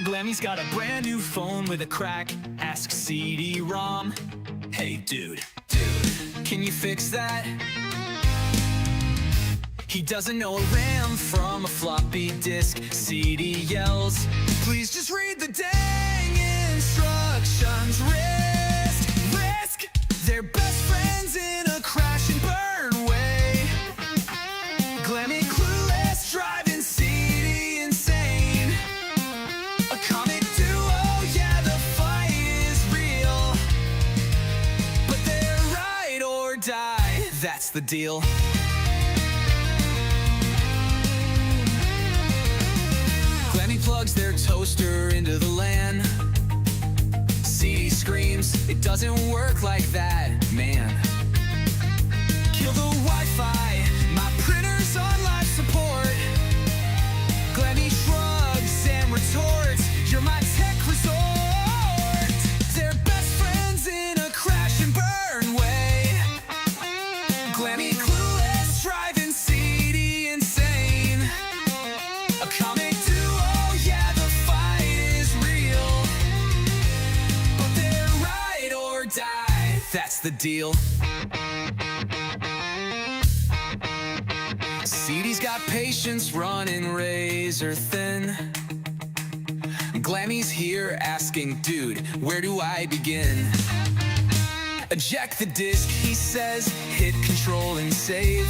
Glamy's got a brand new phone with a crack. Ask CD-Rom. Hey dude, can you fix that? He doesn't know a RAM from a floppy disk. CD yells, please just read the dang instructions. Risk, they're best friends in a crash and burn way. Glamy clueless, driving CD insane. A comic duo, yeah, the fight is real. But they're ride or die, that's the deal. Glamy plugs their toaster into the LAN. CD screams, it doesn't work like that, man. Kill the Wi-Fi, my printer's on life support. Glamy shrugs and retorts, you're my tech resort. They're best friends in a crash and burn way. Glamy clueless, driving CD insane. A comic duo, yeah, the fight is real. But they're ride or die, that's the deal. CD's got patience running razor thin. Glamy's here asking, dude, where do I begin? Eject the disc, he says, hit control and save.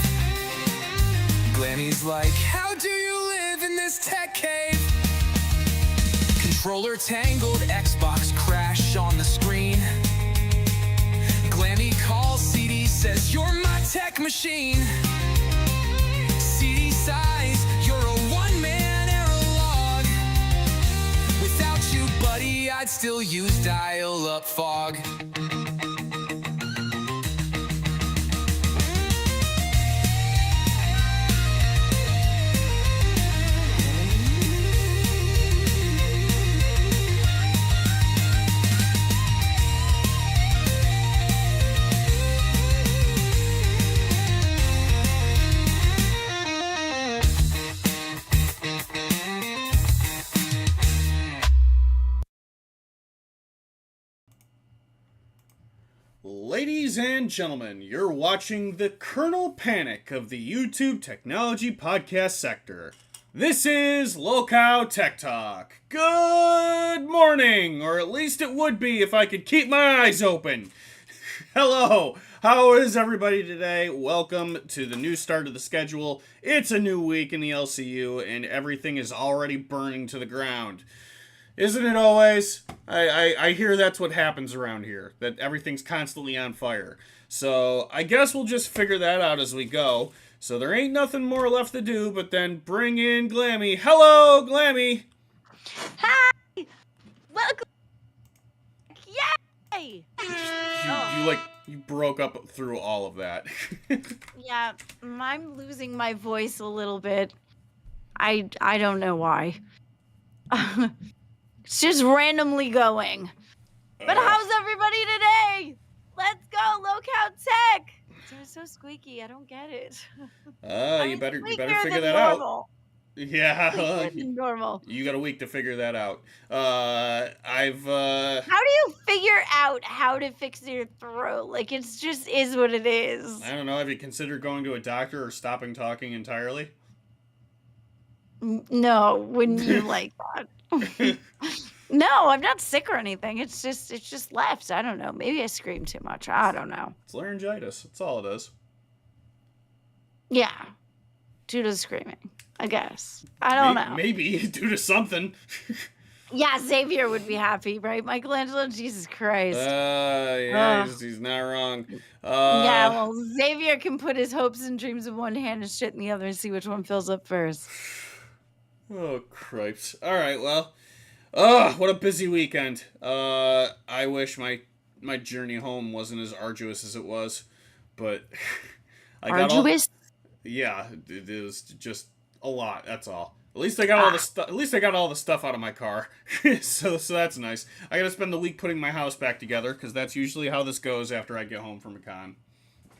Glamy's like, how do you live in this tech cave? Controller tangled, Xbox crash on the screen. Glamy calls CD, says, you're my tech machine. CD sighs, you're a one-man error log. Without you, buddy, I'd still use dial-up fog. Ladies and gentlemen, you're watching the Kernel Panic of the YouTube technology podcast sector. This is Locale Tech Talk. Good morning, or at least it would be if I could keep my eyes open. Hello, how is everybody today? Welcome to the new start of the schedule. It's a new week in the LCU, and everything is already burning to the ground. Isn't it always? I hear that's what happens around here, that everything's constantly on fire. So I guess we'll just figure that out as we go. So there ain't nothing more left to do but then bring in Glamy. Hello, Glamy! Hi! Welcome! Yay! You broke up through all of that. Yeah, I'm losing my voice a little bit. I don't know why. It's just randomly going. But how's everybody today? Let's go, Locale Tech! It's so squeaky, I don't get it. You better figure that out. Yeah, normal. You got a week to figure that out. How do you figure out how to fix your throat? Like, it's just is what it is. I don't know. Have you considered going to a doctor or stopping talking entirely? No, wouldn't you like that? No, I'm not sick or anything. It's just left. I don't know. Maybe I scream too much. I don't know. It's laryngitis. That's all it is. Yeah. Due to screaming, I guess. I don't know. Maybe due to something. Yeah, Xavier would be happy, right? Michelangelo? Jesus Christ. Yeah, he's not wrong. Yeah, well, Xavier can put his hopes and dreams in one hand and shit in the other and see which one fills up first. Oh, cripes. All right, well. What a busy weekend. I wish my journey home wasn't as arduous as it was, but arduous? Yeah, it is just a lot. That's all. At least I got all the stuff. At least I got all the stuff out of my car, so that's nice. I got to spend the week putting my house back together because that's usually how this goes after I get home from a con.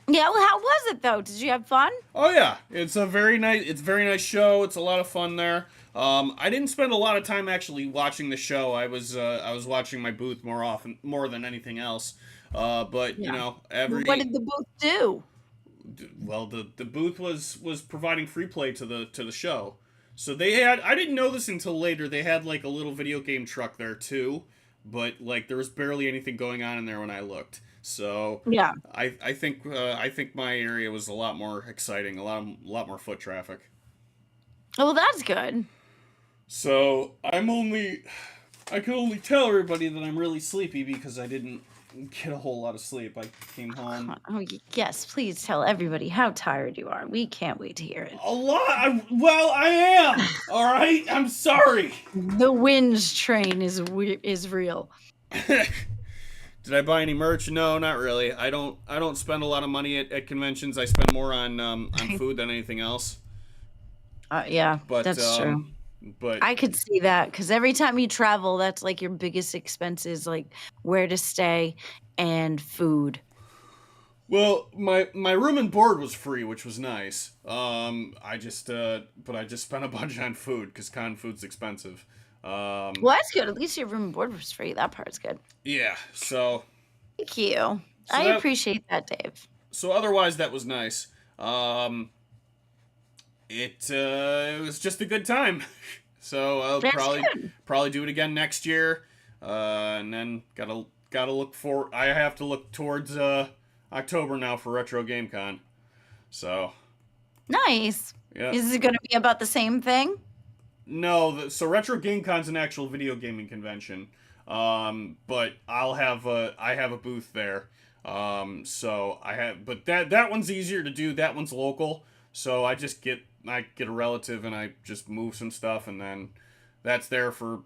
Yeah, well, how was it though? Did you have fun? Oh yeah, it's a very nice show. It's a lot of fun there. I didn't spend a lot of time actually watching the show. I was watching my booth more than anything else. But you Yeah. know, What did the booth do? the booth was providing free play to the show. So they had, I didn't know this until later. They had like a little video game truck there too, but like there was barely anything going on in there when I looked. So Yeah. I think my area was a lot more exciting, a lot more foot traffic. Oh, well, that's good. So I can only tell everybody that I'm really sleepy because I didn't get a whole lot of sleep. I came home. Oh, yes, please tell everybody how tired you are. We can't wait to hear it. A lot. Well, I am. All right. I'm sorry. The whinge train is real. Did I buy any merch? No, not really. I don't spend a lot of money at conventions. I spend more on food than anything else. Yeah, But that's true. But I could see that because every time you travel, that's like your biggest expenses, like where to stay and food. well, my room and board was free, which was nice. But I just spent a bunch on food because con food's expensive. Well, that's good. At least your room and board was free. That part's good. Yeah. So Thank you. So I that- appreciate that, Dave. so otherwise that was nice. It was just a good time. So I'll That's probably do it again next year. And then gotta look for. I have to look towards October now for Retro Game Con. So Nice. yeah. Is it going to be about the same thing? No, so Retro Game Con's an actual video gaming convention. But I have a booth there. But that one's easier to do. That one's local. So I get a relative and I just move some stuff, and then that's there for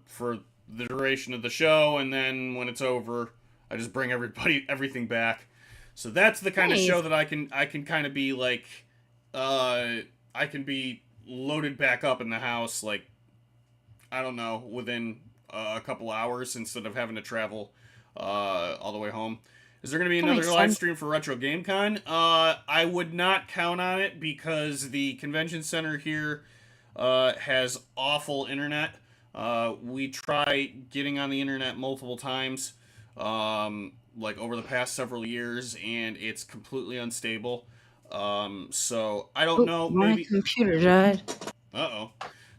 the duration of the show, and then when it's over, I just bring everything back. So that's the kind of Nice. show that I can kind of be like, I can be loaded back up in the house, like, I don't know, within a couple hours instead of having to travel all the way home. Is there going to be That another makes live sense. stream for Retro Game Con? I would not count on it because the convention center here has awful internet. We tried getting on the internet multiple times, like over the past several years, and it's completely unstable. So I don't know. My Maybe. computer died. Uh-oh.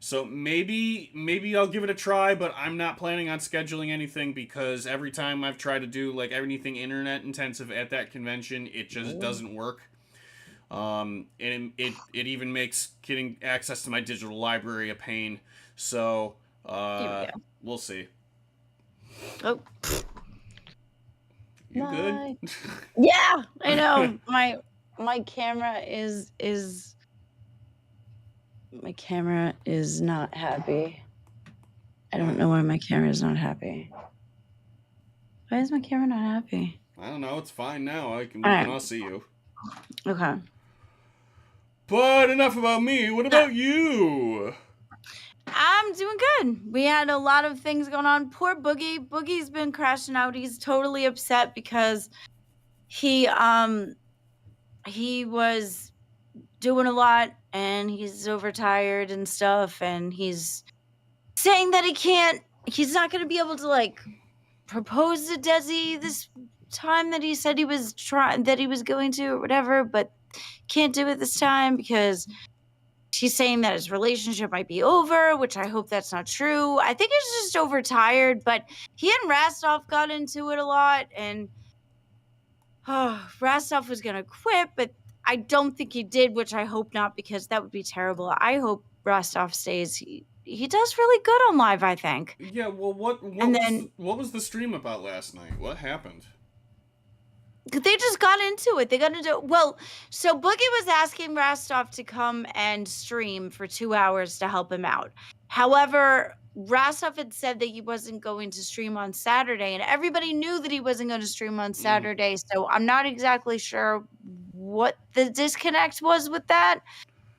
So maybe I'll give it a try, but I'm not planning on scheduling anything because every time I've tried to do like anything internet intensive at that convention, it just doesn't work. And it even makes getting access to my digital library a pain. So Here we go. we'll see. Oh, You good? yeah, I know. My camera is not happy. I don't know why my camera is not happy. Why is my camera not happy? I don't know. It's fine now. We can Alright. all see you. Okay. But enough about me. What about you? I'm doing good. We had a lot of things going on. Poor Boogie. Boogie's been crashing out. He's totally upset because he was doing a lot and he's overtired and stuff, and he's saying that he's not going to be able to like propose to Desi this time that he said he was going to or whatever, but can't do it this time because she's saying that his relationship might be over, which I hope that's not true. I think he's just overtired, but he and Rastov got into it a lot, and Rastov was going to quit, but I don't think he did, which I hope not, because that would be terrible. I hope Rastov stays. He does really good on live, I think. Yeah, well, what was the stream about last night? What happened? They just got into it. So Boogie was asking Rastov to come and stream for 2 hours to help him out. However, Rastov had said that he wasn't going to stream on Saturday, and everybody knew that he wasn't going to stream on Saturday. So I'm not exactly sure what the disconnect was with that.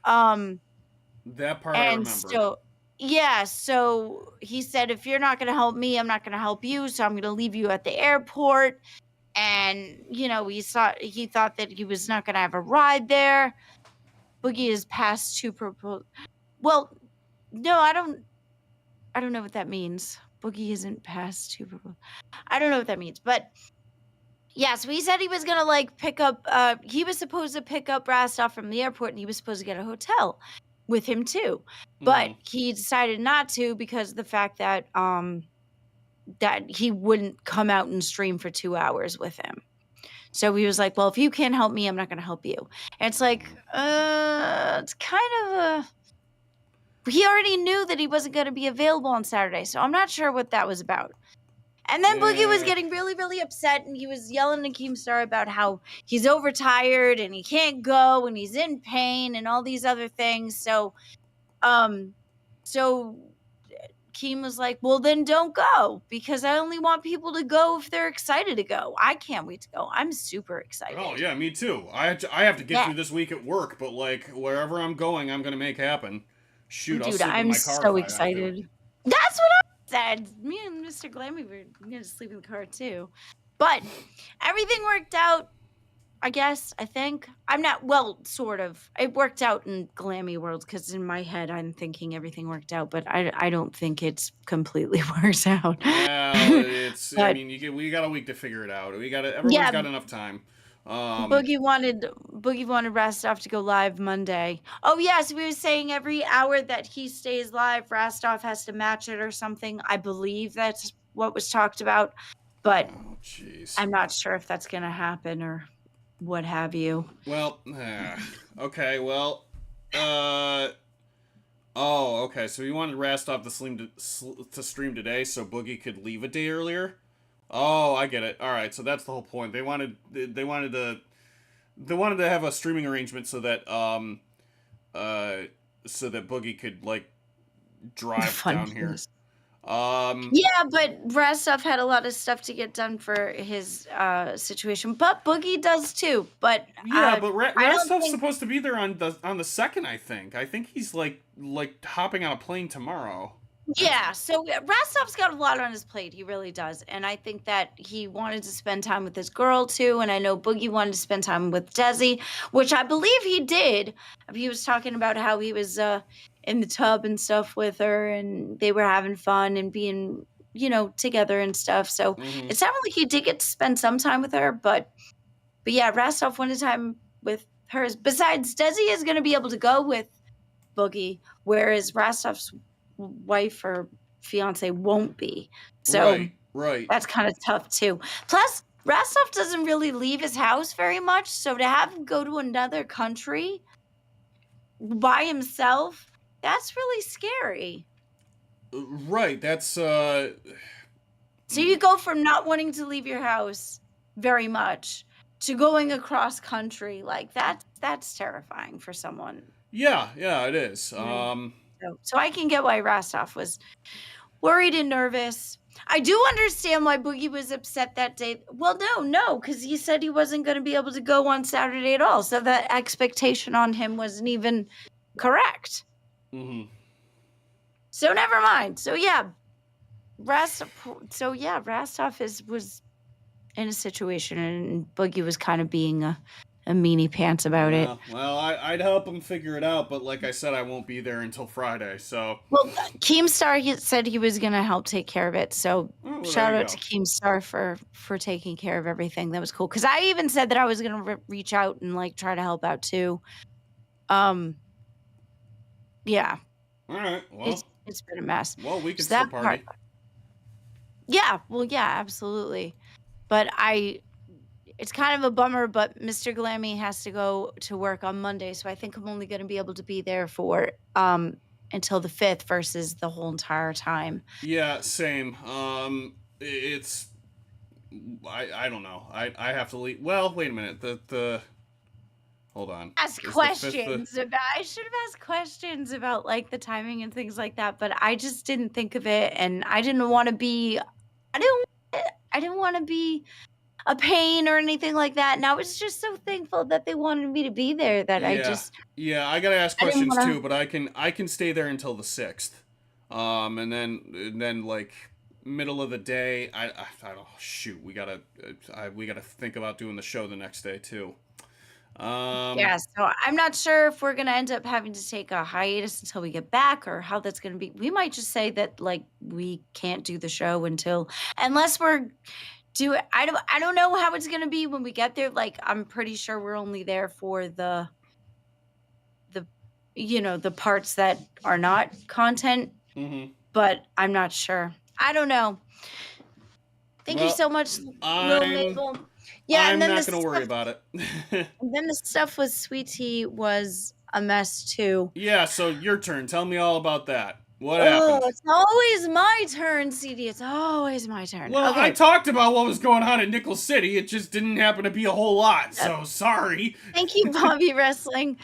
That part I remember. So he said, if you're not going to help me, I'm not going to help you. So I'm going to leave you at the airport. And, he thought that he was not going to have a ride there. Boogie is past two proposals. Well, no, I don't know what that means. Boogie isn't past two proposals. I don't know what that means, but yeah, so he said he was gonna like pick up. He was supposed to pick up Rastov from the airport, and he was supposed to get a hotel with him too, but he decided not to because of the fact that that he wouldn't come out and stream for 2 hours with him. So he was like, "Well, if you can't help me, I'm not gonna help you." And it's like, it's kind of a. He already knew that he wasn't going to be available on Saturday, so I'm not sure what that was about. And then Boogie was getting really, really upset, and he was yelling at Keemstar about how he's overtired and he can't go and he's in pain and all these other things. So Keem was like, "Well, then don't go, because I only want people to go if they're excited to go. I can't wait to go. I'm super excited." Oh yeah, me too. I have to get through this week at work, but like wherever I'm going, I'm gonna make happen. Shoot, I'll sleep I'm in my car so if I have to. excited. That's what I said. Me and Mr. Glamy were gonna sleep in the car too. But everything worked out, I guess, I think. I'm not, well, sort of. It worked out in Glamy world, because in my head I'm thinking everything worked out, but I don't think it's completely worked out. Well, it's, But- I mean, we got a week to figure it out. Everyone's got enough time. Boogie wanted Rastov to go live Monday. Oh yes, we were saying every hour that he stays live, Rastov has to match it or something. I believe that's what was talked about, but Oh, jeez. I'm not sure if that's gonna happen or what have you. Well, okay, well, oh, okay, so you wanted Rastov to stream today so Boogie could leave a day earlier? Oh, I get it. All right, so that's the whole point. They wanted to have a streaming arrangement so that Boogie could like drive down here. Yeah, but Rastov had a lot of stuff to get done for his situation, but Boogie does too. But yeah, but Rastov's supposed to be there on the second. I think he's like hopping on a plane tomorrow. Yeah, so Rastov's got a lot on his plate. He really does. And I think that he wanted to spend time with his girl, too. And I know Boogie wanted to spend time with Desi, which I believe he did. He was talking about how he was in the tub and stuff with her, and they were having fun and being, together and stuff. So it sounded like he did get to spend some time with her. But yeah, Rastov wanted time with hers. Besides, Desi is going to be able to go with Boogie, whereas Rastov's wife or fiance won't be. So right. That's kind of tough too. Plus, Rastov doesn't really leave his house very much, so to have him go to another country by himself, that's really scary. Right, that's So you go from not wanting to leave your house very much to going across country, like that's terrifying for someone. Yeah, it is. So I can get why Rastov was worried and nervous. I do understand why Boogie was upset that day. Well, no, because he said he wasn't going to be able to go on Saturday at all. So that expectation on him wasn't even correct. So never mind. So yeah, Rastov was in a situation, and Boogie was kind of being a meanie pants about it. Well, I'd help him figure it out, but like I said, I won't be there until Friday, so... Well, Keemstar said he was going to help take care of it, so shout out to Keemstar for taking care of everything. That was cool, because I even said that I was going to reach out and like try to help out too. Yeah. All right, well... It's been a mess. Well, we can still party. Yeah, well, yeah, absolutely. But it's kind of a bummer, but Mr. Glamy has to go to work on Monday, so I think I'm only going to be able to be there for until the 5th versus the whole entire time. Yeah, same. It's I don't know. I have to leave. Well, wait a minute. The hold on. I should have asked questions about like the timing and things like that, but I just didn't think of it, and I didn't want to be a pain or anything like that. And I was just so thankful that they wanted me to be there that I gotta ask questions too, but I can stay there until the 6th, and then like middle of the day. I don't shoot. We gotta think about doing the show the next day too. Yeah, so I'm not sure if we're gonna end up having to take a hiatus until we get back or how that's gonna be. We might just say that like we can't do the show unless we're I don't know how it's gonna be when we get there. Like I'm pretty sure we're only there for the the parts that are not content, but I'm not sure. I don't know. Thank you Well, so much, Lil I'm Mabel. Yeah, I'm and then not the gonna worry stuff about it. and then the stuff with Sweet Tea was a mess too. Yeah, so your turn. Tell me all about that. What Oh, happened? it's always my turn, CD. It's always my turn. Well, I Okay. talked about what was going on in Nickel City. It just didn't happen to be a whole lot. So sorry. Thank you, Bobby Wrestling.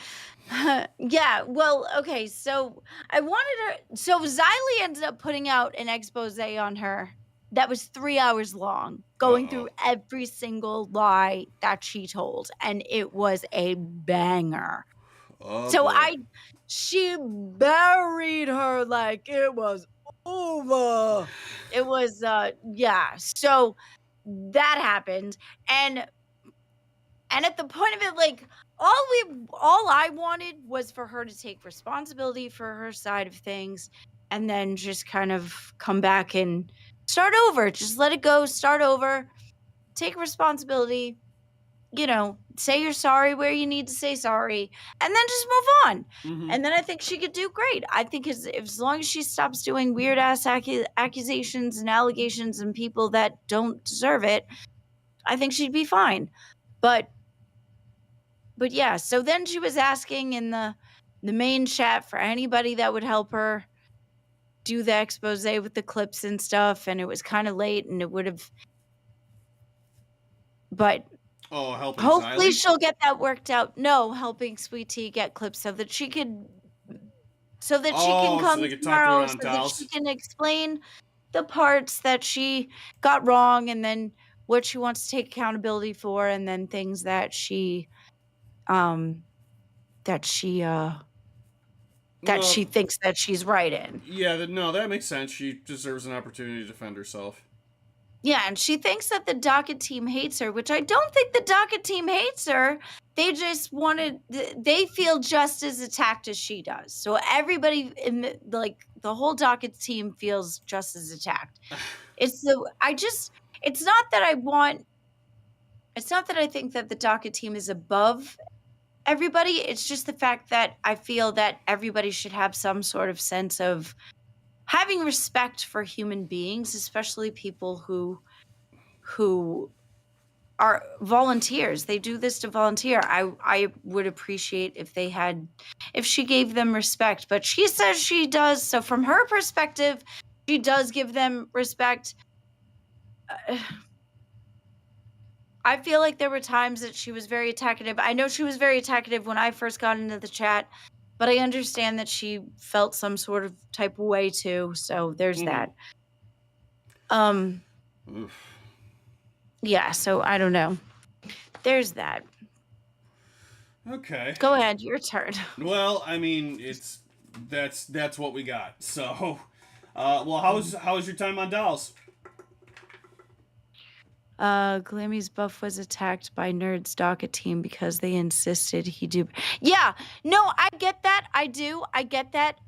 Yeah, well, okay, so I wanted her. So Xylee ended up putting out an expose on her that was 3 hours long, going through every single lie that she told, and it was a banger. Oh, So boy. she buried her like it was over. It was, yeah. So that happened, and at the point of it, like all I wanted was for her to take responsibility for her side of things, and then just kind of come back and start over. Just let it go, start over, take responsibility. Say you're sorry where you need to say sorry, and then just move on. And then I think she could do great. I think as long as she stops doing weird ass accusations and allegations and people that don't deserve it, I think she'd be fine. But yeah, so then she was asking in the main chat for anybody that would help her do the expose with the clips and stuff, and it was kind of late, and it would have. But helping hopefully Xylee? she'll get that worked out. No, helping Sweet Tea get clips so that she could, so that she can so come they could talk to tomorrow, it so on that Dolls? she can explain the parts that she got wrong, and then what she wants to take accountability for, and then things that she that she No, thinks that she's right in. yeah, no, that makes sense. She deserves an opportunity to defend herself. Yeah, and she thinks that the docket team hates her, which I don't think the docket team hates her. They just they feel just as attacked as she does. So everybody in the whole docket team feels just as attacked. It's not that I think that the docket team is above everybody. It's just the fact that I feel that everybody should have some sort of sense of having respect for human beings, especially people who are volunteers. They do this to volunteer. I would appreciate if she gave them respect, but she says she does. So from her perspective, she does give them respect. I feel like there were times that she was very attacative. I know she was very attacative when I first got into the chat, but I understand that she felt some sort of type of way too. So there's that. Oof. Yeah, so I don't know. There's that. Okay. Go ahead, your turn. Well, I mean, that's what we got. So, well, how's your time on Dolls? Glamy's buff was attacked by Nerd's docket team because they insisted he do. Yeah, no, I get that. I do. I get that.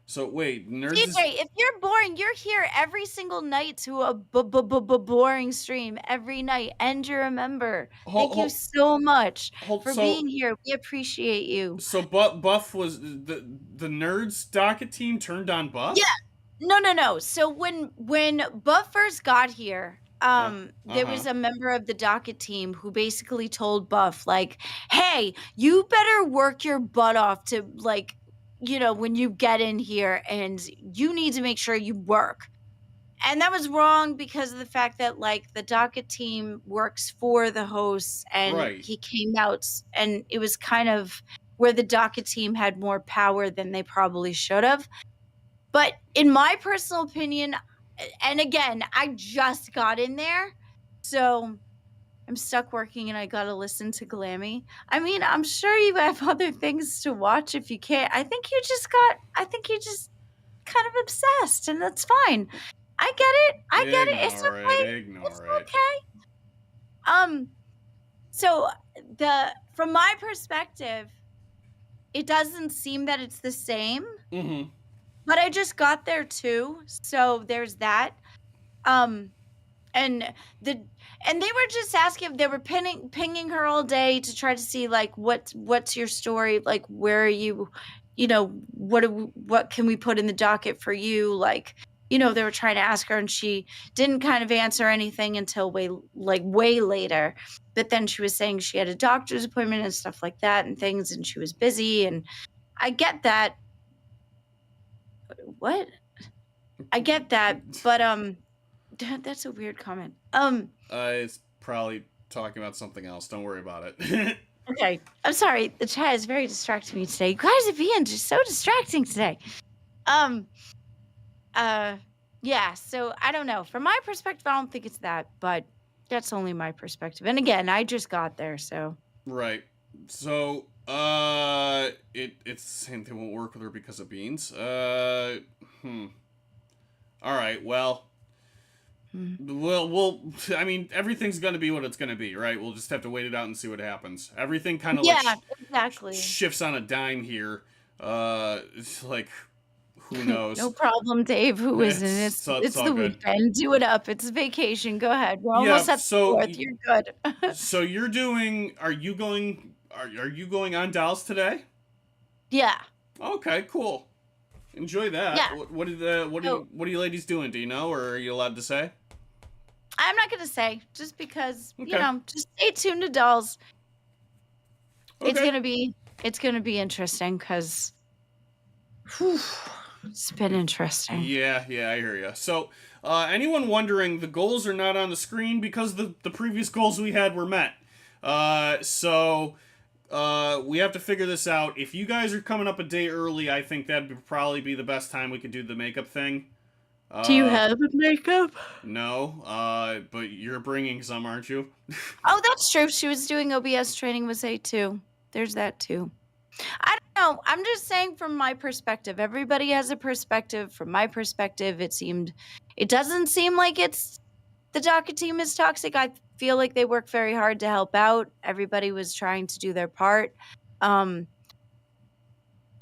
So wait, Nerds DJ, is... if you're boring, you're here every single night to a boring stream every night, and you're a member. Thank you so much for being here. We appreciate you. So Buff was the Nerds docket team turned on Buff? Yeah. No. So when Buff first got here, there was a member of the docket team who basically told Buff, like, hey, you better work your butt off to, like, when you get in here, and you need to make sure you work. And that was wrong because of the fact that, like, the docket team works for the hosts, and he came out, and it was kind of where the docket team had more power than they probably should have. But in my personal opinion, and again, I just got in there, so I'm stuck working and I gotta listen to Glamy. I mean, I'm sure you have other things to watch if you can't. I think you just kind of obsessed, and that's fine. I get it. I get it. It's Ignore it. okay. It's Ignore it. okay. So from my perspective, it doesn't seem that it's the same, Mm-hmm. but I just got there too. So there's that. Um, and they were just asking, they were pinging her all day to try to see like what's your story, like where are you, what can we put in the docket for you, like, they were trying to ask her, and she didn't kind of answer anything until way later. But then she was saying she had a doctor's appointment and stuff like that and things, and she was busy, and I get that. What? I get that, but that's a weird comment. It's probably talking about something else. Don't worry about it. Okay. I'm sorry. The chat is very distracting me today. You guys are being just so distracting today. Yeah, so I don't know. From my perspective, I don't think it's that, but that's only my perspective. And again, I just got there, so. Right. So, it's saying they won't work with her because of beans. All right, well, I mean, everything's gonna be what it's gonna be, right? We'll just have to wait it out and see what happens. Everything kind of exactly. shifts on a dime here. It's like, who knows? No problem, Dave. Who isn't? It's the weekend. Do it up. It's vacation. Go ahead. We're almost at the 4th. You're good. So you're doing? Are you going on Dallas today? Yeah. Okay, cool. Enjoy that. Yeah. What are you ladies doing? Do you know, or are you allowed to say? I'm not gonna say, just because Okay. just stay tuned to Dolls. Okay. It's gonna be interesting because it's been interesting. Yeah, I hear you. So, anyone wondering, the goals are not on the screen because the previous goals we had were met. So we have to figure this out. If you guys are coming up a day early, I think that'd probably be the best time we could do the makeup thing. Do you have makeup? No, but you're bringing some, aren't you? Oh, that's true. She was doing OBS training with A2. There's that too. I don't know. I'm just saying from my perspective. Everybody has a perspective. From my perspective, it doesn't seem like the docket team is toxic. I feel like they work very hard to help out. Everybody was trying to do their part.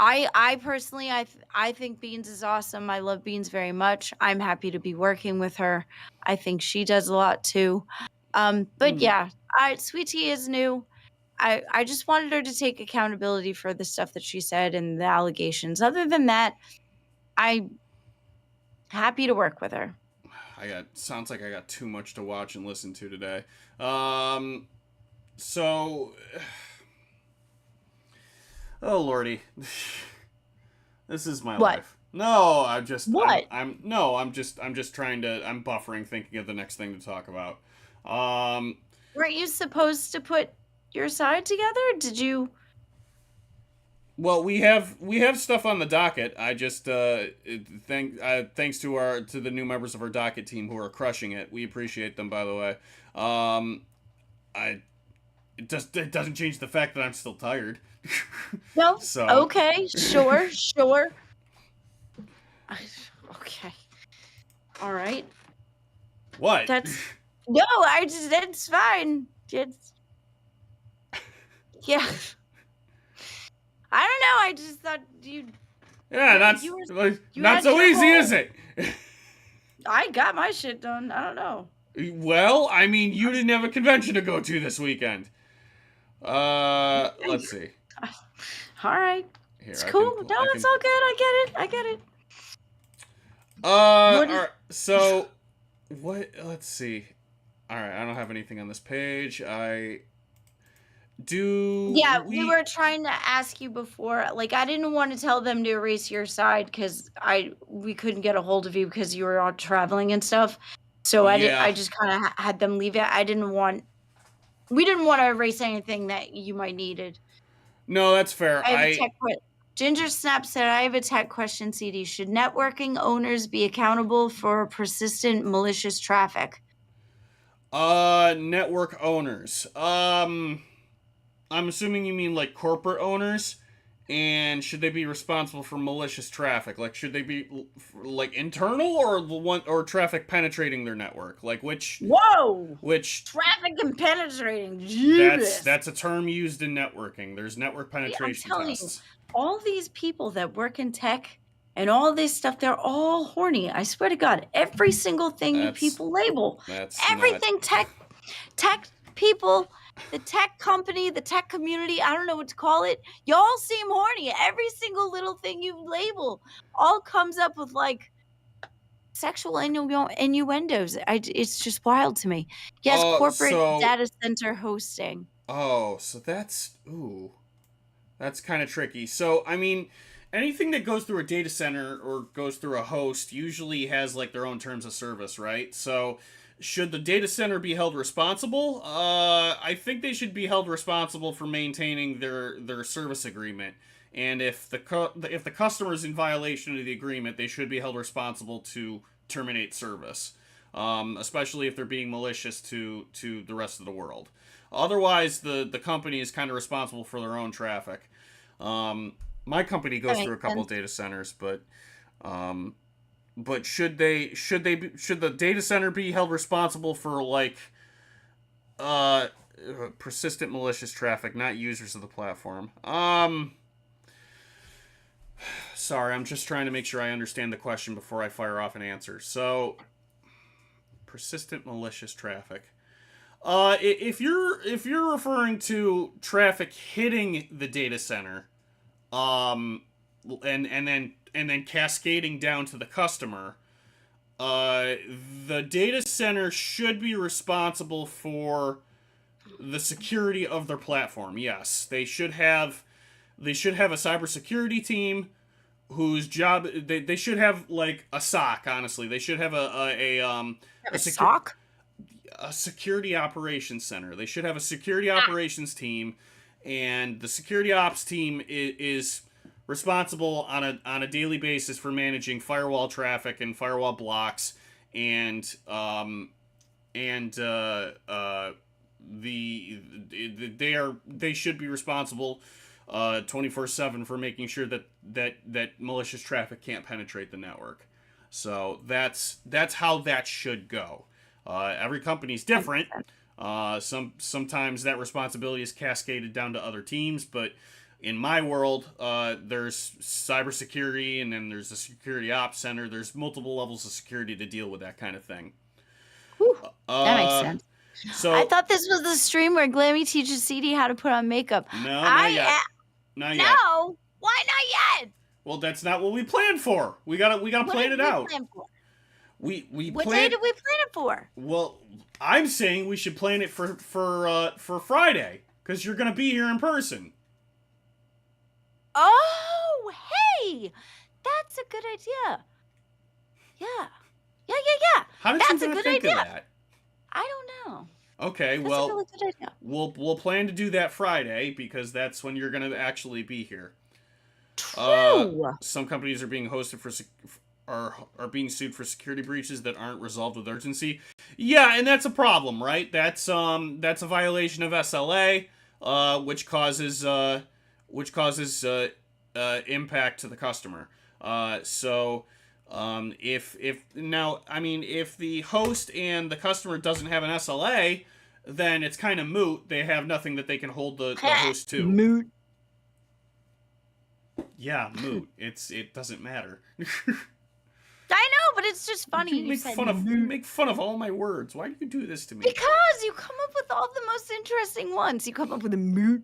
I personally, I think Beans is awesome. I love Beans very much. I'm happy to be working with her. I think she does a lot too. But yeah, Sweet Tea is new. I just wanted her to take accountability for the stuff that she said and the allegations. Other than that, I'm happy to work with her. Sounds like I got too much to watch and listen to today. So, oh lordy, this is my life. No, I'm just what? I'm just trying to. I'm buffering, thinking of the next thing to talk about. Weren't you supposed to put your side together? Did you? Well, we have stuff on the docket. I just thanks to the new members of our docket team who are crushing it. We appreciate them, by the way. It doesn't change the fact that I'm still tired. No. So okay, sure. Okay. All right. What? No. It's fine. Yeah. I don't know. I just thought you'd. Yeah, not so easy, is it? I got my shit done. I don't know. Well, I mean, you didn't have a convention to go to this weekend. Let's see. All right. Here, it's cool. It's all good. I get it. All right. So, what? Let's see. All right, I don't have anything on this page. We were trying to ask you before. Like, I didn't want to tell them to erase your side because we couldn't get a hold of you because you were all traveling and stuff. So I just kind of had them leave it. We didn't want to erase anything that you might needed. No, that's fair. Ginger Snap said, I have a tech question, CD. Should networking owners be accountable for persistent malicious traffic? Network owners. I'm assuming you mean like corporate owners. And should they be responsible for malicious traffic? Like, should they be like internal or the one or traffic penetrating their network? Like which? Whoa! Which Traffic and penetrating. Jesus. that's a term used in networking. There's network penetration I'm telling tests. you, all these people that work in tech and all this stuff, they're all horny. I swear to God, every single thing you people label, everything tech people, the tech company, the tech community, I don't know what to call it. Y'all seem horny. Every single little thing you label all comes up with like sexual innuendos. It's just wild to me. Yes, corporate data center hosting. Oh, so that's kind of tricky. So, I mean, anything that goes through a data center or goes through a host usually has like their own terms of service, right? So, should the data center be held responsible? I think they should be held responsible for maintaining their service agreement. And if the customer is in violation of the agreement, they should be held responsible to terminate service, especially if they're being malicious to the rest of the world. Otherwise, the company is kind of responsible for their own traffic. My company goes through a couple of data centers, but should the data center be held responsible for like persistent malicious traffic, not users of the platform? Sorry, I'm just trying to make sure I understand the question before I fire off an answer. So, persistent malicious traffic. If you're referring to traffic hitting the data center, and then cascading down to the customer, the data center should be responsible for the security of their platform. Yes, they should have a cybersecurity team whose job they should have like a SOC. Honestly, they should have a SOC. A security operations center. They should have a security operations team, and the security ops team is responsible on a daily basis for managing firewall traffic and firewall blocks, and they should be responsible 24/7 for making sure that malicious traffic can't penetrate the network. So that's how that should go. Every company's different. Sometimes that responsibility is cascaded down to other teams, but in my world, there's cybersecurity, and then there's a security ops center. There's multiple levels of security to deal with that kind of thing. Whew, that makes sense. So I thought this was the stream where Glamy teaches CD how to put on makeup. No, not yet. Not yet. No, why not yet? Well, that's not what we planned for. We gotta plan it out. What day did we plan it for? Well, I'm saying we should plan it for Friday, because you're gonna be here in person. Oh, hey, that's a good idea. Yeah. How did you think of that? I don't know. Okay, that's well, a really good idea. We'll plan to do that Friday, because that's when you're gonna actually be here. True. Some companies are being hosted are being sued for security breaches that aren't resolved with urgency. Yeah, and that's a problem, right? That's a violation of SLA, which causes impact to the customer. If the host and the customer doesn't have an SLA, then it's kind of moot. They have nothing that they can hold the host to. Moot. Yeah, moot. It doesn't matter. I know, but it's just funny. You make fun of all my words. Why do you do this to me? Because you come up with all the most interesting ones. You come up with a moot.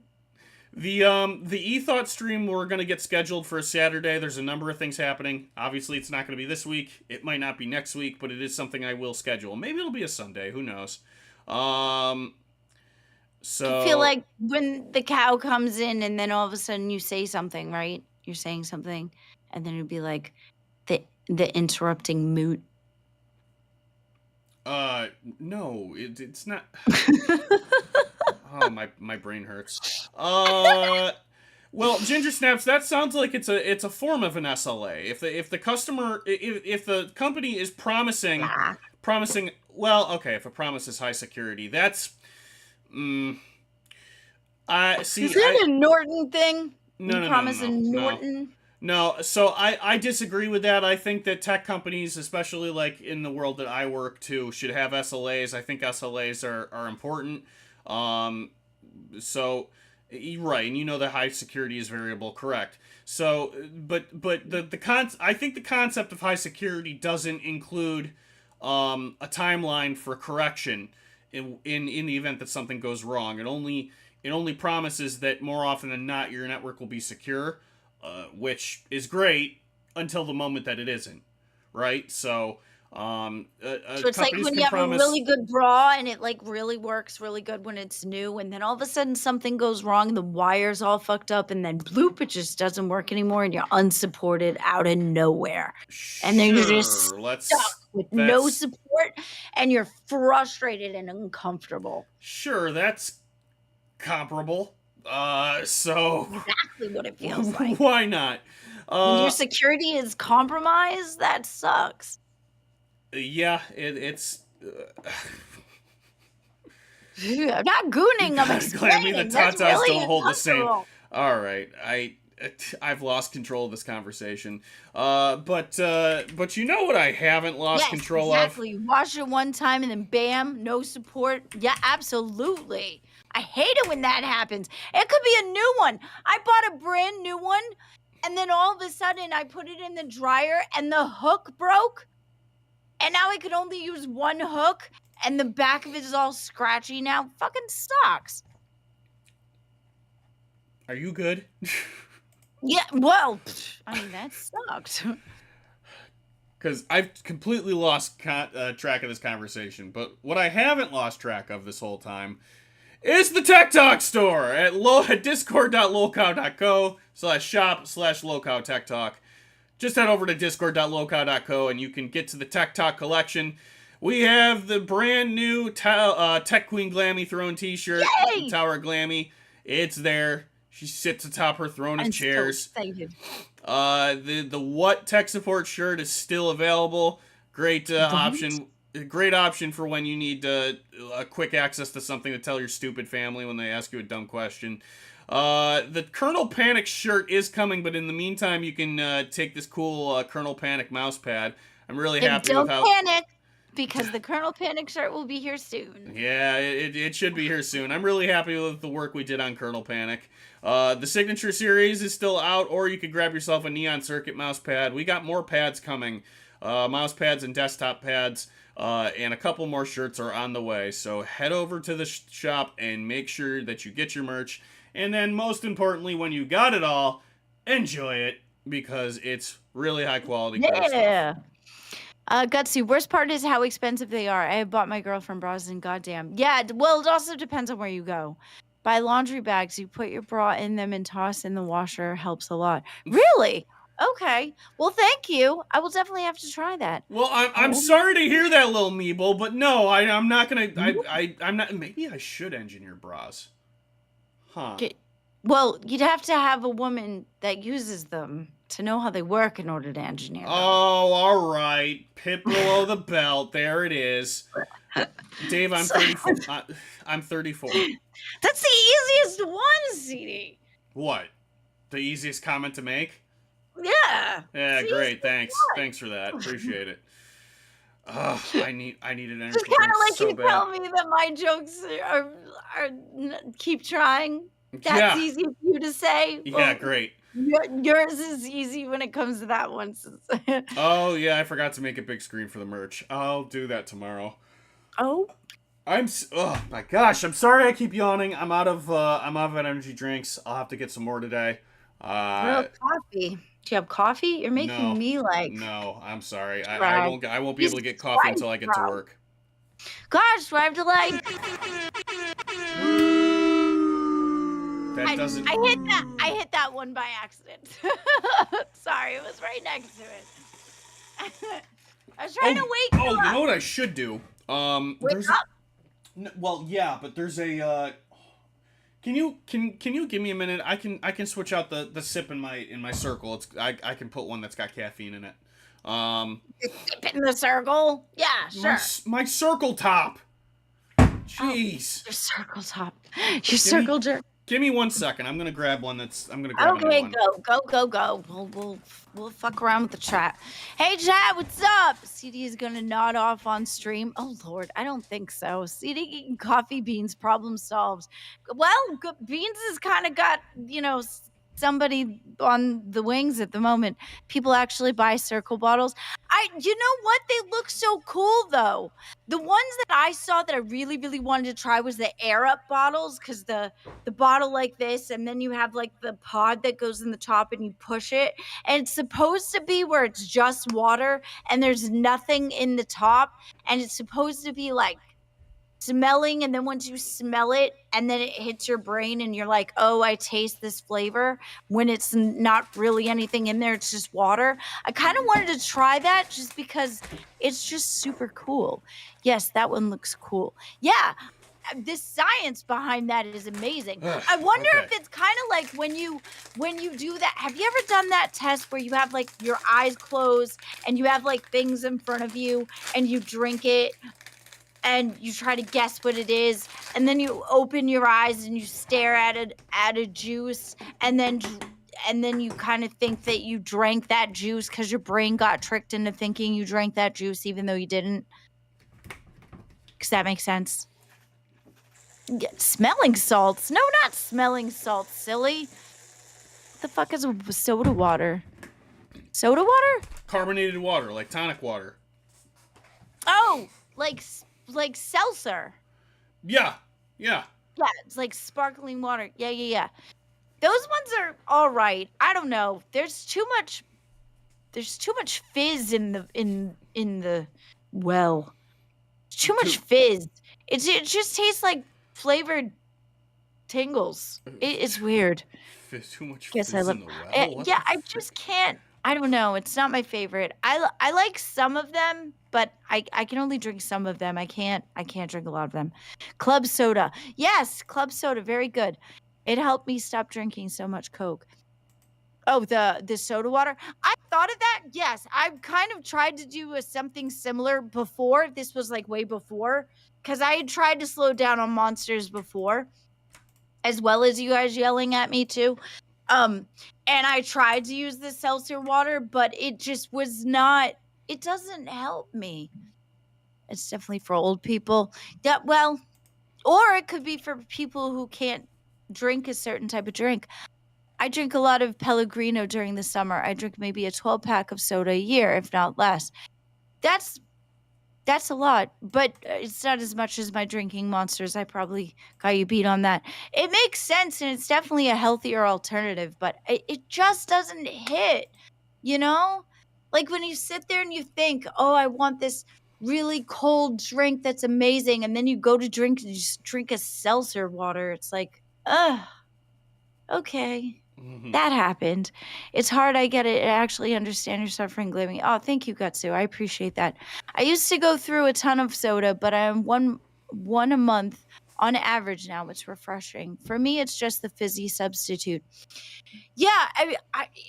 The eThought stream we're gonna get scheduled for a Saturday. There's a number of things happening. Obviously, it's not gonna be this week. It might not be next week, but it is something I will schedule. Maybe it'll be a Sunday. Who knows? So I feel like when the cow comes in, and then all of a sudden you say something, right? You're saying something, and then it'd be like the interrupting moot. No, it's not. Oh, my brain hurts. Well, Ginger Snaps, that sounds like it's a form of an SLA. If the company is promising well, okay, if a promise is high security, that's... I see. Is that a Norton thing? No, no, Promise no, a no, Norton? no. So I disagree with that. I think that tech companies, especially like in the world that I work to, should have SLAs. I think SLAs are important. So you're right, and you know that high security is variable, correct? So, but I think the concept of high security doesn't include a timeline for correction in the event that something goes wrong. It only promises that more often than not your network will be secure, which is great until the moment that it isn't, right? So, So it's like when you have a really good bra and it like really works really good when it's new, and then all of a sudden something goes wrong and the wire's all fucked up, and then bloop, it just doesn't work anymore, and you're unsupported out of nowhere. And then you're just stuck with no support, and you're frustrated and uncomfortable. Sure, that's comparable. So exactly what it feels like. Why not? When your security is compromised, that sucks. Yeah, it's. I'm not gooning. I'm explaining. Glamy, the tatas really don't hold the same. All right, I've lost control of this conversation. But you know what I haven't lost control of? Exactly. Wash it one time and then bam, no support. Yeah, absolutely. I hate it when that happens. It could be a new one. I bought a brand new one, and then all of a sudden I put it in the dryer and the hook broke. And now I could only use one hook, and the back of it is all scratchy now. Fucking sucks. Are you good? Yeah, well, I mean, that sucks. Because I've completely lost track of this conversation. But what I haven't lost track of this whole time is the Tech Talk store at discord.lowcow.co/shop/lowcowtechtalk. Just head over to discord.lowcow.co and you can get to the Tech Talk collection. We have the brand new Tech Queen Glamy throne t-shirt, the Tower of Glamy. It's there. She sits atop her throne of chairs. So excited. The What Tech Support shirt is still available. Great option. Great option for when you need a quick access to something to tell your stupid family when they ask you a dumb question. The Colonel Panic shirt is coming, but in the meantime, you can take this cool Colonel Panic mouse pad. I'm really happy with how... Don't panic, because the Colonel Panic shirt will be here soon. Yeah, it should be here soon. I'm really happy with the work we did on Colonel Panic. The Signature Series is still out, or you could grab yourself a Neon Circuit mouse pad. We got more pads coming. Mouse pads and desktop pads. And a couple more shirts are on the way. So head over to the shop and make sure that you get your merch. And then, most importantly, when you got it all, enjoy it, because it's really high-quality stuff. Gutsy, worst part is how expensive they are. I have bought my girlfriend bras, and goddamn. Yeah, well, it also depends on where you go. Buy laundry bags. You put your bra in them and toss in the washer. Helps a lot. Really? Okay. Well, thank you. I will definitely have to try that. Well, I'm sorry to hear that, little Meeble, but no, I'm not going to... I'm not... Maybe I should engineer bras. Huh. Well, you'd have to have a woman that uses them to know how they work in order to engineer them. Oh, all right. Pit below the belt. There it is. Dave, I'm 34. I'm 34. That's the easiest one, CD. What? The easiest comment to make? Yeah. Yeah, great. Thanks. Thanks for that. Appreciate it. Oh, I need an energy It's kind of like so you bad. tell me that my jokes are keep trying. That's easy for you to say. Yeah, well, great. Yours is easy when it comes to that one. Oh, yeah, I forgot to make a big screen for the merch. I'll do that tomorrow. Oh? Oh my gosh, I'm sorry I keep yawning. I'm out of energy drinks. I'll have to get some more today. Coffee. Do you have coffee? You're making me like... No, I'm sorry. I won't be able to get coffee until I get to work. Gosh, do I have to like... That doesn't... I hit that one by accident. Sorry, it was right next to it. I was trying to wake you up. You know what I should do? Wake up? Well, yeah, but there's a... Can you give me a minute? I can switch out the sip in my circle. I can put one that's got caffeine in it. Keep in the circle. Yeah, sure. My circle top. Jeez. Your circle top. Your circle jerk. Give me 1 second. I'm gonna grab one I'm gonna grab another one. Go. We'll fuck around with the chat. Hey chat, what's up? CD is gonna nod off on stream. Oh Lord, I don't think so. CD eating coffee beans, problem solved. Well, Beans has kind of got, somebody on the wings at the moment. People actually buy circle bottles. You know what? They look so cool though. The ones that I saw that I really, really wanted to try was the air up bottles, because the bottle like this, and then you have like the pod that goes in the top and you push it, and it's supposed to be where it's just water and there's nothing in the top, and it's supposed to be like smelling, and then once you smell it and then it hits your brain and you're like, oh, I taste this flavor, when it's not really anything in there, it's just water. I kind of wanted to try that just because it's just super cool. Yes, that one looks cool. Yeah, the science behind that is amazing. I wonder if it's kind of like when you do that. Have you ever done that test where you have like your eyes closed and you have like things in front of you and you drink it and you try to guess what it is, and then you open your eyes and you stare at a juice, and then you kind of think that you drank that juice because your brain got tricked into thinking you drank that juice even though you didn't? Does that make sense? Yeah, smelling salts? No, not smelling salts, silly. What the fuck is soda water? Soda water? Carbonated water, like tonic water. Oh, like seltzer. Yeah. Yeah, it's like sparkling water. Yeah. Those ones are all right. I don't know. There's too much fizz in the well. Too much fizz. It just tastes like flavored tingles. It's weird. Too much fizz in the well? Yeah, I just can't. I don't know. It's not my favorite. I like some of them, but I can only drink some of them. I can't drink a lot of them. Club soda. Yes, club soda. Very good. It helped me stop drinking so much Coke. Oh, the soda water. I thought of that. Yes, I've kind of tried to do something similar before. This was like way before, because I had tried to slow down on Monsters before, as well as you guys yelling at me too. And I tried to use the seltzer water, but it just was not. It doesn't help me. It's definitely for old people. Yeah, well, or it could be for people who can't drink a certain type of drink. I drink a lot of Pellegrino during the summer. I drink maybe a 12-pack of soda a year, if not less. That's a lot, but it's not as much as my drinking Monsters. I probably got you beat on that. It makes sense, and it's definitely a healthier alternative, but it just doesn't hit, Like when you sit there and you think, oh, I want this really cold drink that's amazing, and then you go to drink and you just drink a seltzer water. It's like, ugh, okay. Mm-hmm. That happened. It's hard. I get it. I actually understand your suffering, Glamy. Oh, thank you, Gutsu. I appreciate that. I used to go through a ton of soda, but I'm one a month on average now. It's refreshing. For me, it's just the fizzy substitute. Yeah,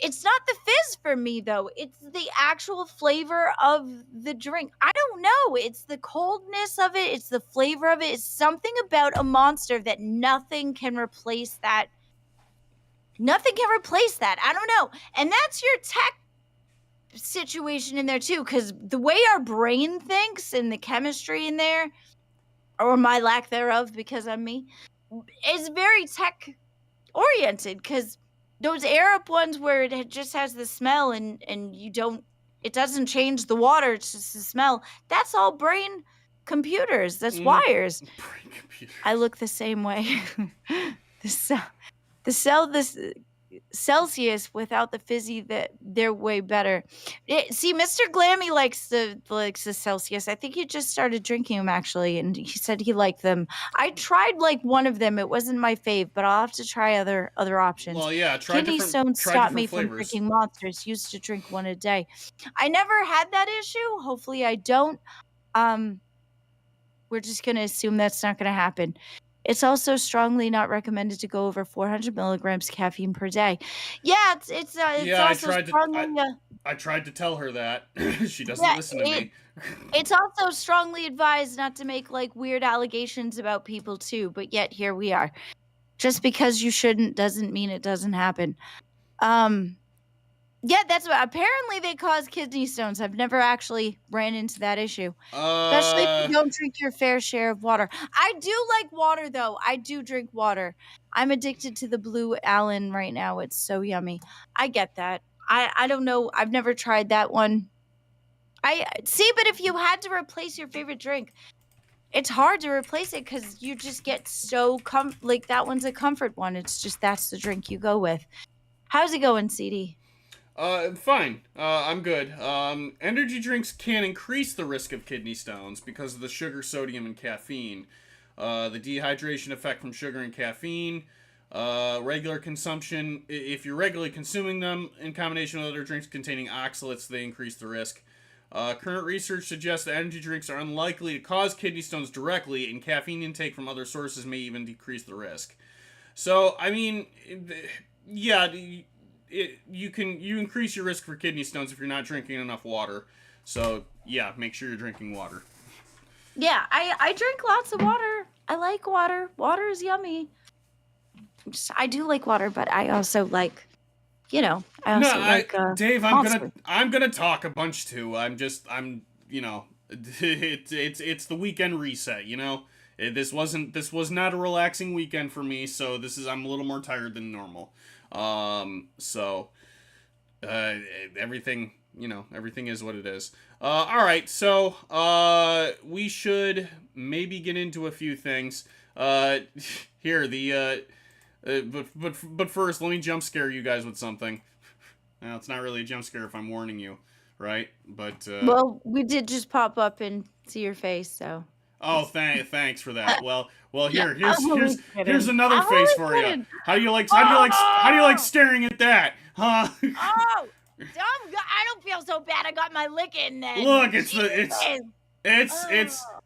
it's not the fizz for me, though. It's the actual flavor of the drink. I don't know. It's the coldness of it. It's the flavor of it. It's something about a Monster that nothing can replace that. Nothing can replace that. I don't know. And that's your tech situation in there, too, because the way our brain thinks and the chemistry in there, or my lack thereof, because I'm me, is very tech-oriented, because those air-up ones where it just has the smell and it doesn't change the water, it's just the smell, that's all brain computers. That's wires. Brain computers. I look the same way. This Celsius without the fizzy, that they're way better. See, Mr. Glamy likes the Celsius. I think he just started drinking them actually, and he said he liked them. I tried like one of them. It wasn't my fave, but I'll have to try other options. Well, yeah, try Kidney different. stones stopped me from drinking Monsters. Used to drink one a day. I never had that issue. Hopefully, I don't. We're just gonna assume that's not gonna happen. It's also strongly not recommended to go over 400 milligrams caffeine per day. Yeah, it's Yeah, also strongly. I tried to tell her that. She doesn't Yeah, listen to me. It's also strongly advised not to make like weird allegations about people too, but yet here we are. Just because you shouldn't doesn't mean it doesn't happen. Yeah, that's what apparently they cause kidney stones. I've never actually ran into that issue. Especially if you don't drink your fair share of water. I do like water though. I do drink water. I'm addicted to the Blue Allen right now. It's so yummy. I get that. I don't know. I've never tried that one. I see, but if you had to replace your favorite drink, it's hard to replace it because you just get so like that one's a comfort one. It's just that's the drink you go with. How's it going, CD? Fine. I'm good. Energy drinks can increase the risk of kidney stones because of the sugar, sodium, and caffeine. The dehydration effect from sugar and caffeine. Regular consumption, if you're regularly consuming them in combination with other drinks containing oxalates, they increase the risk. Current research suggests that energy drinks are unlikely to cause kidney stones directly, and caffeine intake from other sources may even decrease the risk. So, I mean, yeah, you increase your risk for kidney stones if you're not drinking enough water. So, yeah, make sure you're drinking water. Yeah, I drink lots of water. I like water. Water is yummy. I do like water, but I also like, Dave, I'm gonna talk a bunch too. It's the weekend reset, This was not a relaxing weekend for me, so I'm a little more tired than normal. Everything is what it is. All right, so we should maybe get into a few things. But first, let me jump scare you guys with something. Now, it's not really a jump scare if I'm warning you, right? But well, we did just pop up and see your face, so. Oh, thanks for that. Well, here's another I'm face only for you. kidding. How do you like staring at that, huh? Oh, I don't feel so bad. I got my lick in then. Look,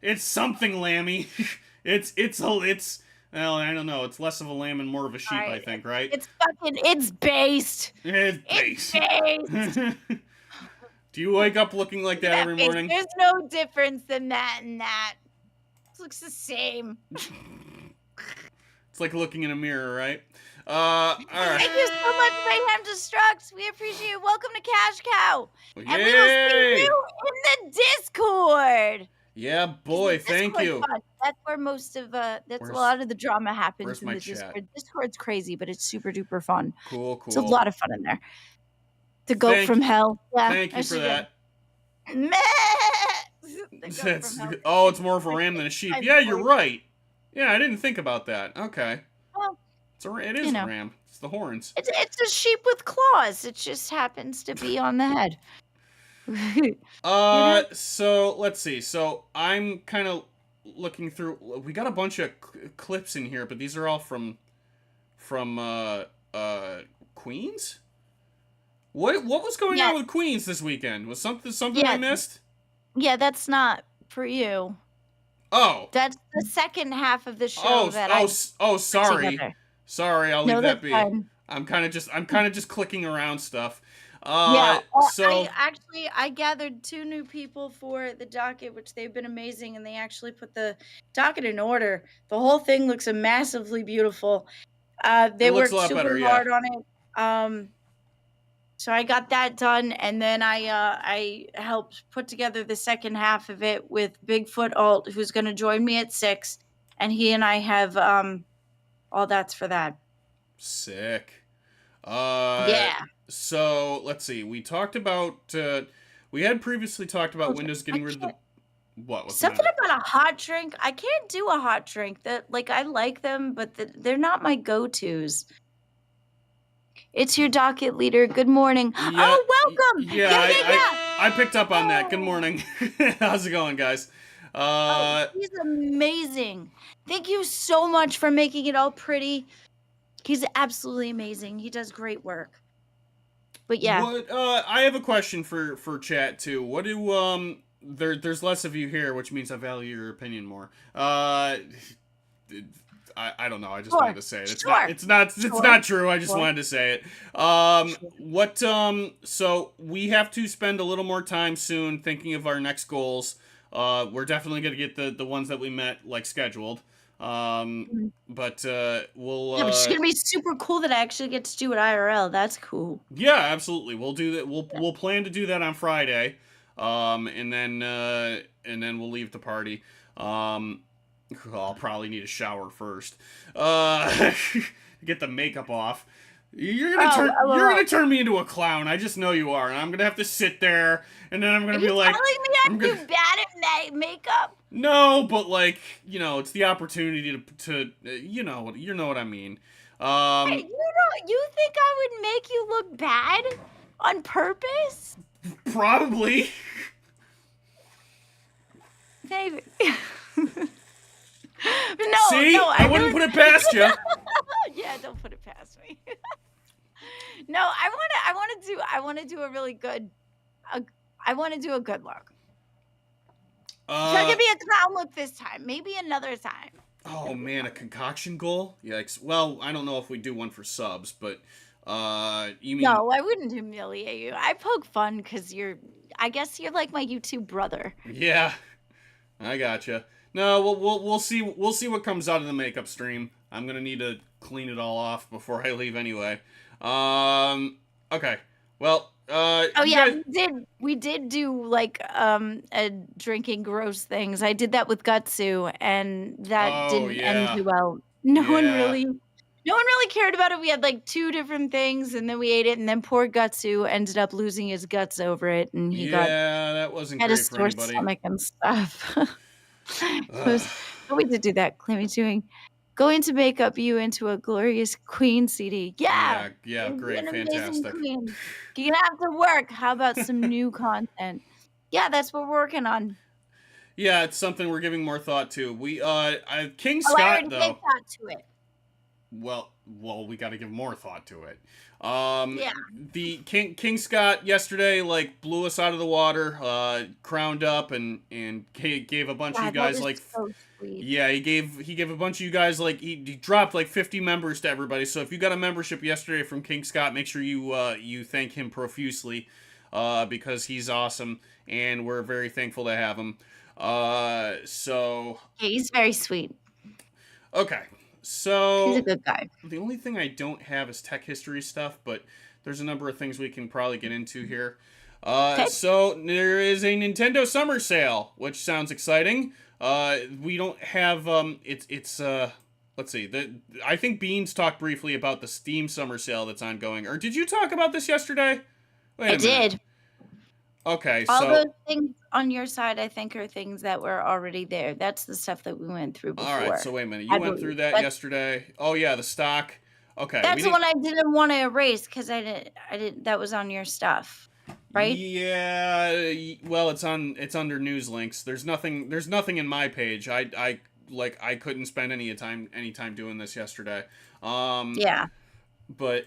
it's something lammy. Well, I don't know. It's less of a lamb and more of a sheep, I think, right? It's based. It's based. Do you wake up looking like that every morning? There's no difference in that and that. It looks the same. It's like looking in a mirror, right? All right. Thank you so much, Mayhem Destruct. We appreciate you. Welcome to Cash Cow. Yay! And we will see you in the Discord. Yeah, boy, thank you. Fun. That's where most of a lot of the drama happens in the chat? Discord. Discord's crazy, but it's super duper fun. Cool. It's a lot of fun in there. The goat from hell. Yeah, thank you for that. It's more of a ram than a sheep. Yeah, you're right. Yeah, I didn't think about that. Okay. Well, it is a ram. It's the horns. It's a sheep with claws. It just happens to be on the head. So let's see. So I'm kind of looking through. We got a bunch of clips in here, but these are all from Queens. What was going on with Queens this weekend? Was something I missed? Yeah, that's not for you. Oh, that's the second half of the show. Sorry. Sorry, I'll leave that be. Fine. I'm kind of just clicking around stuff. I gathered 2 new people for the docket, which they've been amazing, and they actually put the docket in order. The whole thing looks massively beautiful. They worked super hard on it. So I got that done, and then I helped put together the second half of it with Bigfoot Alt, who's going to join me at 6, and he and I have all that's for that. Sick. Yeah. So let's see. We talked about. We had previously talked about Windows getting rid of the. What? Something about a hot drink. I can't do a hot drink. I like them, but they're not my go-tos. It's your docket leader. Good morning. Oh, welcome. Yeah. I picked up on that. Good morning. How's it going, guys? He's amazing. Thank you so much for making it all pretty. He's absolutely amazing. He does great work. But yeah. I have a question for chat too. What do there's less of you here, which means I value your opinion more. I don't know. I just Sure. wanted to say it. Sure. It's not true. I just Sure. wanted to say it. So we have to spend a little more time soon thinking of our next goals. We're definitely going to get the ones that we met like scheduled. But we'll Yeah, but it's gonna be super cool that I actually get to do it IRL. That's cool. yeah, absolutely. We'll do that. We'll plan to do that on Friday. And then we'll leave the party. I'll probably need a shower first. Get the makeup off. You're gonna turn me into a clown. I just know you are, and I'm gonna have to sit there, and then I'm gonna be like, telling me I'm too bad at makeup? no, but like, it's the opportunity to you know what I mean. Hey, you think I would make you look bad on purpose? Probably. Maybe. See, I wouldn't put it past you. Yeah, don't put it past me. No, I want to do a really good. I want to do a good look. Try to be a clown look this time. Maybe another time. Oh man, a concoction goal? Yikes. Well, I don't know if we do one for subs, but you mean No, I wouldn't humiliate you. I poke fun because I guess you're like my YouTube brother. Yeah, I gotcha. No, we'll see what comes out of the makeup stream. I'm gonna need to clean it all off before I leave anyway. Okay. Well, oh yeah, we did do like a drinking gross things. I did that with Gutsu, and that didn't end too well. No one really cared about it. We had like 2 different things, and then we ate it, and then poor Gutsu ended up losing his guts over it, and he that wasn't had great a for sore anybody. stomach and stuff. But we did do that. Clammy's going to make up you into a glorious queen, CD. Yeah, great, an fantastic. amazing queen. You're gonna have to work. How about some new content? Yeah, that's what we're working on. Yeah, it's something we're giving more thought to. We King I Scott already though. gave thought to it. Well, we got to give more thought to it. Yeah. The King Scott yesterday like blew us out of the water, crowned up and gave a bunch of you guys like so sweet. yeah, he gave a bunch of you guys like he dropped like 50 members to everybody. So if you got a membership yesterday from King Scott, make sure you thank him profusely because he's awesome and we're very thankful to have him. So Yeah, he's very sweet. okay. So He's a good guy. The only thing I don't have is tech history stuff, but there's a number of things we can probably get into here. Okay. So there is a Nintendo Summer Sale, which sounds exciting. We don't have it's let's see. I think Beans talked briefly about the Steam Summer Sale that's ongoing. Or did you talk about this yesterday? Wait a minute. did. Okay, All so those things on your side, I think, are things that were already there. That's the stuff that we went through before. all right, so wait a minute. You went through that yesterday. Oh yeah, the stock. Okay. That's the one I didn't want to erase because I didn't. That was on your stuff, right? Yeah. Well, it's under news links. There's nothing in my page. I couldn't spend any time doing this yesterday. Yeah. But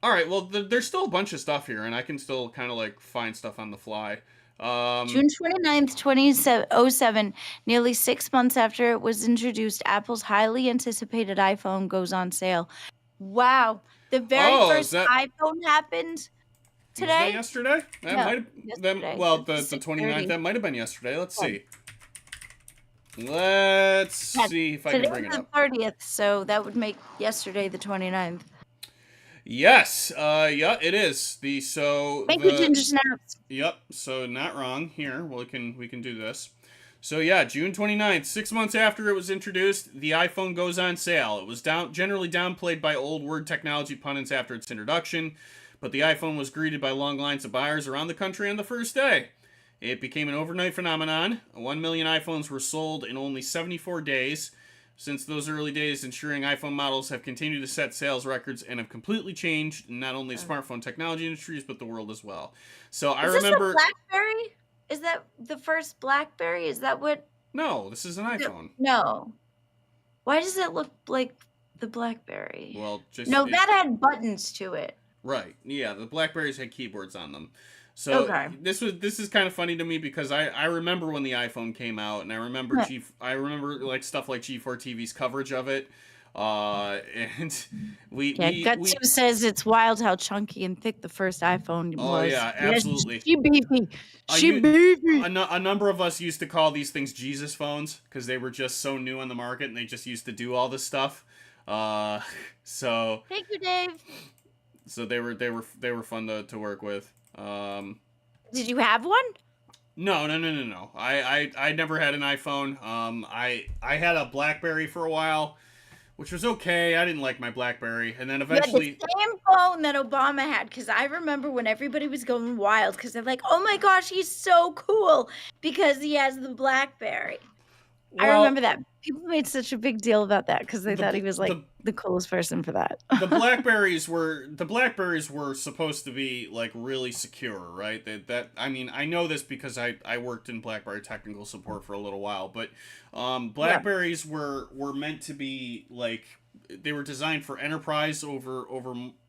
all right. Well, there's still a bunch of stuff here, and I can still kind of like find stuff on the fly. June 29th, 2007, nearly 6 months after it was introduced, Apple's highly anticipated iPhone goes on sale. Wow. The very first iPhone happened today? Was that yesterday? That No, might have yesterday. well, the 6:30. 29th, that might have been yesterday. Let's see. Let's see if I can bring it up. Today's the 30th, so that would make yesterday the 29th. Yes, yeah, it is. Thank you, Ginger Snaps. Yep, so not wrong here. We can do this. So yeah, June 29th, 6 months after it was introduced, the iPhone goes on sale. It was generally downplayed by old word technology pundits after its introduction, but the iPhone was greeted by long lines of buyers around the country on the first day. It became an overnight phenomenon. 1 million iPhones were sold in only 74 days. Since those early days, ensuring iPhone models have continued to set sales records and have completely changed not only smartphone technology industries, but the world as well. So I remember... Is this a BlackBerry? Is that the first BlackBerry? Is that what... No, this is an iPhone. No. Why does it look like the BlackBerry? Well, that had buttons to it. Right. Yeah, the BlackBerries had keyboards on them. So this is kind of funny to me because I remember when the iPhone came out, and I remember like stuff like G4 TV's coverage of it. And we Yeah, we we Gutsu says it's wild how chunky and thick the first iPhone oh was. yeah, Yes, absolutely. she beefy. She You beefy. a number of us used to call these things Jesus phones because they were just so new on the market and they just used to do all this stuff. Uh, so Thank you, Dave. so they were fun to work with. Did you have one? No. I never had an iPhone. I had a BlackBerry for a while, which was okay. I didn't like my BlackBerry, and then You had the eventually, same phone that Obama had, because I remember when everybody was going wild, because they're like, oh my gosh, he's so cool, because he has the BlackBerry. I remember that. People made such a big deal about that, because they thought he was like the coolest person for that. the Blackberries were supposed to be like really secure, right? I mean, I know this because I worked in BlackBerry technical support for a little while, but Blackberries were meant to be like, they were designed for enterprise over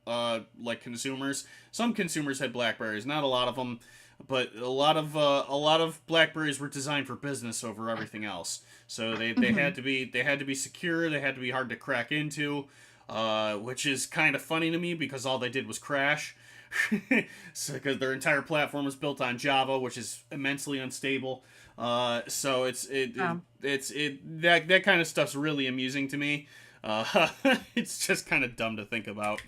like consumers. Some consumers had Blackberries, not a lot of them, but a lot of Blackberries were designed for business over everything else. So they had to be secure. They had to be hard to crack into, which is kind of funny to me because all they did was crash. So because their entire platform was built on Java, which is immensely unstable. So that kind of stuff's really amusing to me. It's just kind of dumb to think about.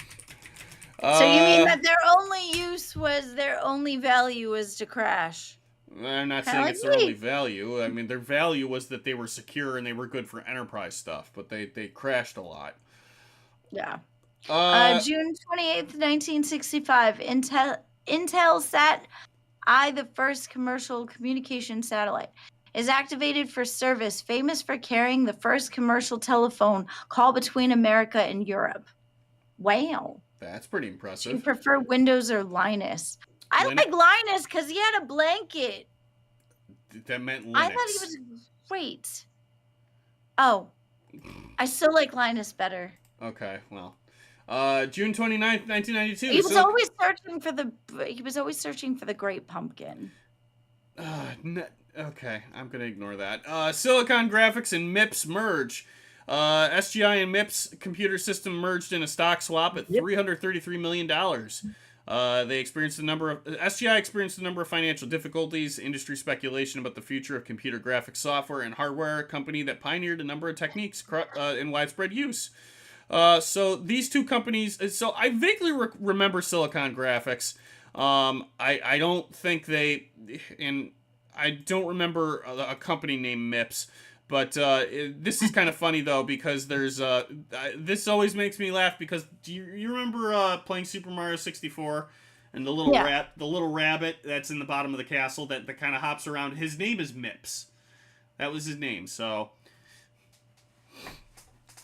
So you mean that their only value was to crash? I'm not Kinda saying like it's their me. only value. I mean, their value was that they were secure and they were good for enterprise stuff, but they crashed a lot. Yeah. Uh, June 28th, 1965, Intelsat I, the first commercial communication satellite, is activated for service, famous for carrying the first commercial telephone call between America and Europe. Wow. that's pretty Do you impressive. prefer Windows or Linus? I like Linus because he had a blanket. That meant Linux. I thought he was great. Oh, I still like Linus better. Okay, well. June 29th, 1992. He was always searching for the Great Pumpkin. Okay, I'm gonna ignore that. Silicon Graphics and MIPS merge. SGI and MIPS computer system merged in a stock swap at $333 million. SGI experienced a number of financial difficulties, industry speculation about the future of computer graphics software and hardware, a company that pioneered a number of techniques in widespread use. So these two companies, so I vaguely remember Silicon Graphics. I don't think and I don't remember a company named MIPS. But this is kind of funny though, because there's this always makes me laugh because do you remember playing Super Mario 64 and the little rabbit that's in the bottom of the castle that kind of hops around? His name is Mips. That was his name. So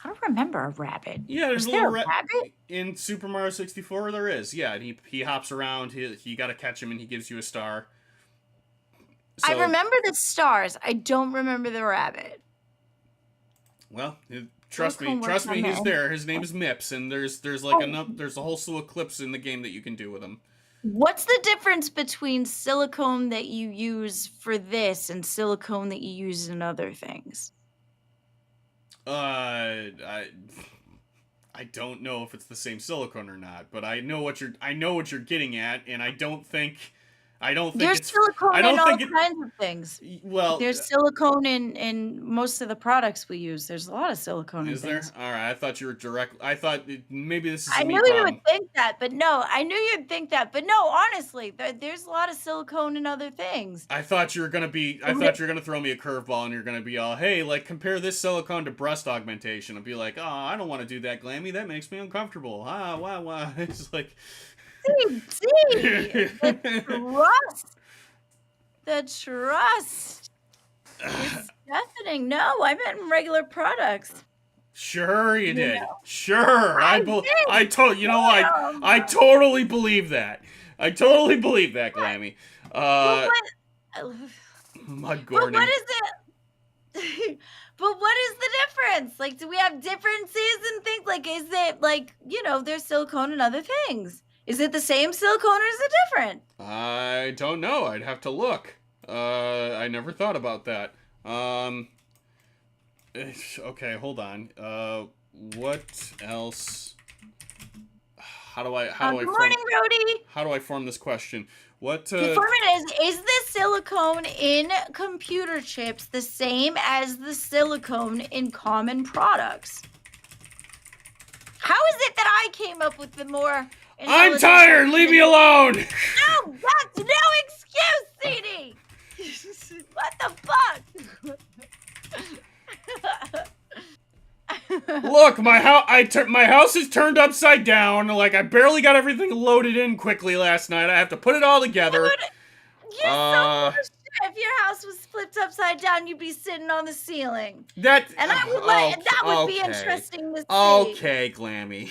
I don't remember a rabbit. yeah, there's a little rabbit in Super Mario 64. There is, yeah, and he hops around. You got to catch him, and he gives you a star. So, I remember the stars. I don't remember the rabbit. Well, trust me, he's there. His name is Mips, and there's a whole slew of clips in the game that you can do with him. What's the difference between silicone that you use for this and silicone that you use in other things? I don't know if it's the same silicone or not, but I know what you're getting at, and I don't think there's silicone in all kinds of things. Well, there's silicone in most of the products we use. There's a lot of silicone in things. Is there? All right, I thought you were direct. I thought maybe this is. I knew you would think that, but no. I knew you'd think that, but no. Honestly, there's a lot of silicone in other things. I thought you were gonna throw me a curveball, and you're gonna be all, hey, like compare this silicone to breast augmentation. I'd be like, oh, I don't want to do that, Glamy. That makes me uncomfortable. Wow. It's like. See, the trust is deafening. No, I meant in regular products. Sure you did. No. Sure. I totally believe that. I totally believe that, Glamy. Mud Gordon. But what is it? But what is the difference? Like, do we have differences and things? Like, is it like, there's silicone and other things? Is it the same silicone or is it different? I don't know. I'd have to look. I never thought about that. Okay, hold on. What else? How do I Good morning, Rhodey. how do I form this question? What The format is the silicone in computer chips the same as the silicone in common products? How is it that I came up with the more I'm tired! Leave me alone! No, that's no excuse, CD! What the fuck? Look, my house is turned upside down. Like, I barely got everything loaded in quickly last night. I have to put it all together. Dude, you're so full of shit. If your house was flipped upside down, you'd be sitting on the ceiling. That would be interesting to see. Okay, Glamy.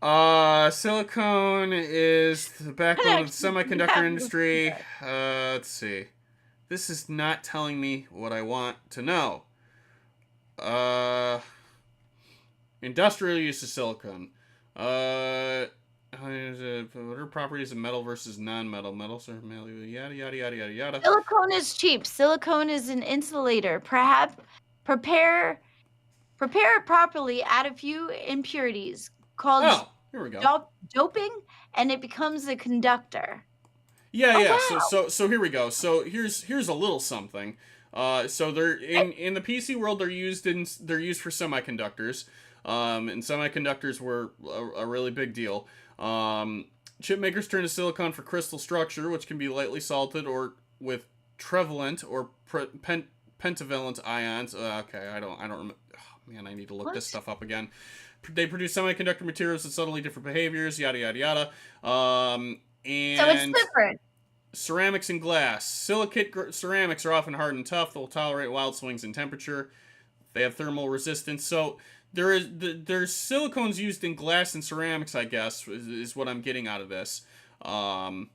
Silicone is the backbone of the semiconductor industry. Let's see. This is not telling me what I want to know. Industrial use of silicone. What are properties of metal versus non-metal? Metals are metal, yada, yada, yada, yada, yada. Silicone is cheap. Silicone is an insulator. Perhaps prepare it properly, add a few impurities called here we go. Doping, and it becomes a conductor. Yeah. Wow. So here we go. So here's a little something. So they're in the PC world. They're used for semiconductors. And semiconductors were a really big deal. Chip makers turn to silicon for crystal structure, which can be lightly salted or with trivalent or pentavalent ions. Okay, I don't remember. Oh, man, I need to look this stuff up again. They produce semiconductor materials with subtly different behaviors. Yada yada yada. And so it's different. Ceramics and glass. Silicate ceramics are often hard and tough. They'll tolerate wild swings in temperature. They have thermal resistance. So there's silicones used in glass and ceramics, I guess, is what I'm getting out of this. Right.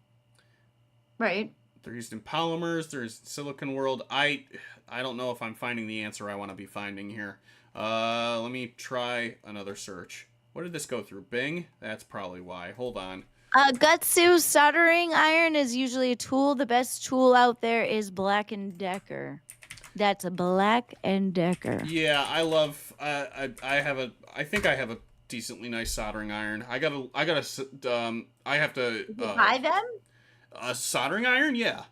They're used in polymers. There's silicon world. I don't know if I'm finding the answer I want to be finding here. Let me try another search. What did this go through? Bing? That's probably why. Hold on. Gutsu soldering iron is usually a tool. The best tool out there is Black & Decker. That's a Black & Decker. Yeah, I love. I think I have a decently nice soldering iron. I have to buy them. A soldering iron, yeah.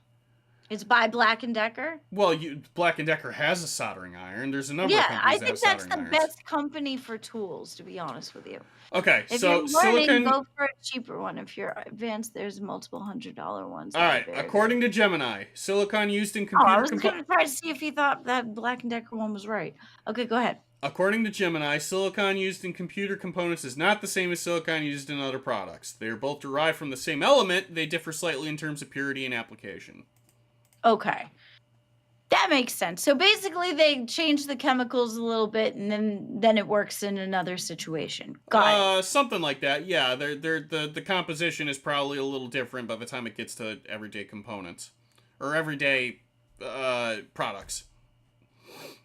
It's by Black & Decker. Well, Black & Decker has a soldering iron. There's a number of companies I that think have that's the soldering irons. best company for tools, to be honest with you. Okay, if so you're learning, silicon. Go for a cheaper one. If you're advanced, there's multiple $100 ones. All right, according to Gemini, silicon used in computer. I was going to try to see if he thought that Black & Decker one was right. Okay, go ahead. According to Gemini, silicon used in computer components is not the same as silicon used in other products. They are both derived from the same element. They differ slightly in terms of purity and application. Okay. That makes sense. So basically, they change the chemicals a little bit, and then it works in another situation. Got it. Something like that. Yeah, the composition is probably a little different by the time it gets to everyday components or everyday products.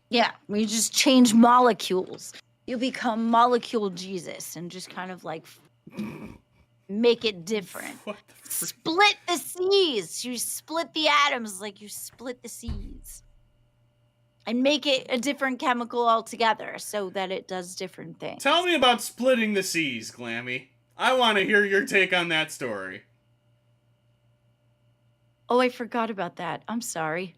Yeah, we just change molecules. You become molecule Jesus and just kind of like make it different. Split the seas. You split the atoms like you split the seas. And make it a different chemical altogether so that it does different things. Tell me about splitting the seas, Glamy. I want to hear your take on that story. Oh, I forgot about that. I'm sorry.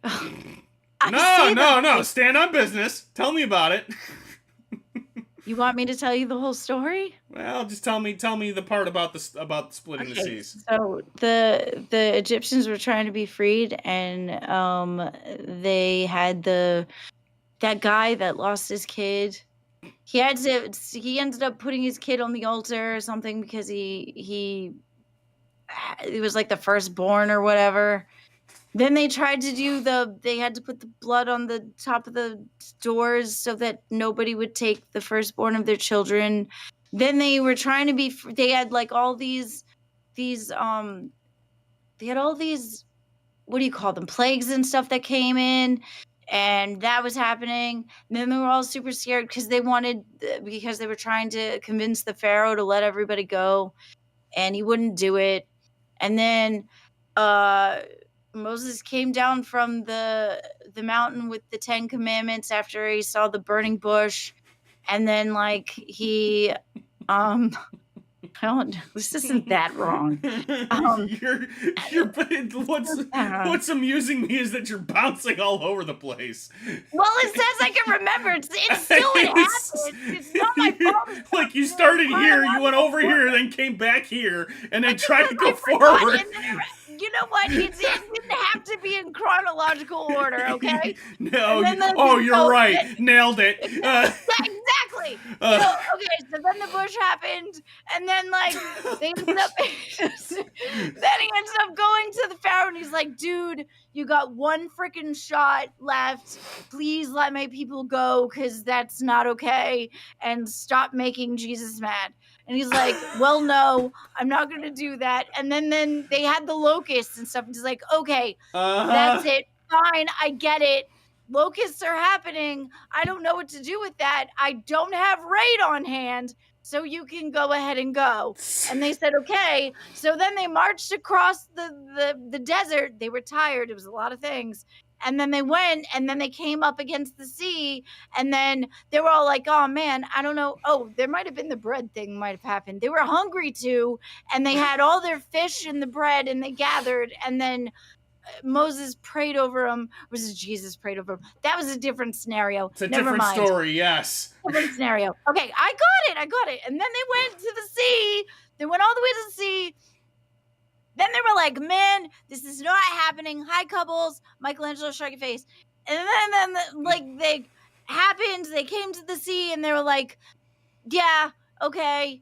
No. Stand on business. Tell me about it. You want me to tell you the whole story? Well, just tell me the part about splitting the seas. So the Egyptians were trying to be freed, and they had that guy that lost his kid. He ended up putting his kid on the altar or something because he was like the firstborn or whatever. Then they tried to they had to put the blood on the top of the doors so that nobody would take the firstborn of their children. Then they were trying to they had like all these, they had all these, what do you call them? Plagues and stuff that came in, and that was happening. And then they were all super scared because they were trying to convince the Pharaoh to let everybody go, and he wouldn't do it. And then, Moses came down from the mountain with the 10 commandments after he saw the burning bush, and then like he I don't know, this isn't that wrong. You're what's amusing me is that you're bouncing all over the place. Well, it says I can remember. It's still what happened. It's not my fault. Like you started here, you went over here, then came back here, and then tried to go forward. You know what? It didn't have to be in chronological order, okay? No. You're right. Nailed it. Exactly. Okay, so then the bush happened, and then like they ended up. Then he ends up going to the Pharaoh, and he's like, "Dude, you got one freaking shot left. Please let my people go, because that's not okay, and stop making Jesus mad." And he's like, "Well, no, I'm not going to do that." And then they had the locusts and stuff. And he's like, "Okay, that's it. Fine, I get it. Locusts are happening. I don't know what to do with that. I don't have raid on hand, so you can go ahead and go." And they said, "Okay." So then they marched across the desert. They were tired. It was a lot of things. And then they went, and then they came up against the sea, and then they were all like, "Oh man, I don't know." Oh, there might have been the bread thing might have happened. They were hungry too, and they had all their fish and the bread, and they gathered, and then Moses prayed over them. Was it Jesus prayed over them? That was a different scenario. It's a different story, yes. Different scenario. Okay, I got it. And then they went to the sea. They went all the way to the sea. Then they were like, "Man, this is not happening. Hi, couples." Michelangelo shruggy face. And then like they happened. They came to the sea, and they were like, "Yeah, okay."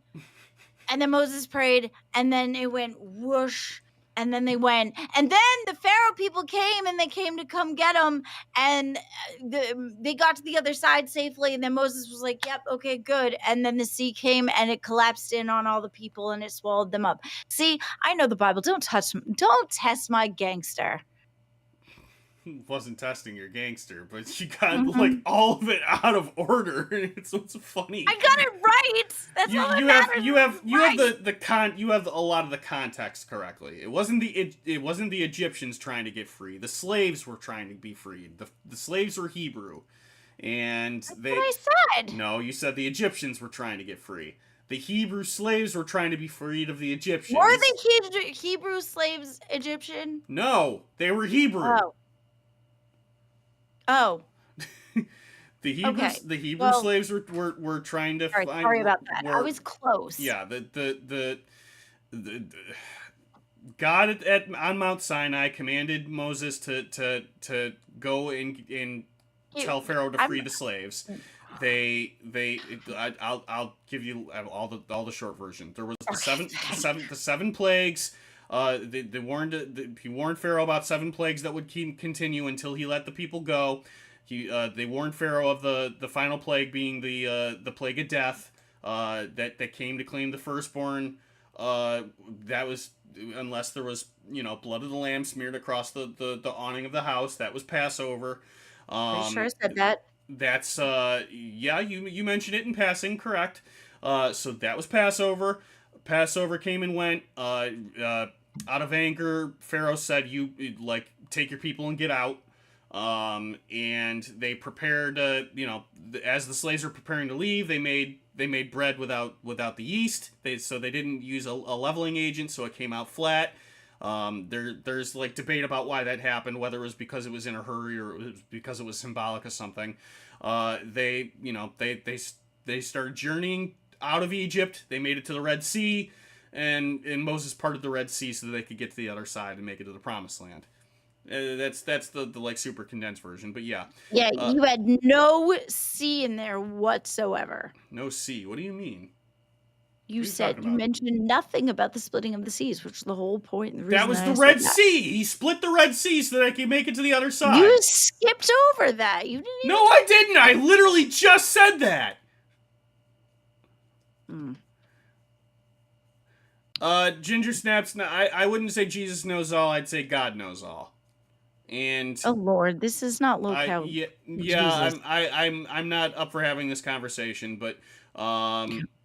And then Moses prayed, and then it went whoosh. And then they went, and then the Pharaoh people came, and they came to come get them, and they got to the other side safely. And then Moses was like, "Yep, okay, good." And then the sea came, and it collapsed in on all the people, and it swallowed them up. See, I know the Bible. Don't test my gangster. Wasn't testing your gangster, but you got like all of it out of order. It's funny. I got it right. That's all that matters. You have a lot of the context correctly. It wasn't the Egyptians trying to get free. The slaves were trying to be freed. The slaves were Hebrew, and That's what I said. No, you said the Egyptians were trying to get free. The Hebrew slaves were trying to be freed of the Egyptians. Were the Hebrew slaves Egyptian? No, they were Hebrew. Oh. The Hebrew slaves were trying to find. Sorry about that. I was close. Yeah, the God on Mount Sinai commanded Moses to go and tell Pharaoh to free the slaves. I'll give you all the short version. There was the seven plagues. He warned Pharaoh about 7 plagues that would continue until he let the people go. They warned Pharaoh of the final plague being the plague of death that came to claim the firstborn. That was, unless there was blood of the lamb smeared across the awning of the house. That was Passover. I sure said that. That's you mentioned it in passing, correct? So that was Passover. Passover came and went. Out of anger, Pharaoh said, "You take your people and get out." And they prepared. As the slaves were preparing to leave, they made bread without the yeast. They didn't use a leveling agent, so it came out flat. There's debate about why that happened, whether it was because it was in a hurry or it was because it was symbolic of something. They started journeying out of Egypt. They made it to the Red Sea, and Moses parted the Red Sea so that they could get to the other side and make it to the Promised Land. That's the super condensed version, but yeah. Yeah, you had no sea in there whatsoever. No sea. What do you mean? You mentioned nothing about the splitting of the seas, which is the whole point. And the that was the Red Sea. He split the Red Sea so that I could make it to the other side. You skipped over that. You didn't. No, I didn't. I literally just said that. Ginger Snaps. I wouldn't say Jesus knows all. I'd say God knows all. And oh Lord, this is not local. I'm not up for having this conversation, but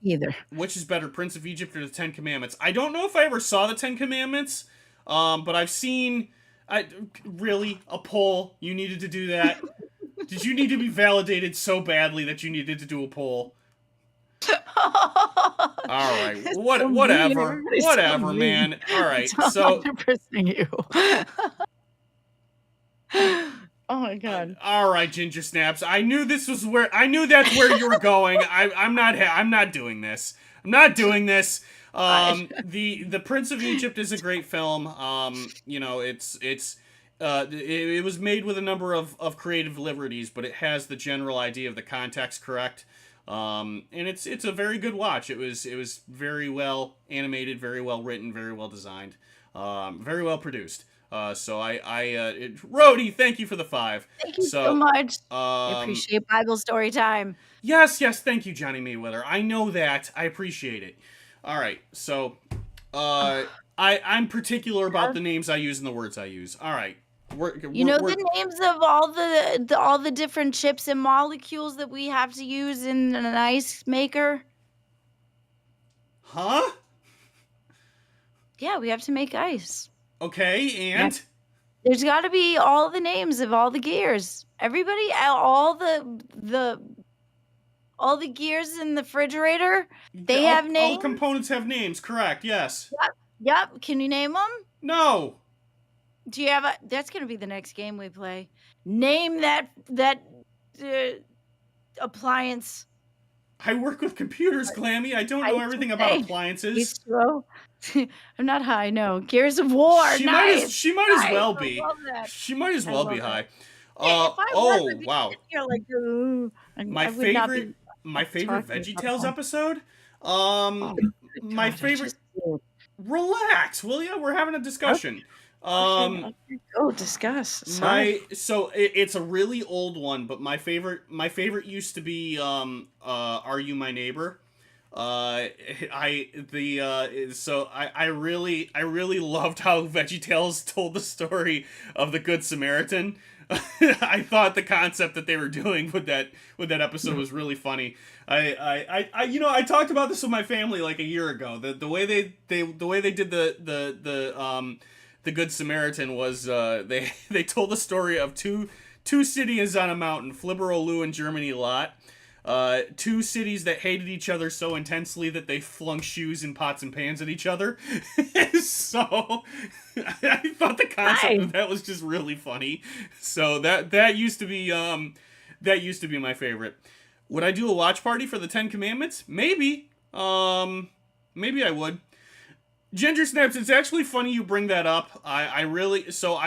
either. Which is better, Prince of Egypt or the 10 Commandments? I don't know if I ever saw the 10 Commandments, but I've seen Really? A poll? You needed to do that? Did you need to be validated so badly that you needed to do a poll? All right, whatever, whatever, man. All right, so 100% you. Oh my god. All right, Ginger Snaps. I knew that's where you were going. I'm not doing this. I'm not doing this. The Prince of Egypt is a great film. It was made with a number of creative liberties, but it has the general idea of the context correct. And it's a very good watch. It was very well animated, very well written, very well designed, very well produced. Rhodey, thank you for the 5. Thank you so much. I appreciate Bible story time. Yes, thank you, Johnny Mayweather. I know that. I appreciate it. All right, so I'm particular about the names I use and the words I use. All right. The names of all the different chips and molecules that we have to use in an ice maker? Huh? Yeah, we have to make ice. Okay, and? There's got to be all the names of all the gears. Everybody, all the gears in the refrigerator, they have names. All the components have names, correct, yes. Yep. Can you name them? No. Do you have that's going to be the next game we play. Name that appliance. I work with computers, Glamy. I don't know everything about appliances. I'm not high, no. Gears of War. She might as well be. She might as well be high. Wow. You're like, ooh, my favorite VeggieTales episode. My favorite. Relax, will ya? We're having a discussion. Discuss. It's a really old one, but my favorite used to be Are You My Neighbor? I really loved how VeggieTales told the story of the Good Samaritan. I thought the concept that they were doing with that episode was really funny. I talked about this with my family like a year ago. The way they did the Good Samaritan was they told the story of two cities on a mountain, Flibberolu and Germany Lot. 2 cities that hated each other so intensely that they flung shoes and pots and pans at each other. So I thought the concept of that was just really funny. So that used to be my favorite. Would I do a watch party for the 10 Commandments? Maybe. Maybe I would. Ginger Snaps, it's actually funny you bring that up. I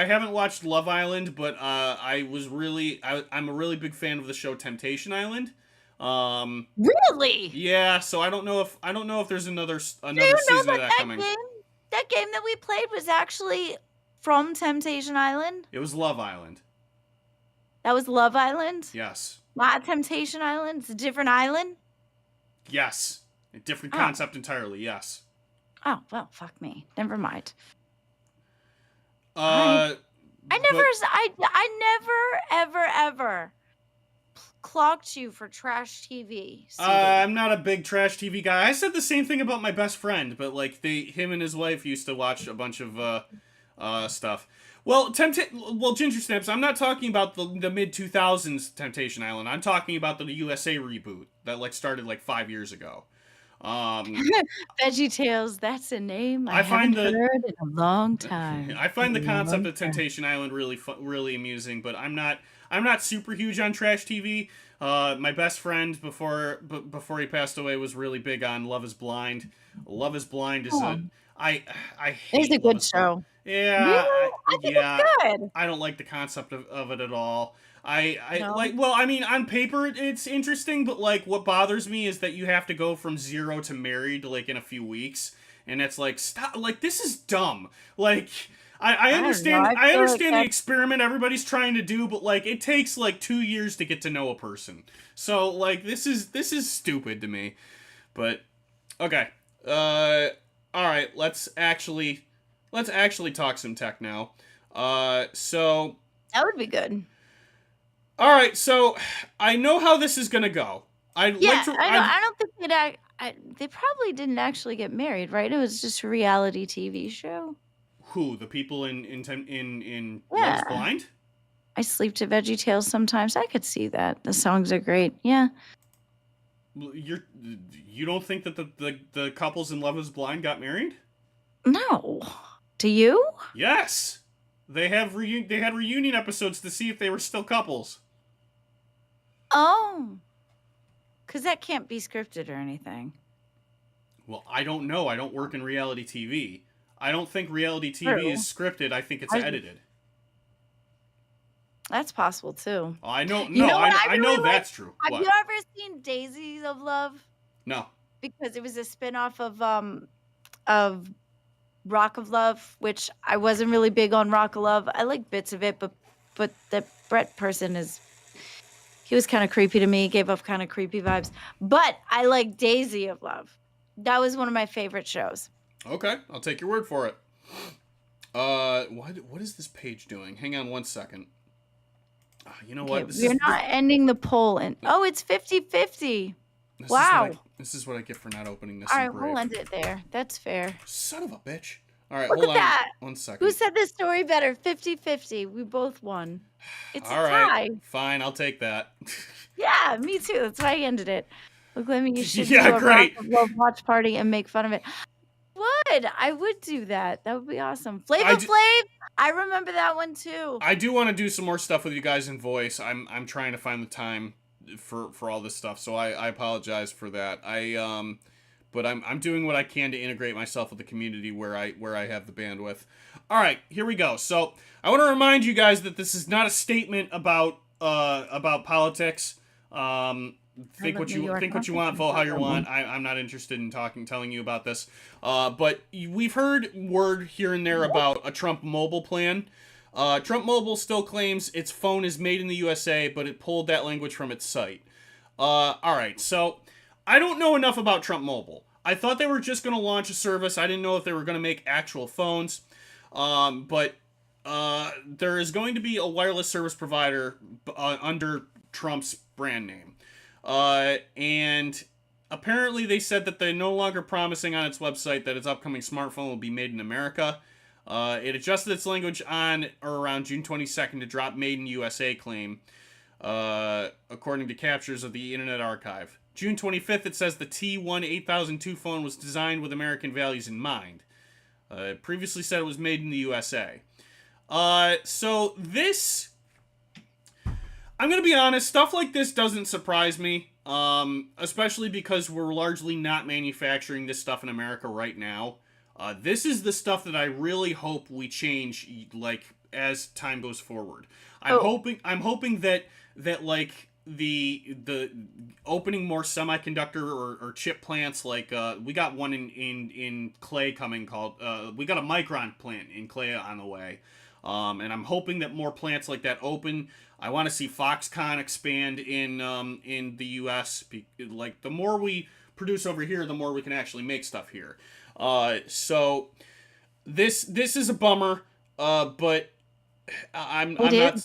haven't watched Love Island, but I'm a really big fan of the show Temptation Island. Really? Yeah, so I don't know if there's another season of that coming. That game that we played was actually from Temptation Island? It was Love Island. That was Love Island? Yes. Not Temptation Island? It's a different island? Yes. A different concept entirely, yes. Oh, well, fuck me. Never mind. I never, ever clocked you for trash TV. I'm not a big trash TV guy. I said the same thing about my best friend, but like him and his wife used to watch a bunch of stuff. Well, Ginger Snaps, I'm not talking about the mid-2000s Temptation Island. I'm talking about the USA reboot that started 5 years ago. VeggieTales, that's a name I haven't heard in a long time. I find the concept of Temptation Island really amusing, but I'm not super huge on trash TV. My best friend before he passed away was really big on Love Is Blind. Love Is Blind is I hate it's a good show. Yeah, really? I think it's good. I don't like the concept of it at all. On paper it's interesting, but what bothers me is that you have to go from 0 to married in a few weeks, and it's stop, this is dumb. I understand the experiment everybody's trying to do, but it takes 2 years to get to know a person. So this is stupid to me. But okay. All right, let's actually talk some tech now. So that would be good. All right, so I know how this is gonna go. I don't think they probably didn't actually get married, right? It was just a reality TV show. Who? The people in Love Yeah. is Blind? I sleep to Veggie Tales sometimes. I could see that. The songs are great. Yeah. You don't think that the couples in Love is Blind got married? No. Do you? Yes. They had reunion episodes to see if they were still couples. Oh. Because that can't be scripted or anything. Well, I don't know. I don't work in reality TV. I don't think reality TV True. is scripted. I think it's edited. That's possible too. I know. You No, know what I I know really like? that's true. Have What? you ever seen Daisies of Love? No. Because it was a spin-off of Rock of Love, which I wasn't really big on Rock of Love. I like bits of it, but the Brett person he was kind of creepy to me, gave off kind of creepy vibes. But I like Daisy of Love. That was one of my favorite shows. Okay, I'll take your word for it. What is this page doing? Hang on one second. You know what? We're not ending the poll, and it's 50-50. Wow. This is what I get for not opening this. All right, we'll end it there. That's fair. Son of a bitch. All right, Look hold at on that. 1 second. Who said this story better? 50-50. We both won. It's All a tie. right, fine, I'll take that. Yeah, me too. That's why I ended it. Look, let me. You should Yeah, do a great. Rock of Love watch party and make fun of it. I would do that. That would be awesome. Flavor Flav. I remember that one too. I do want to do some more stuff with you guys in voice. I'm trying to find the time for all this stuff, so I apologize for that. But I'm doing what I can to integrate myself with the community where I have the bandwidth. All right, here we go. So I want to remind you guys that this is not a statement about politics. Think what you want, vote how you want. I'm not interested in telling you about this. But we've heard word here and there about a Trump mobile plan. Trump Mobile still claims its phone is made in the USA, but it pulled that language from its site. All right, so I don't know enough about Trump Mobile. I thought they were just going to launch a service. I didn't know if they were going to make actual phones. But there is going to be a wireless service provider under Trump's brand name. And apparently they said that they're no longer promising on its website that its upcoming smartphone will be made in America. It adjusted its language on or around June 22nd to drop Made in USA claim, according to captures of the Internet Archive. June 25th, it says the T1-8002 phone was designed with American values in mind. It previously said it was made in the USA. So this... I'm going to be honest, stuff like this doesn't surprise me, especially because we're largely not manufacturing this stuff in America right now. This is the stuff that I really hope we change, like, as time goes forward. I'm hoping that like the opening more semiconductor or chip plants, like we got one in Clay coming called we got a Micron plant in Clay on the way, and I'm hoping that more plants like that open. I want to see Foxconn expand in the U.S. Like, the more we produce over here, the more we can actually make stuff here. So this is a bummer, but I'm not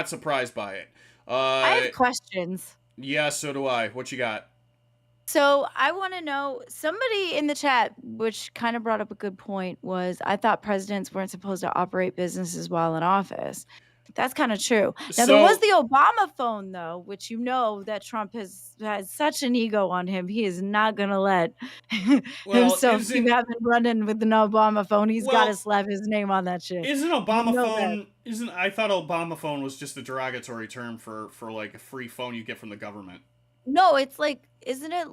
surprised by it. I have questions. Yeah, so do I. What you got? So I want to know, somebody in the chat, which kind of brought up a good point, was I thought presidents weren't supposed to operate businesses while in office. That's kind of true. Now, there was the Obama phone, though, which you know that Trump has such an ego on him. He is not going to let himself keep having running with an Obama phone. He's got to slap his name on that shit. Isn't Obama phone... I thought Obama phone was just a derogatory term for like a free phone you get from the government. No, it's like, isn't it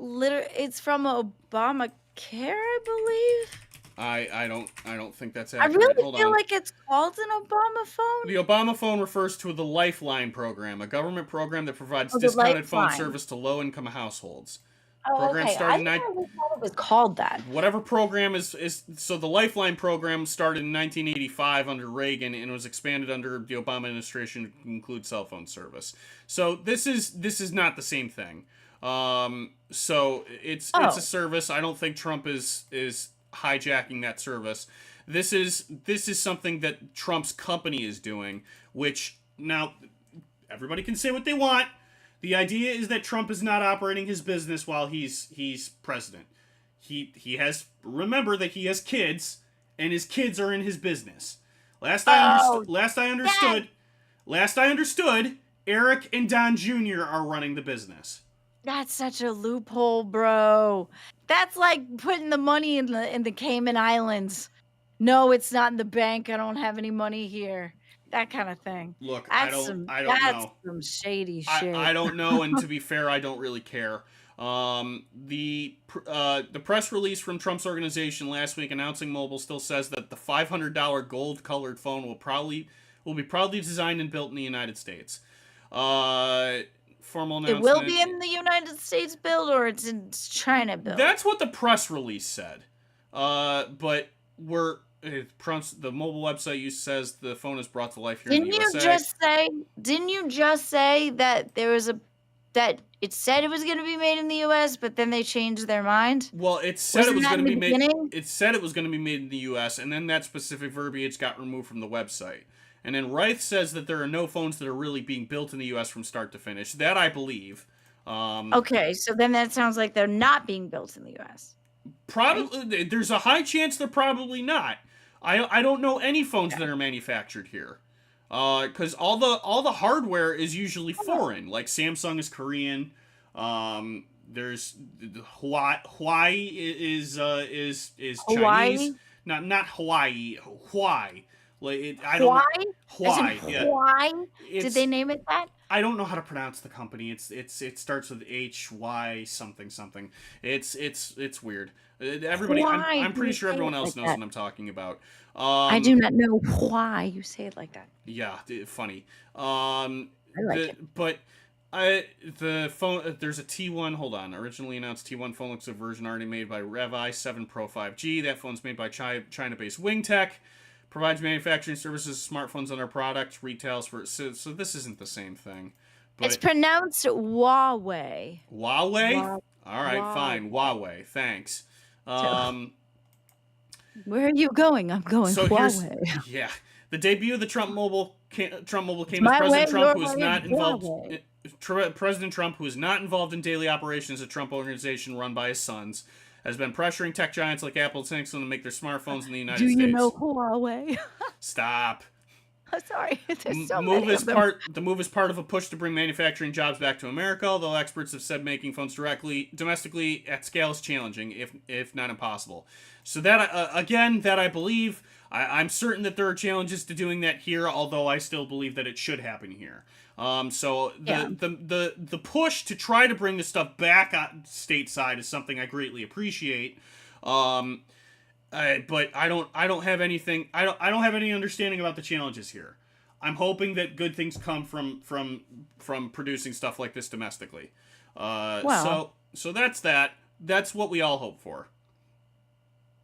it's from Obamacare, I believe? I don't think that's accurate. I really feel like it's called an Obama phone. The Obama phone refers to the Lifeline program, a government program that provides discounted phone service to low-income households. Program started I thought it was called that. Whatever program is so the Lifeline program started in 1985 under Reagan and was expanded under the Obama administration to include cell phone service. So this is not the same thing. So it's a service. I don't think Trump is hijacking that service. This is something that Trump's company is doing, which now everybody can say what they want. The idea is that Trump is not operating his business while he's president. Remember that he has kids, and his kids are in his business. Last I understood, Eric and Don Jr. are running the business. That's such a loophole, bro. That's like putting the money in the Cayman Islands. No, it's not in the bank. I don't have any money here. That kind of thing. Look, That's I don't that's know. some shady shit. I don't know, and to be fair, I don't really care. The press release from Trump's organization last week announcing mobile still says that the $500 gold-colored phone will be proudly designed and built in the United States. Formal announcement. It will be in the United States build, or it's in China build? That's what the press release said. But the mobile website says the phone is brought to life here in the USA. Didn't you just say that that it said it was going to be made in the US, but then they changed their mind? Well, it said it was going to be made. It said it was going to be made in the US, and then that specific verbiage got removed from the website. And then Reith says that there are no phones that are really being built in the U.S. from start to finish. That I believe. Okay, so then that sounds like they're not being built in the U.S. Probably, right? There's a high chance they're probably not. I don't know any phones that are manufactured here, because all the hardware is usually foreign. Like Samsung is Korean. There's Hawaii is Chinese. Not Hawaii. Hawaii. Like I don't know. Hawaii. Yeah. Hawaii? Did they name it that? I don't know how to pronounce the company. It starts with HY something. It's weird. Everybody, I'm pretty sure everyone else knows what I'm talking about. I do not know why you say it like that. Yeah, funny. I like it. But the phone, there's a T1. Hold on. Originally announced T1 phone looks a version already made by Revi 7 Pro 5G. That phone's made by China-based Wingtech. Provides manufacturing services, smartphones on our product, retails for so this isn't the same thing. But it's pronounced Huawei. Huawei? All right, fine. Huawei. Thanks. Where are you going? I'm going Huawei. Yeah. The debut of the Trump Mobile came as President Trump, who is not involved. President Trump, who is not involved in daily operations of the Trump organization run by his sons, has been pressuring tech giants like Apple and Samsung to make their smartphones in the United States. Do you know Huawei? Stop. I'm sorry. There's so The move is part of a push to bring manufacturing jobs back to America, although experts have said making phones domestically at scale is challenging, if not impossible. So that, that I believe. I'm certain that there are challenges to doing that here, although I still believe that it should happen here. The push to try to bring this stuff back stateside is something I greatly appreciate. But I don't have anything. I don't have any understanding about the challenges here. I'm hoping that good things come from producing stuff like this domestically. So that's that. That's what we all hope for.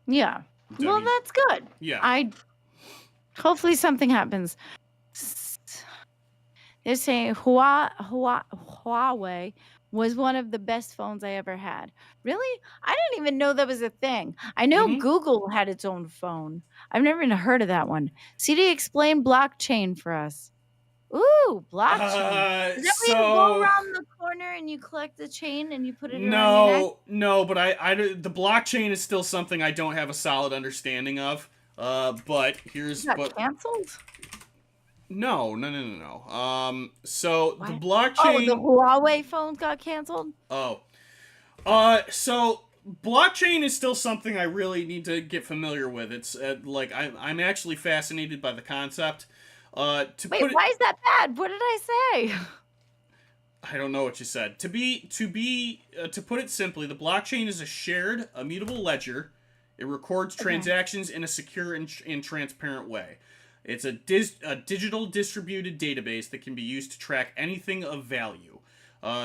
Yeah. Well, that's good. Yeah. Hopefully something happens. They're saying Huawei was one of the best phones I ever had. Really? I didn't even know that was a thing. I know Google had its own phone. I've never even heard of that one. CD, explain blockchain for us. Ooh, blockchain. Is that where you go around the corner and you collect the chain and you put it around your neck? No, but the blockchain is still something I don't have a solid understanding of. But here's what canceled? No. So what? The blockchain. Oh, the Huawei phones got canceled? Oh. So blockchain is still something I really need to get familiar with. It's I'm actually fascinated by the concept. Why is that bad? What did I say? I don't know what you said. To put it simply, the blockchain is a shared, immutable ledger. It records transactions in a secure and transparent way. It's a digital distributed database that can be used to track anything of value.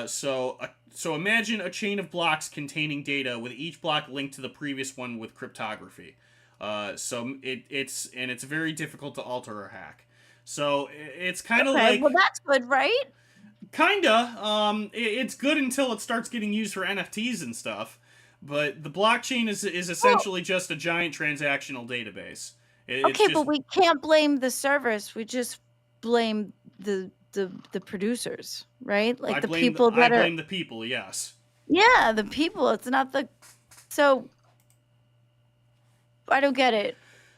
So imagine a chain of blocks containing data with each block linked to the previous one with cryptography. So it's very difficult to alter or hack. So it's kind of like... Well, that's good, right? Kinda. It's good until it starts getting used for NFTs and stuff. But the blockchain is essentially just a giant transactional database. But we can't blame the servers. We just blame the producers, right? Like I blame the people, yes. Yeah, the people. It's not the... So, I don't get it.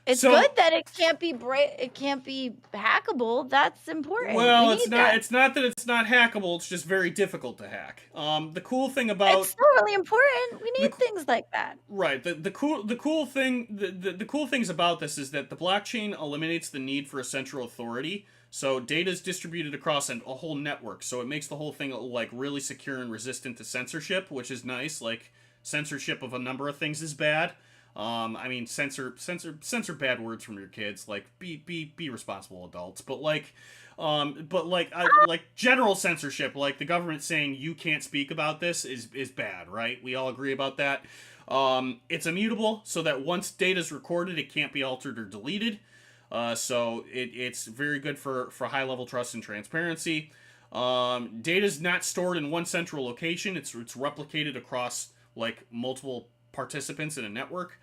It's So- good that it can't be it can't be hackable. That's important. Well, We it's need not. that. It's not that it's not hackable. It's just very difficult to hack. The cool thing about It's still really important. We need things like that. right, the cool things about this is that the blockchain eliminates the need for a central authority. So data is distributed across a whole network. So it makes the whole thing like really secure and resistant to censorship, which is nice. Like censorship of a number of things is bad. I mean, censor bad words from your kids. Like, be responsible adults. But like general censorship, like the government saying you can't speak about this is bad, right? We all agree about that. It's immutable, so that once data's recorded, it can't be altered or deleted. So it's very good for high level trust and transparency. Data's not stored in one central location. It's replicated across like multiple participants in a network.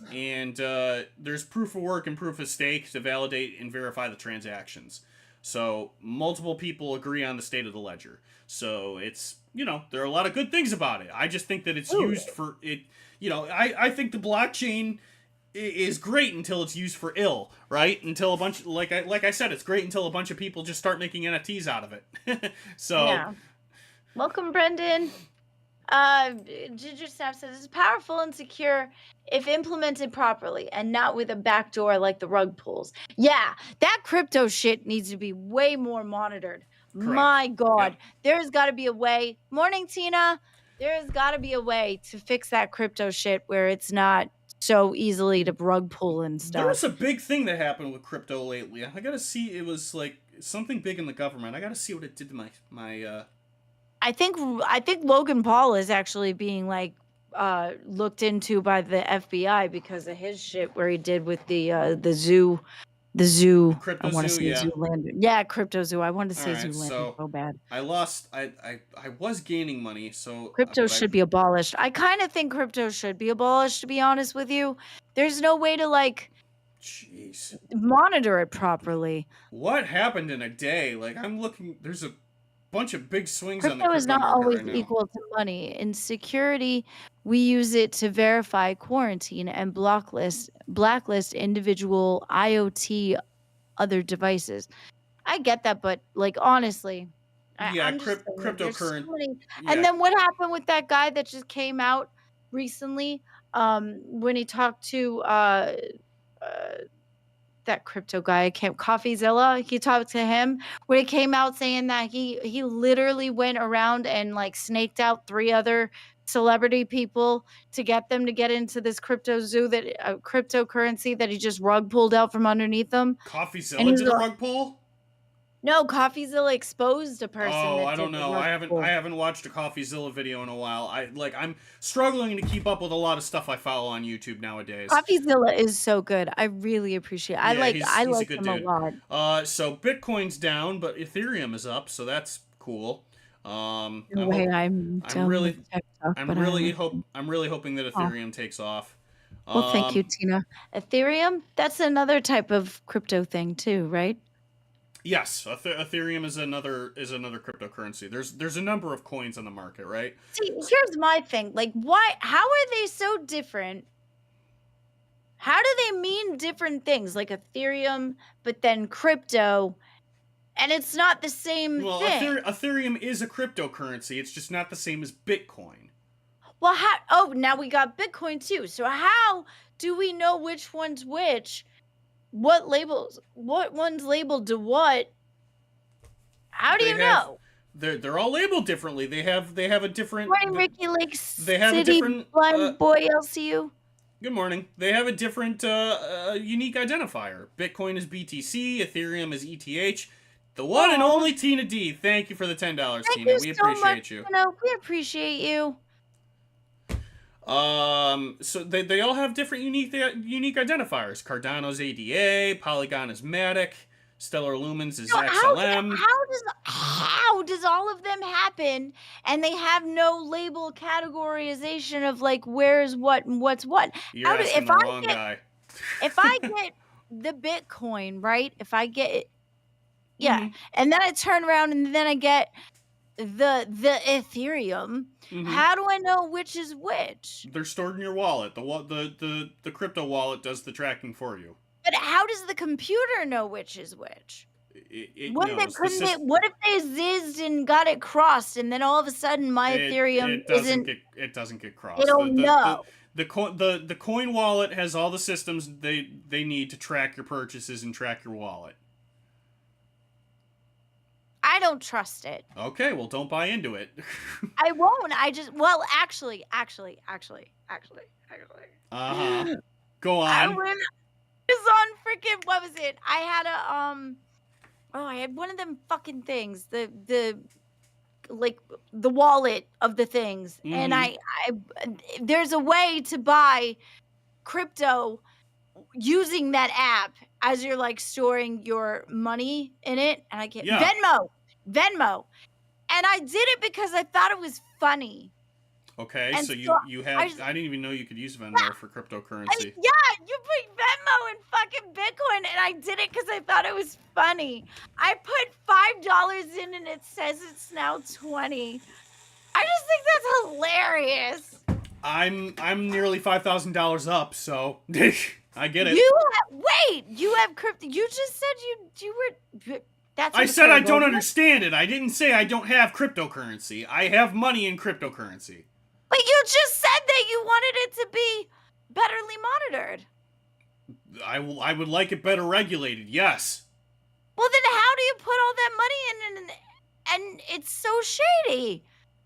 There's proof of work and proof of stake to validate and verify the transactions. So multiple people agree on the state of the ledger. So it's, there are a lot of good things about it. I just think that it's used for it. I think the blockchain is great until it's used for ill, right? Until a bunch, like I said, it's great until a bunch of people just start making NFTs out of it. So, yeah. Welcome, Brendan. Ginger Snap says it's powerful and secure if implemented properly and not with a backdoor like the rug pulls. Yeah, that crypto shit needs to be way more monitored. Correct. My God, Yep. there's got to be a way. Morning, Tina. There's got to be a way to fix that crypto shit where it's not so easily to rug pull and stuff. There was a big thing that happened with crypto lately. I gotta see. It was like something big in the government. I gotta see what it did to my. I think Logan Paul is actually being like looked into by the FBI because of his shit where he did with the zoo. Crypto I want to zoo, say yeah. Zoolander. Yeah, crypto zoo. I wanted to say Alright, Zoolander so bad. I lost. I was gaining money, so Crypto should be abolished. I kind of think crypto should be abolished, to be honest with you. There's no way to like Jeez. monitor it properly. What happened in a day? Like I'm looking. There's a bunch of big swings on the Crypto crypto is not market always right now. equal to money. In security, we use it to verify, quarantine, and blacklist individual IoT other devices. I get that, but like honestly, Yeah, I'm just saying, there's so cryptocurrency. many- Yeah. And then what happened with that guy that just came out recently? When he talked to that crypto guy, Coffeezilla. He talked to him when it came out saying that he literally went around and like snaked out 3 other celebrity people to get them to get into this crypto zoo cryptocurrency that he just rug pulled out from underneath them. Coffeezilla did a rug pull? No, Coffeezilla exposed a person. Oh, that I don't did the know. rug pull. I haven't watched a Coffeezilla video in a while. I'm struggling to keep up with a lot of stuff I follow on YouTube nowadays. Coffeezilla is so good. I really appreciate it. I like a good him dude. a lot. So Bitcoin's down, but Ethereum is up, so that's cool. I'm really hoping that Ethereum takes off. Well, thank you, Tina. Ethereum, that's another type of crypto thing too, right? Yes, Ethereum is another cryptocurrency. There's a number of coins on the market, right? See, here's my thing. Like, why? How are they so different? How do they mean different things? Like Ethereum, but then crypto, and it's not the same thing. Ethereum is a cryptocurrency. It's just not the same as Bitcoin. Well, now we got Bitcoin too. So how do we know which one's which? What one's labeled to what? How do you know? They're all labeled differently. They have a different. Morning, Ricky Lake they have City, a different Blind Boy LCU. Good morning. They have a different unique identifier. Bitcoin is BTC. Ethereum is ETH. The one and only Tina D. Thank you for the $10, Tina. We appreciate you. We appreciate you. So they all have different unique identifiers. Cardano's ADA, Polygon is Matic, Stellar Lumens is XLM. How does all of them happen and they have no label categorization of like where's what and what's what? You're asking the wrong guy. If I get the Bitcoin, right? If I get it, and then I turn around and then I get the Ethereum, how do I know which is which? They're stored in your wallet. The crypto wallet does the tracking for you. But how does the computer know which is which? It What knows. what if they zizzed and got it crossed, and then all of a sudden my Ethereum isn't? It doesn't get crossed. They don't know. The coin wallet has all the systems they need to track your purchases and track your wallet. I don't trust it. Okay, well, don't buy into it. I won't. Actually. Go on. I was on freaking, what was it? I had I had one of them fucking things, the wallet of the things, and I there's a way to buy crypto using that app as you're like storing your money in it, and I get Venmo, and I did it because I thought it was funny. Okay, and so you have, I didn't even know you could use Venmo for cryptocurrency. You put Venmo in fucking Bitcoin, and I did it because I thought it was funny. I put $5 in, and it says it's now 20. I just think that's hilarious. I'm nearly $5,000 up, so I get it. You have crypto. You just said you were. I said I don't understand it. I didn't say I don't have cryptocurrency. I have money in cryptocurrency. But you just said that you wanted it to be betterly monitored. I would like it better regulated, yes. Well, then how do you put all that money in and it's so shady?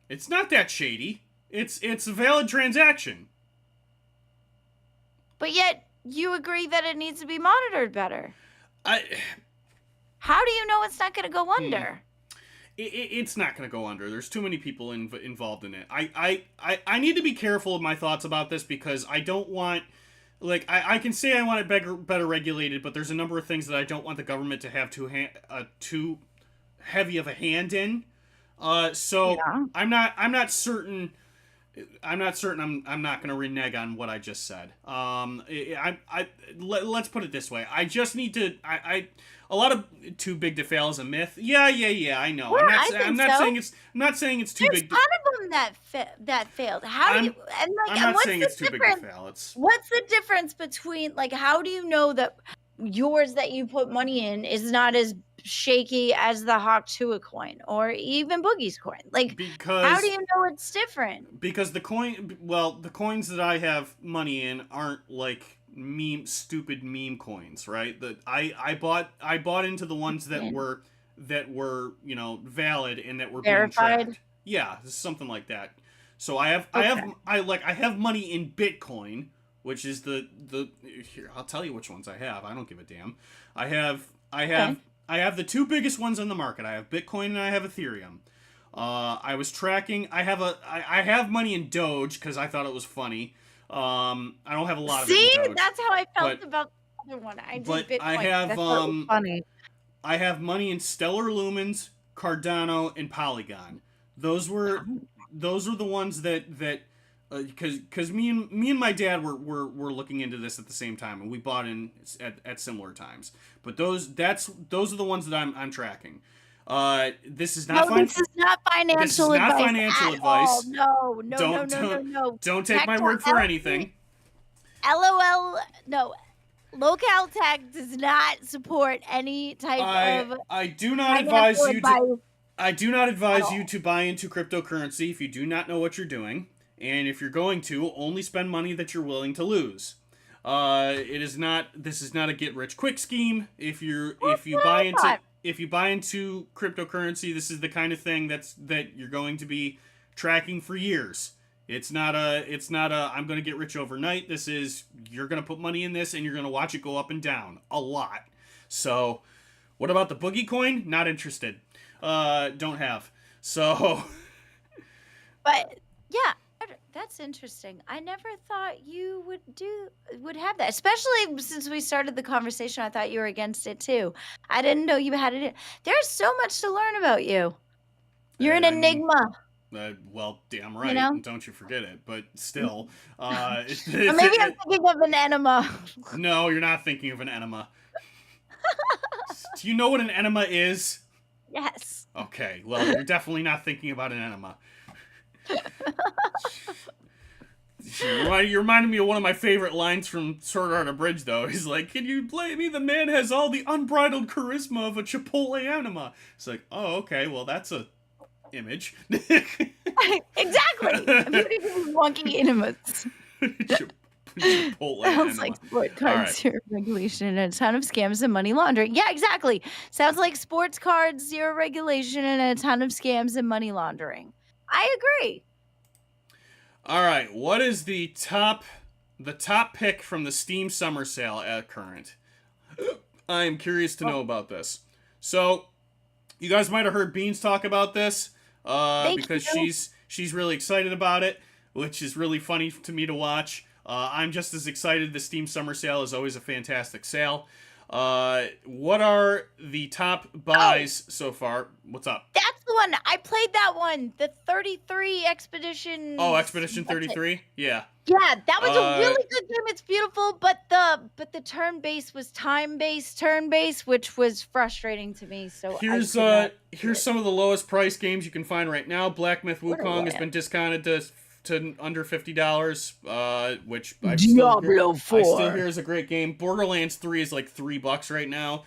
It's not that shady. It's a valid transaction. But yet, you agree that it needs to be monitored better. How do you know it's not going to go under? It's not going to go under. There's too many people involved in it. I need to be careful of my thoughts about this because I don't want... Like, I can say I want it better regulated, but there's a number of things that I don't want the government to have too heavy of a hand in. So yeah. I'm not certain... I'm not going to renege on what I just said. Let's put it this way. I just need to. A lot of too big to fail is a myth. Yeah. I know. Well, I'm not saying it's too big. There's a ton of them that failed. How do you? And like, I'm not saying it's too big to fail. What's the difference between like? How do you know that yours that you put money in is not as shaky as the Hawk Tuah coin or even Boogie's coin? Like, how do you know it's different? Because the coins that I have money in aren't like stupid meme coins, right? That I bought into the ones that were valid and that were verified. Being tracked. Yeah, something like that. So I have money in Bitcoin, which is the here, I'll tell you which ones I have. I don't give a damn. I have the two biggest ones on the market. I have Bitcoin and I have Ethereum. I was tracking. I have money in Doge because I thought it was funny. I don't have a lot of it in Doge, that's how I felt about the other one. I did Bitcoin. I have funny. I have money in Stellar Lumens, Cardano, and Polygon. Those were the ones that because me and my dad were looking into this at the same time, and we bought in at similar times. But those are the ones that I'm tracking. This is not this is not financial This is not advice financial at advice. All. No. Don't take my word for anything. LOL. No. Locale Tech does not support any type of. I do not advise you to. I do not advise you to buy into cryptocurrency if you do not know what you're doing, and if you're going to, only spend money that you're willing to lose. This is not a get rich quick scheme. If you buy into cryptocurrency, this is the kind of thing that you're going to be tracking for years. It's not a I'm going to get rich overnight. This is you're going to put money in this and you're going to watch it go up and down a lot. So, what about the Boogie coin? Not interested. Don't have. So, but yeah, that's interesting. I never thought you would have that, especially since we started the conversation. I thought you were against it too. I didn't know you had it. There's so much to learn about you. You're an enigma. Well, damn right. Don't you forget it. But still, or maybe I'm thinking of an enema. No, you're not thinking of an enema. Do you know what an enema is? Yes. Okay, well, you're definitely not thinking about an enema. You reminded me of one of my favorite lines from Sword Art Abridged, though. He's like, "Can you blame me? The man has all the unbridled charisma of a Chipotle enema." It's like, oh, okay, well, that's a image. Exactly. I'm getting wonky enemas. Chipotle Sounds enema. like sport All card right. zero regulation and a ton of scams and money laundering. Yeah, exactly. Sounds like sports cards, zero regulation, and a ton of scams and money laundering. I agree. All right, what is the top pick from the Steam Summer Sale at current? I am curious to know about this. So, you guys might have heard Beans talk about this because she's really excited about it, which is really funny to me to watch. I'm just as excited. The Steam Summer Sale is always a fantastic sale. What are the top buys so far? What's up? That's the one. I played that one. The 33 Expedition. Oh, Expedition 33? Yeah. Yeah, that was a really good game. It's beautiful, but the turn-based was time-based, turn-based, which was frustrating to me. So here's some of the lowest price games you can find right now. Black Myth Wukong has been discounted to under $50, which I still hear is a great game. Borderlands 3 is like $3 right now.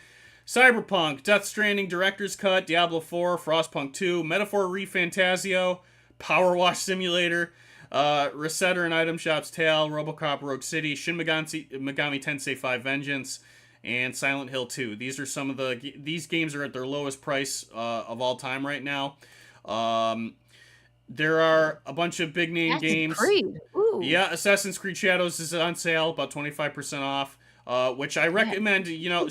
Cyberpunk, Death Stranding Director's Cut, Diablo 4, Frostpunk 2, Metaphor ReFantazio, Power Wash Simulator, Resetter and Item Shop's Tale, RoboCop Rogue City, Shin Megami Tensei 5 Vengeance, and Silent Hill 2. These are some of these games are at their lowest price of all time right now. There are a bunch of big name games. Yeah, Assassin's Creed Shadows is on sale, about 25% off. Which I recommend. You know,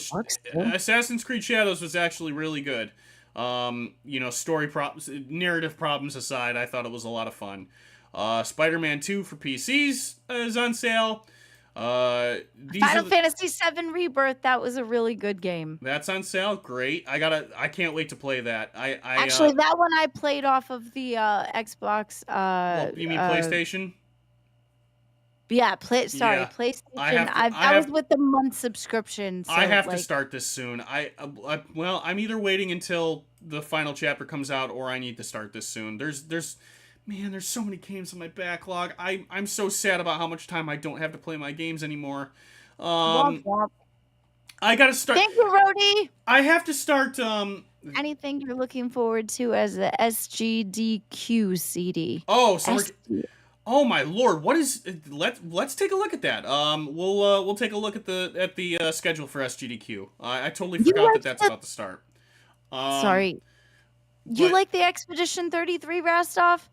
Assassin's Creed Shadows was actually really good. You know, story problems, narrative problems aside, I thought it was a lot of fun. Spider-Man 2 for PCs is on sale. Final Fantasy VII Rebirth, that was a really good game. That's on sale. Great. I can't wait to play that. Actually, that one I played off of the Xbox. You mean PlayStation? Yeah, PlayStation. I was with the month subscription. So I have to start this soon. Well, I'm either waiting until the final chapter comes out, or I need to start this soon. There's so many games in my backlog. I'm so sad about how much time I don't have to play my games anymore. I gotta start. Thank you, Rody. I have to start. Anything you're looking forward to as the SGDQ CD? Oh, oh my lord! What is? Let's take a look at that. We'll take a look at the schedule for SGDQ. I totally forgot that's about to start. Sorry, you like the Expedition 33, Rostov?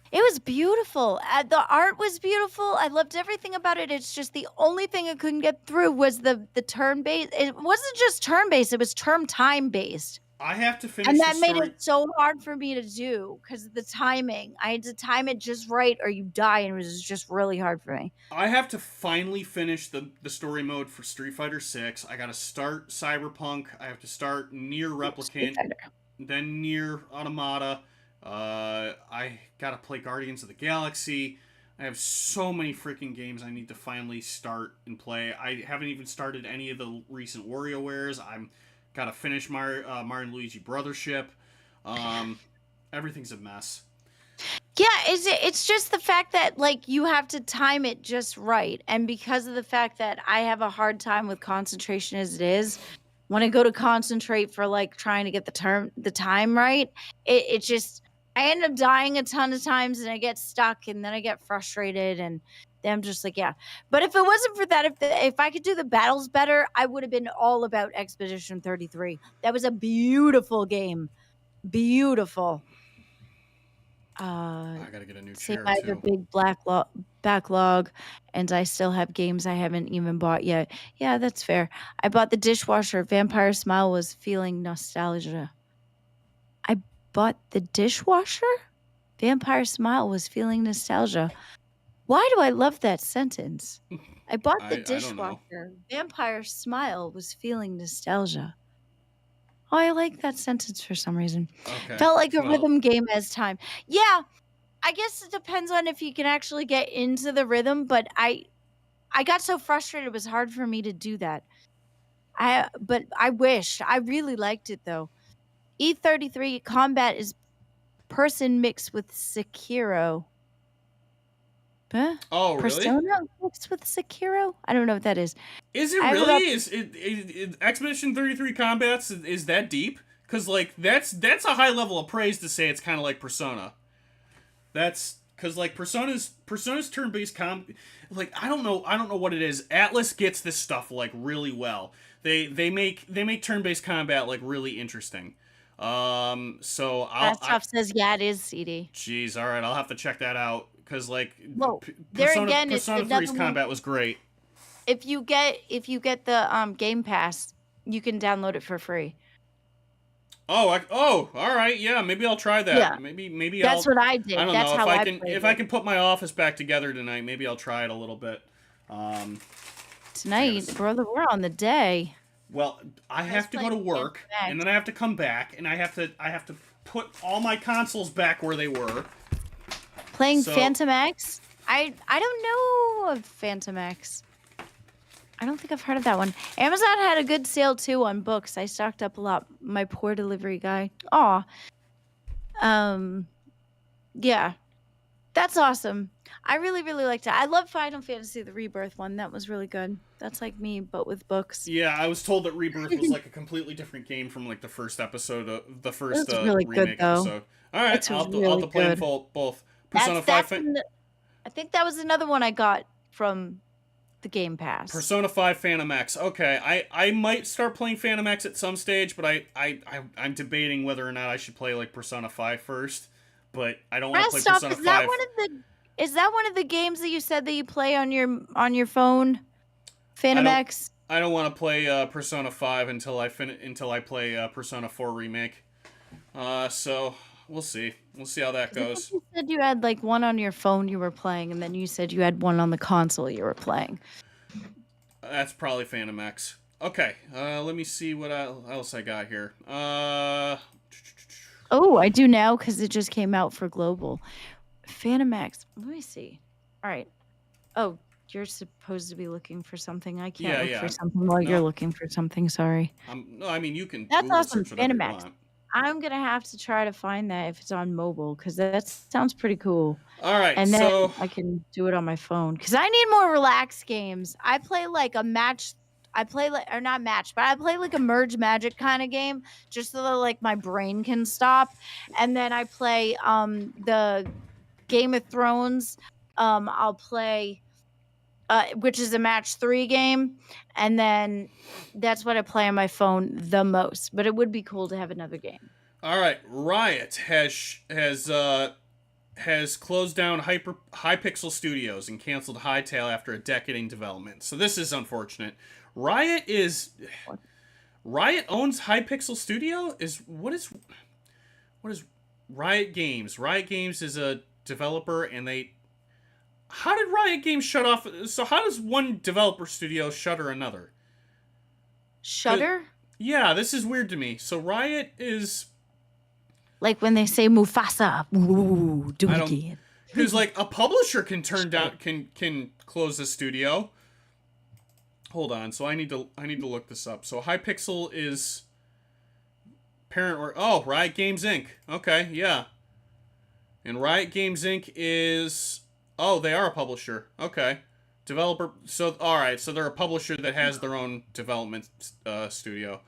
It was beautiful. The art was beautiful. I loved everything about it. It's just the only thing I couldn't get through was the turn based. It wasn't just turn based; it was time based. I have to finish, and that made it so hard for me to do because of the timing. I had to time it just right, or you die, and it was just really hard for me. I have to finally finish the story mode for Street Fighter 6. I got to start Cyberpunk. I have to start Nier Replicant, then Nier Automata. I gotta play Guardians of the Galaxy. I have so many freaking games I need to finally start and play. I haven't even started any of the recent WarioWares. I'm gotta finish Mario and Luigi Brothership. Everything's a mess. Yeah, it's just the fact that like you have to time it just right, and because of the fact that I have a hard time with concentration as it is, when I go to concentrate for like trying to get the time right, it just. I end up dying a ton of times and I get stuck and then I get frustrated and then I'm just like, yeah. But if it wasn't for that, if I could do the battles better, I would have been all about Expedition 33. That was a beautiful game. Beautiful. I gotta get a new chair I have a big backlog and I still have games I haven't even bought yet. Yeah, that's fair. I bought the dishwasher. Vampire Smile was feeling nostalgia. Bought the dishwasher? Vampire Smile was feeling nostalgia. Why do I love that sentence? I bought the dishwasher. Vampire Smile was feeling nostalgia. Oh, I like that sentence for some reason. Okay. Felt like a rhythm game as time. Yeah, I guess it depends on if you can actually get into the rhythm, but I got so frustrated it was hard for me to do that. But I wished. I really liked it though. E33 combat is person mixed with Sekiro. Huh? Oh, really? Persona mixed with Sekiro? I don't know what that is. Is it really? Is Expedition 33 combats is that deep? Because like that's a high level of praise to say it's kind of like Persona. That's because like Persona's turn-based like I don't know what it is. Atlas gets this stuff like really well. They make turn-based combat like really interesting. So that stuff says it is CD. Jeez, all right, I'll have to check that out because like Persona 3's combat was great. If you get the Game Pass, you can download it for free. Oh, all right, yeah. Maybe I'll try that. Yeah. Maybe that's what I did. I don't that's know how if I can put my office back together tonight. Maybe I'll try it a little bit. Tonight, brother, we're on the day. Well, I have to go to work, and then I have to come back, and I have to put all my consoles back where they were. Playing Phantom X? I don't know of Phantom X. I don't think I've heard of that one. Amazon had a good sale too on books. I stocked up a lot. My poor delivery guy. Aw. Yeah. That's awesome. I really, really liked it. I love Final Fantasy the Rebirth one. That was really good. That's like me, but with books. Yeah, I was told that Rebirth was like a completely different game from like the first episode of the first really remake good, though. episode. All right, I'll have to play both. Persona 5. I think that was another one I got from the Game Pass. Persona 5 Phantom X. Okay, I might start playing Phantom X at some stage, but I'm debating whether or not I should play like Persona 5 first. But I don't want to play Persona 5. Is that one of the games that you said that you play on your phone? Phantom X? I don't want to play Persona 5 until I play Persona 4 Remake. So we'll see. We'll see how that goes. You said you had like one on your phone you were playing, and then you said you had one on the console you were playing. That's probably Phantom X. Okay, let me see what else I got here. Oh, I do now because it just came out for global. Phantom X. Let me see. All right. Oh, you're supposed to be looking for something. I can't look for something while you're looking for something. Sorry. No, I mean you can. That's Google awesome. search Phantom X. I'm gonna have to try to find that if it's on mobile because that sounds pretty cool. All right, and then I can do it on my phone because I need more relaxed games. I play like a match. I play like or not match, but I play like a merge magic kind of game just so that like my brain can stop. And then I play the Game of Thrones. I'll play which is a match 3 game, and then that's what I play on my phone the most. But it would be cool to have another game. All right, Riot has closed down Hypixel Studios and canceled Hytale after a decade in development. So this is unfortunate. Riot owns Hypixel Studio. What is Riot Games? Riot Games is a developer, and how did Riot Games shut off? So how does one developer studio shutter another? Shutter? Yeah, this is weird to me. So Riot is like when they say Mufasa. Ooh, do it again. Because like a publisher can turn down can close a studio. Hold on. So I need to look this up. So Hypixel is parent Riot Games Inc. Okay, yeah. And Riot Games Inc. is they are a publisher. Okay. Developer. So, all right. So they're a publisher that has their own development studio.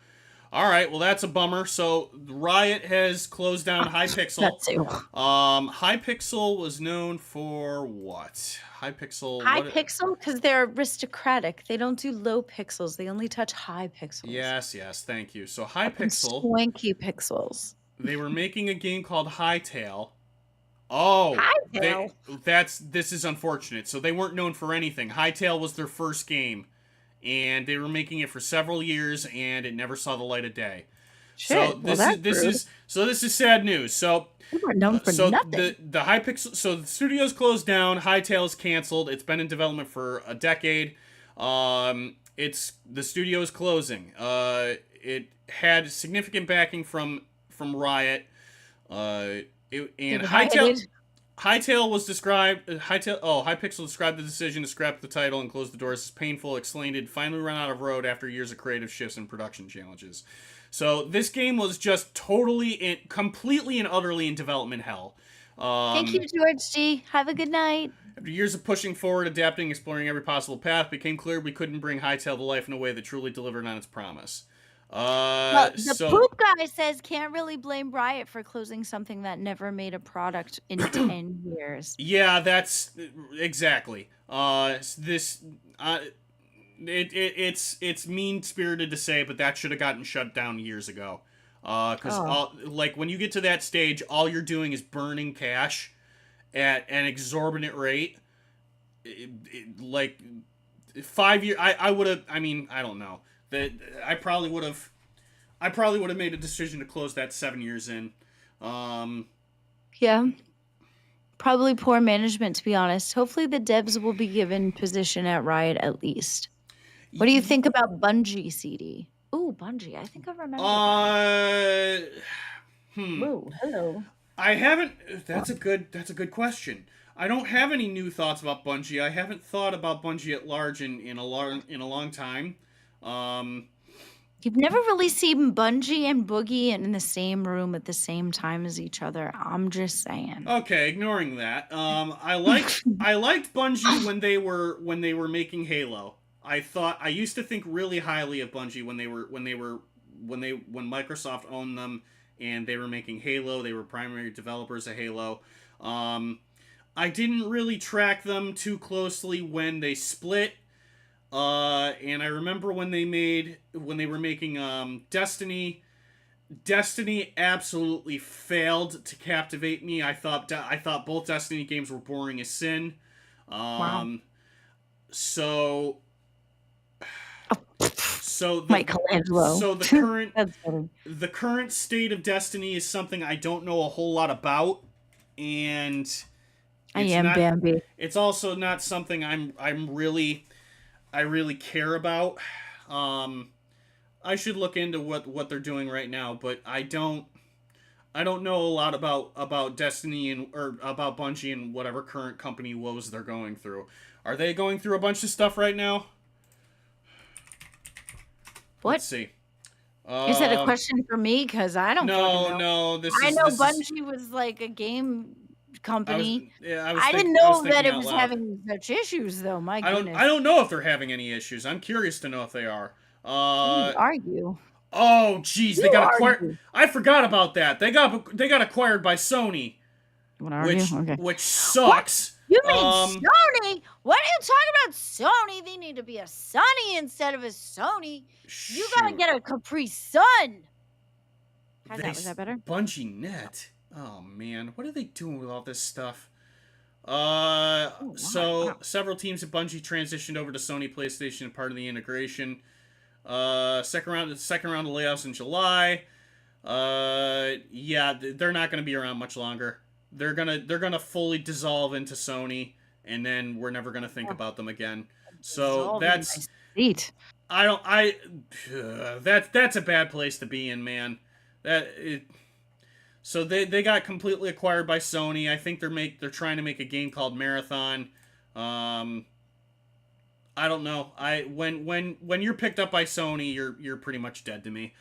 All right. Well, that's a bummer. So Riot has closed down Hypixel. Hypixel was known for what? Hypixel, because they're aristocratic. They don't do low pixels. They only touch high pixels. Yes. Thank you. So Hypixel. Swanky pixels. They were making a game called Hytale. Oh, this is unfortunate. So they weren't known for anything. Hytale was their first game, and they were making it for several years, and it never saw the light of day. Shit. This is sad news. So they weren't known for nothing. The Hypixel. So the studio's closed down. Hytale is canceled. It's been in development for a decade. The studio is closing. It had significant backing from Riot. And Hytale Hypixel described the decision to scrap the title and close the doors as painful. Explained it finally run out of road after years of creative shifts and production challenges. So this game was just completely and utterly in development hell. Thank you, George G. Have a good night. After years of pushing forward, adapting, exploring every possible path, it became clear we couldn't bring Hytale to life in a way that truly delivered on its promise. The poop guy says can't really blame Riot for closing something that never made a product in 10 years. Yeah, that's exactly. It's mean-spirited to say, but that should have gotten shut down years ago. Because like when you get to that stage, all you're doing is burning cash at an exorbitant rate. Like 5 years, I would have. I mean, I don't know. That I probably would have made a decision to close that 7 years in. Yeah. Probably poor management, to be honest. Hopefully the devs will be given position at Riot at least. What do you think about Bungie, CD? Ooh, Bungie. I think I remember that. Whoa, hello. I haven't. That's a good question. I don't have any new thoughts about Bungie. I haven't thought about Bungie at large in a long time. You've never really seen Bungie and Boogie in the same room at the same time as each other. I'm just saying. Okay, ignoring that. I liked Bungie when they were making Halo. I used to think really highly of Bungie when Microsoft owned them and they were making Halo. They were primary developers of Halo. I didn't really track them too closely when they split. And I remember when they were making Destiny. Destiny absolutely failed to captivate me. I thought both Destiny games were boring as sin. Wow. So Michelangelo. So the current state of Destiny is something I don't know a whole lot about, and Bambi. It's also not something I really care about. I should look into what they're doing right now, but I don't know a lot about Destiny or about Bungie and whatever current company woes they're going through. Are they going through a bunch of stuff right now? What? Let's see. Is that a question for me? Because I don't know. No. I know Bungie was like a game company. I didn't know that it was having such issues, though. My goodness. I don't know if they're having any issues. I'm curious to know if they are. Argue. Oh, jeez, they got acquired. I forgot about that. They got acquired by Sony, which sucks. What? You mean Sony? What are you talking about, Sony? They need to be a Sunny instead of a Sony. Shoot. You gotta get a Capri Sun. Was that better? Bungie Net. Oh man, what are they doing with all this stuff? Several teams at Bungie transitioned over to Sony PlayStation as part of the integration. Second round of layoffs in July. Yeah, they're not going to be around much longer. They're gonna fully dissolve into Sony, and then we're never gonna think about them again. So that's that's a bad place to be in, man. So they got completely acquired by Sony. I think they're trying to make a game called Marathon. I don't know. When you're picked up by Sony, you're pretty much dead to me.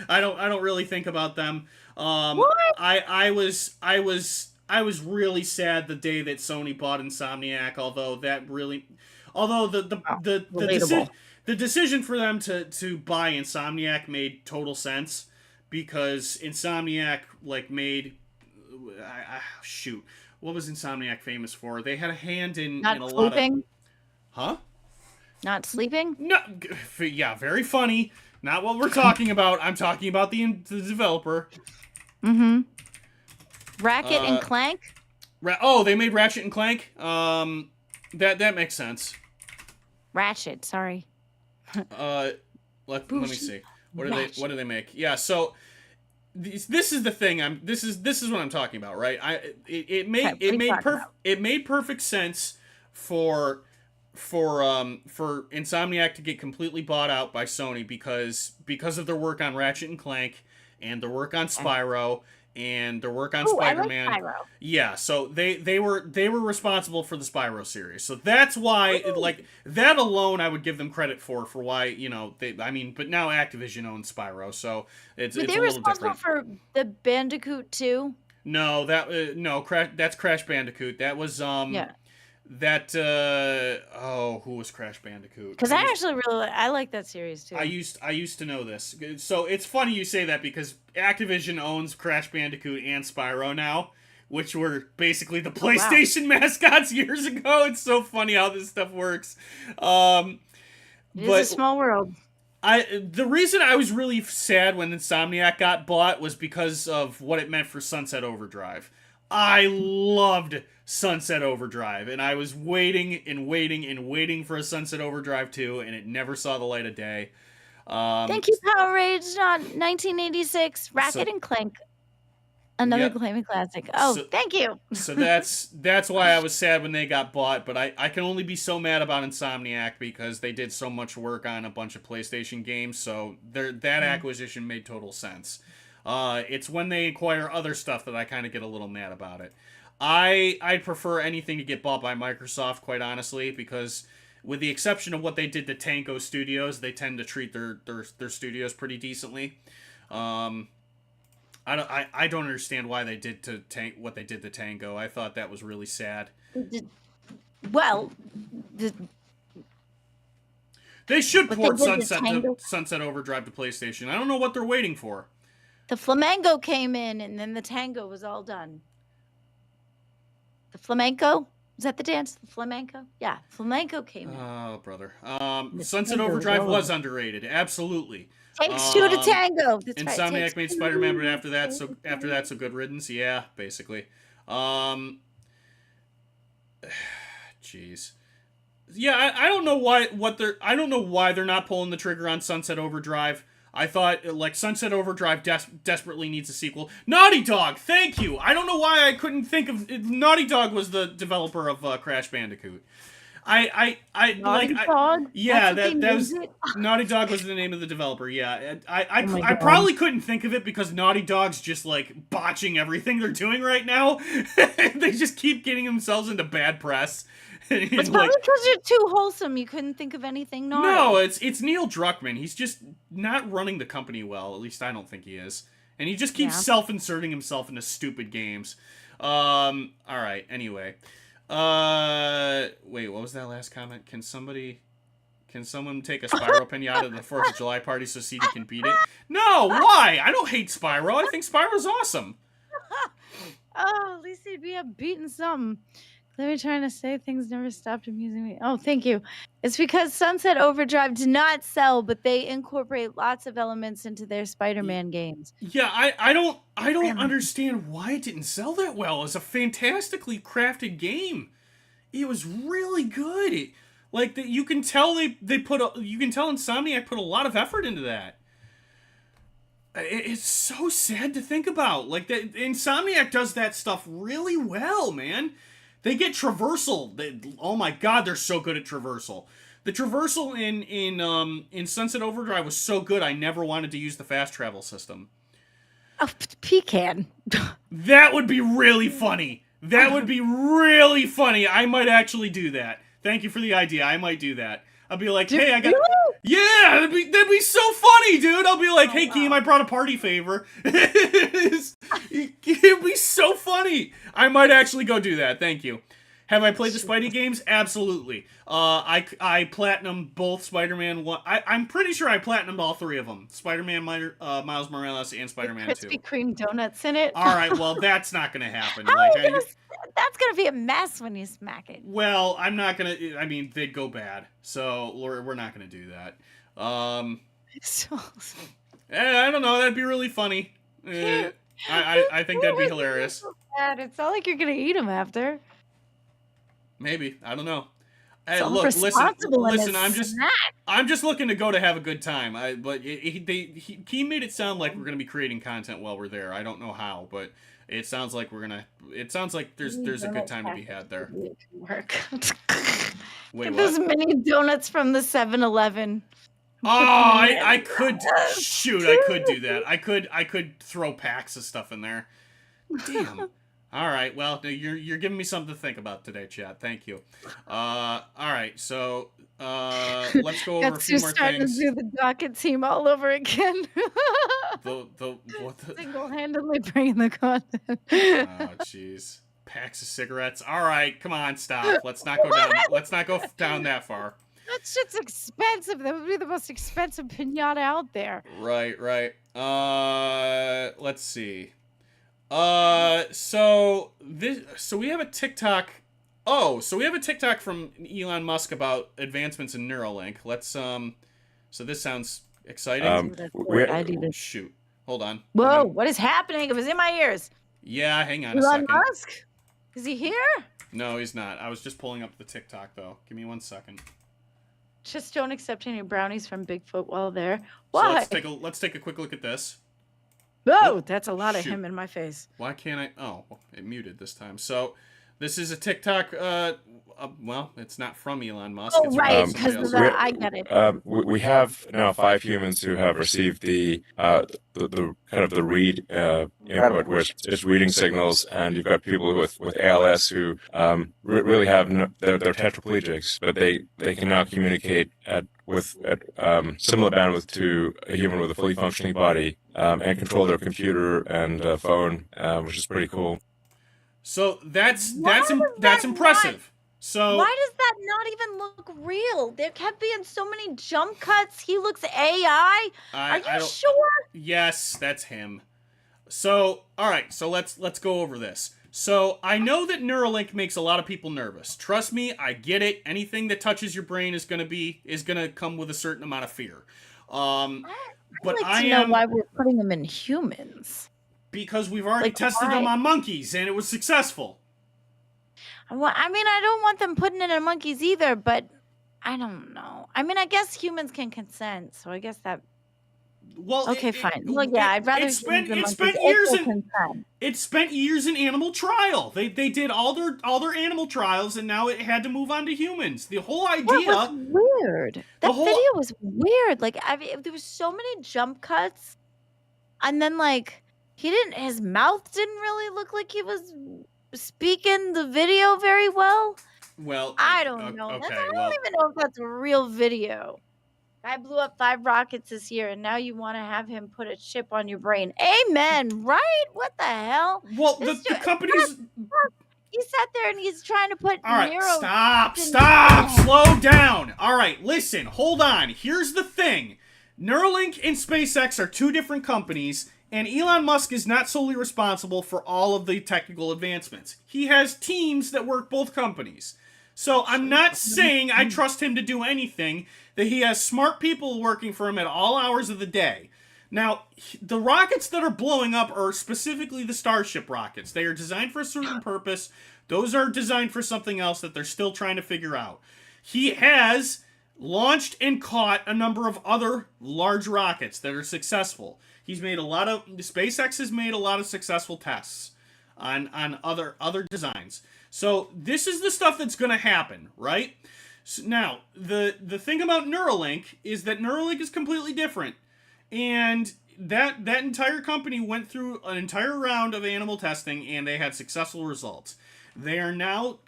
I don't really think about them. What? I was really sad the day that Sony bought Insomniac. Although the decision for them to buy Insomniac made total sense, because Insomniac made shoot, what was Insomniac famous for? They had a hand in a lot of... Huh? Not sleeping? No, yeah, very funny. Not what we're talking about. I'm talking about the developer. Mm-hmm. Ratchet and Clank? They made Ratchet and Clank? That makes sense. Ratchet, sorry. Let me see. What do they make? Yeah, so this is the thing. This is what I'm talking about, right? It made perfect sense for Insomniac to get completely bought out by Sony because of their work on Ratchet and Clank and their work on Spyro and their work on Oh, I like Spider-Man. Spyro. Yeah, so they were responsible for the Spyro series. So that's why, like, that alone, I would give them credit for why, you know, but now Activision owns Spyro, so it's Were a they little responsible different. for the Bandicoot too? No, that's Crash Bandicoot. That was Yeah. who was Crash Bandicoot? Because I actually I like that series too. I used to know this. So it's funny you say that because Activision owns Crash Bandicoot and Spyro now, which were basically the PlayStation mascots years ago. It's so funny how this stuff works. It is a small world. The reason I was really sad when Insomniac got bought was because of what it meant for Sunset Overdrive. I loved Sunset Overdrive, and I was waiting and waiting and waiting for a Sunset Overdrive 2, and it never saw the light of day. Thank you, Power Rage, 1986, Ratchet and Clank. Another Glamy classic. Oh, thank you. So that's why I was sad when they got bought, but I can only be so mad about Insomniac because they did so much work on a bunch of PlayStation games, so that acquisition made total sense. It's when they acquire other stuff that I kind of get a little mad about it. I'd prefer anything to get bought by Microsoft, quite honestly, because with the exception of what they did to Tango Studios, they tend to treat their studios pretty decently. I don't understand why they did what they did to Tango. I thought that was really sad. Well, they should port Sunset Overdrive to PlayStation. I don't know what they're waiting for. The flamenco came in, and then the tango was all done. The flamenco? Is that the dance? The flamenco? Yeah, flamenco came in. Oh, brother. Sunset Overdrive was underrated. Absolutely. Takes two to tango. That's Insomniac right. made Spider-Man, but after that, so good riddance. Yeah, basically. Jeez. Yeah, I don't know why they're not pulling the trigger on Sunset Overdrive. I thought, like, Sunset Overdrive desperately needs a sequel. Naughty Dog, thank you! I don't know why I couldn't think of... Naughty Dog was the developer of Crash Bandicoot. Naughty Dog? Yeah, that was... Naughty Dog was the name of the developer, yeah. I probably couldn't think of it because Naughty Dog's just, like, botching everything they're doing right now. They just keep getting themselves into bad press. It's probably because you're too wholesome. You couldn't think of anything naughty. No, it's Neil Druckmann. He's just not running the company well. At least I don't think he is. And he just keeps self-inserting himself into stupid games. All right. Anyway, wait. What was that last comment? Can someone take a Spyro pinata to the 4th of July party so CD can beat it? No. Why? I don't hate Spyro. I think Spyro's awesome. Oh, at least he'd be beating something. Let me trying to say things never stopped amusing me. Oh, thank you. It's because Sunset Overdrive did not sell, but they incorporate lots of elements into their Spider-Man games. Yeah, I don't understand why it didn't sell that well. It's a fantastically crafted game. It was really good. You can tell Insomniac put a lot of effort into that. It's so sad to think about. Like, Insomniac does that stuff really well, man. They get traversal. Oh my god, they're so good at traversal. The traversal in Sunset Overdrive was so good, I never wanted to use the fast travel system. Oh, pecan. That would be really funny. That would be really funny. I might actually do that. Thank you for the idea. I might do that. I'll be like, hey, I got... Yeah, that'd be so funny, dude. I'll be like, hey, Keem, I brought a party favor. It'd be so funny. I might actually go do that. Thank you. Have I played the Spidey games? Absolutely. I platinumed both Spider-Man 1. I'm pretty sure I platinumed all three of them. Spider-Man, Miles Morales, and Spider-Man 2. Krispy Kreme donuts in it. All right, well, that's not going to happen. That's going to be a mess when you smack it. Well, I'm not going to... I mean, they'd go bad. So, we're not going to do that. I don't know. That'd be really funny. I think that'd be hilarious. It's not like you're going to eat them after. Maybe. I don't know. Hey, look, listen. I'm just looking to go to have a good time. But he made it sound like we're gonna be creating content while we're there. I don't know how, but it sounds like It sounds like there's a good time to be had there. Work. Wait, what? Those mini donuts from the 7-Eleven. Oh, I could shoot. I could do that. I could throw packs of stuff in there. Damn. All right. Well, you're giving me something to think about today, Chad. Thank you. All right. So let's go over a few more starting to things. do the docket team all over again. What the? Single-handedly bringing the content. Oh, jeez. Packs of cigarettes. All right. Come on. Stop. Let's not go down. Let's not go down that far. That shit's expensive. That would be the most expensive pinata out there. Right. Let's see. So we have a TikTok. Oh, so we have a TikTok from Elon Musk about advancements in Neuralink. Let's so this sounds exciting. Shoot. Hold on. Whoa, what is happening? It was in my ears. Yeah, hang on a Elon second. Musk? Is he here? No, he's not. I was just pulling up the TikTok though. Give me 1 second. Just don't accept any brownies from Bigfoot while there. So Why? let's take a quick look at this. Whoa, that's a lot of him in my face. Why can't I? Oh, it muted this time. So this is a TikTok. Well, it's not from Elon Musk. Oh, it's right, from because somebody of else. that. I get it. We have now 5 humans who have received the kind of the read input, where it's reading signals, and you've got people with ALS who really have they're tetraplegics, but they can now communicate with similar bandwidth to a human with a fully functioning body, and control their computer and phone, which is pretty cool. So that's that impressive. So why does that not even look real? There kept being so many jump cuts. He looks AI. Are you sure? Yes, that's him. So, all right, so let's go over this. So, I know that Neuralink makes a lot of people nervous. Trust me, I get it. Anything that touches your brain is going to come with a certain amount of fear. But I'd like to know why we're putting them in humans. Because we've already tested them on monkeys and it was successful. Well, I mean, I don't want them putting it in monkeys either, but I don't know. I mean, I guess humans can consent, so I guess that. Well, okay, fine. Well, yeah, I'd rather it spent years in animal trial. They did all their animal trials, and now it had to move on to humans. The whole idea. That was weird. That video was weird. Like, I mean, there was so many jump cuts, and then like his mouth didn't really look like he was speaking the video very well. Well, I don't know. Okay, I don't even know if that's a real video. Guy blew up 5 rockets this year, and now you want to have him put a chip on your brain. Amen, right? What the hell? Well, the companies. He sat there and he's trying to put. All right, stop, slow down. All right, listen, hold on. Here's the thing: Neuralink and SpaceX are 2 different companies. And Elon Musk is not solely responsible for all of the technical advancements. He has teams that work both companies. So I'm not saying I trust him to do anything, that he has smart people working for him at all hours of the day. Now, the rockets that are blowing up are specifically the Starship rockets. They are designed for a certain purpose. Those are designed for something else that they're still trying to figure out. He has launched and caught a number of other large rockets that are successful. SpaceX has made a lot of successful tests on other designs. So this is the stuff that's going to happen, right? So now, the thing about Neuralink is that Neuralink is completely different. And that entire company went through an entire round of animal testing, and they had successful results. They are now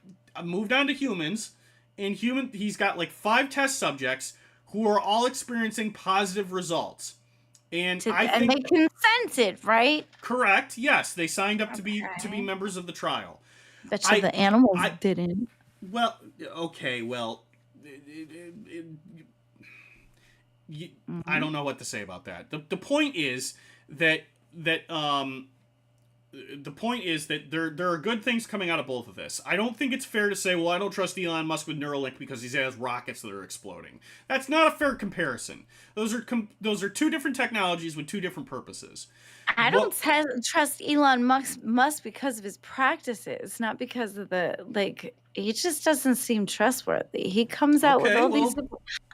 moved on to humans, and he's got like 5 test subjects who are all experiencing positive results. And they consented, right? Correct. Yes, they signed up to be members of the trial. But the animals didn't. Well, okay. Well, I don't know what to say about that. The point is that there are good things coming out of both of this. I don't think it's fair to say, well, I don't trust Elon Musk with Neuralink because he has rockets that are exploding. That's not a fair comparison. Those are 2 different technologies with 2 different purposes. I don't trust Elon Musk because of his practices, not because of he just doesn't seem trustworthy. He comes out with all these.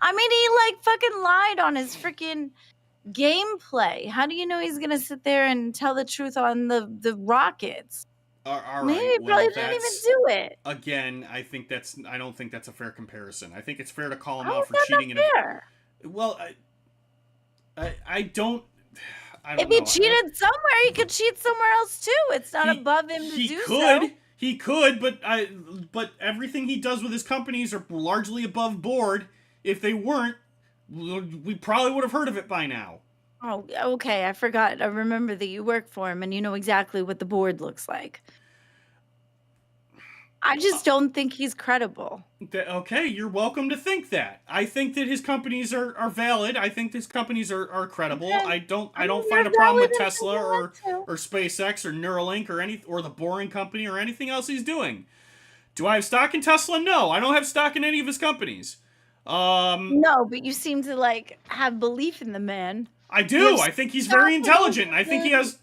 I mean, he fucking lied on his freaking gameplay. How do you know he's gonna sit there and tell the truth on the rockets? All right. Maybe he probably didn't even do it. Again, I don't think that's a fair comparison. I think it's fair to call him out for cheating. Fair? Well, I don't. I don't If he know. cheated somewhere, he could cheat somewhere else too. It's not above him to do so. He could, but everything he does with his companies are largely above board. If they weren't, we probably would have heard of it by now. Oh, okay. I forgot. I remember that you work for him and you know exactly what the board looks like. I just don't think he's credible. Okay, you're welcome to think that. I think that his companies are valid. I think his companies are credible. Okay. I don't I mean, find a they're problem with valid and Tesla they're or valid too. SpaceX or Neuralink or the Boring Company or anything else he's doing. Do I have stock in Tesla? No, I don't have stock in any of his companies. No, but you seem to like have belief in the man. I do. I think he's very intelligent. I think he has.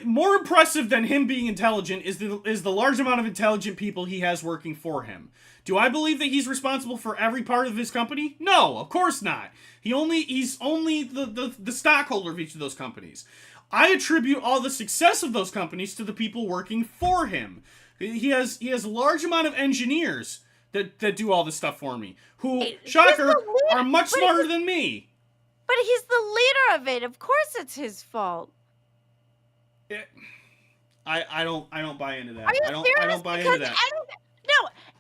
More impressive than him being intelligent is the large amount of intelligent people he has working for him. Do I believe that he's responsible for every part of his company? No, of course not. He's only the stockholder of each of those companies. I attribute all the success of those companies to the people working for him. He has a large amount of engineers that do all this stuff for me, who, shocker, are much smarter than me. But he's the leader of it. Of course it's his fault. I don't buy into that. Are you serious? I don't buy into that.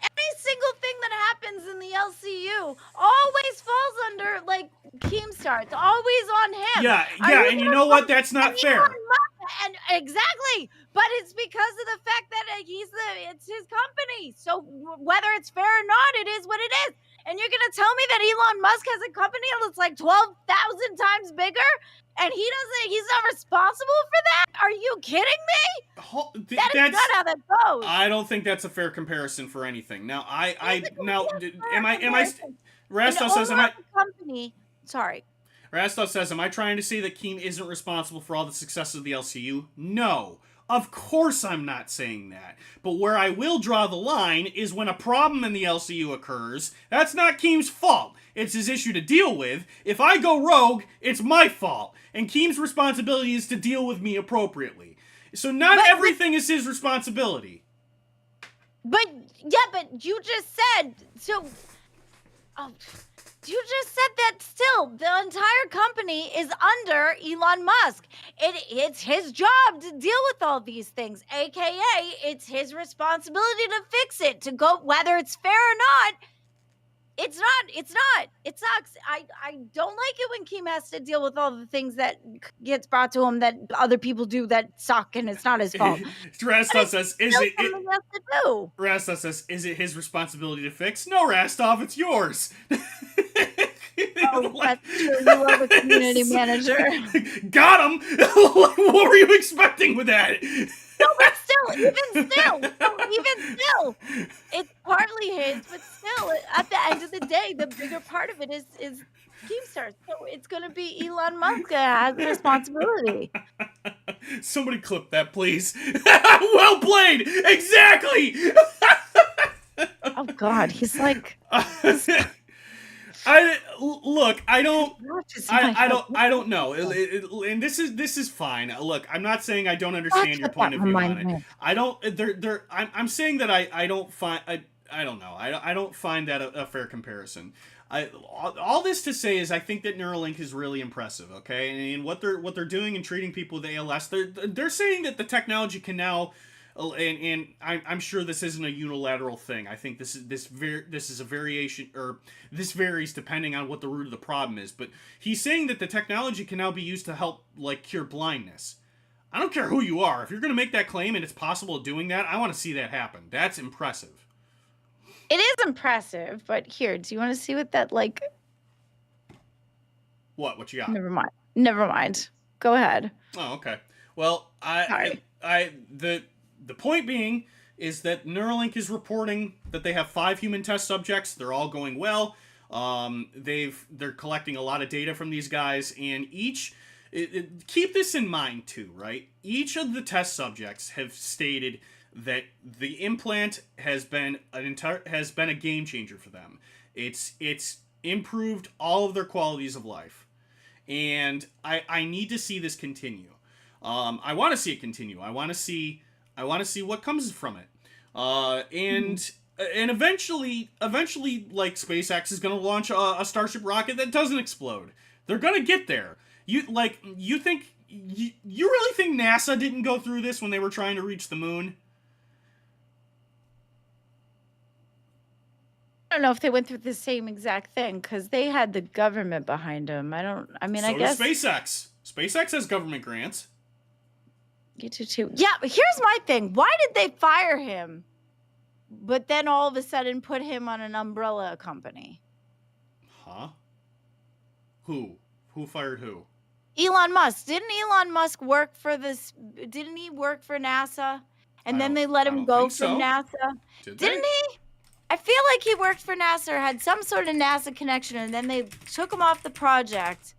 Any single thing that happens in the LCU always falls under like KEEMSTAR. It's always on him. Yeah, and you know what? That's not fair. And exactly, but it's because of the fact that it's his company. So whether it's fair or not, it is what it is. And you're gonna tell me that Elon Musk has a company that's like 12,000 times bigger, and he's not responsible for that? Are you kidding me? That's not how that goes. I don't think that's a fair comparison for anything. Now, Rastov says, Rastov says, am I trying to say that Keem isn't responsible for all the success of the LCU? No. Of course I'm not saying that. But where I will draw the line is when a problem in the LCU occurs, that's not Keem's fault. It's his issue to deal with. If I go rogue, it's my fault. And Keem's responsibility is to deal with me appropriately. So everything is his responsibility. But you just said, you just said that still, the entire company is under Elon Musk. It's his job to deal with all these things, aka it's his responsibility to fix it, to go, whether it's fair or not. It's not. It sucks. I don't like it when Keem has to deal with all the things that gets brought to him that other people do that suck, and it's not his fault. Rastov says, Rastov says, is it his responsibility to fix? No, Rastov, it's yours. Oh, that's true. You are the community manager. Got him! What were you expecting with that? No, but even still, it's partly his, but still, at the end of the day, the bigger part of it is KEEMSTAR. So it's going to be Elon Musk that has the responsibility. Somebody clip that, please. Well played! Exactly! Oh, God, he's like... I don't know. And this is fine. Look, I'm not saying I don't understand your point of view on it. I'm saying that I don't find I don't find that a fair comparison. All this to say is I think that Neuralink is really impressive. Okay, and what they're doing and treating people with ALS, they're saying that the technology can now. And I'm sure this isn't a unilateral thing. I think this is a variation, or this varies depending on what the root of the problem is. But he's saying that the technology can now be used to help like cure blindness. I don't care who you are. If you're going to make that claim and it's possible of doing that, I want to see that happen. That's impressive. It is impressive, but here, do you want to see what that like? What you got? Never mind. Go ahead. Oh, okay. Well, The point being is that Neuralink is reporting that they have 5 human test subjects. They're all going well. They're collecting a lot of data from these guys, and keep this in mind too, right? Each of the test subjects have stated that the implant has been a game changer for them. It's improved all of their qualities of life, and I need to see this continue. I want to see it continue. I want to see what comes from it. And eventually, like, SpaceX is going to launch a Starship rocket that doesn't explode. They're going to get there. You think You really think NASA didn't go through this when they were trying to reach the moon? I don't know if they went through the same exact thing because they had the government behind them. I guess. So does SpaceX. SpaceX has government grants. You do too. Yeah, but here's my thing. Why did they fire him, but then all of a sudden put him on an umbrella company? Huh? Who? Who fired who? Elon Musk. Didn't Elon Musk work for this? Didn't he work for NASA? And then they let him go from NASA? Didn't he? I feel like he worked for NASA or had some sort of NASA connection, and then they took him off the project,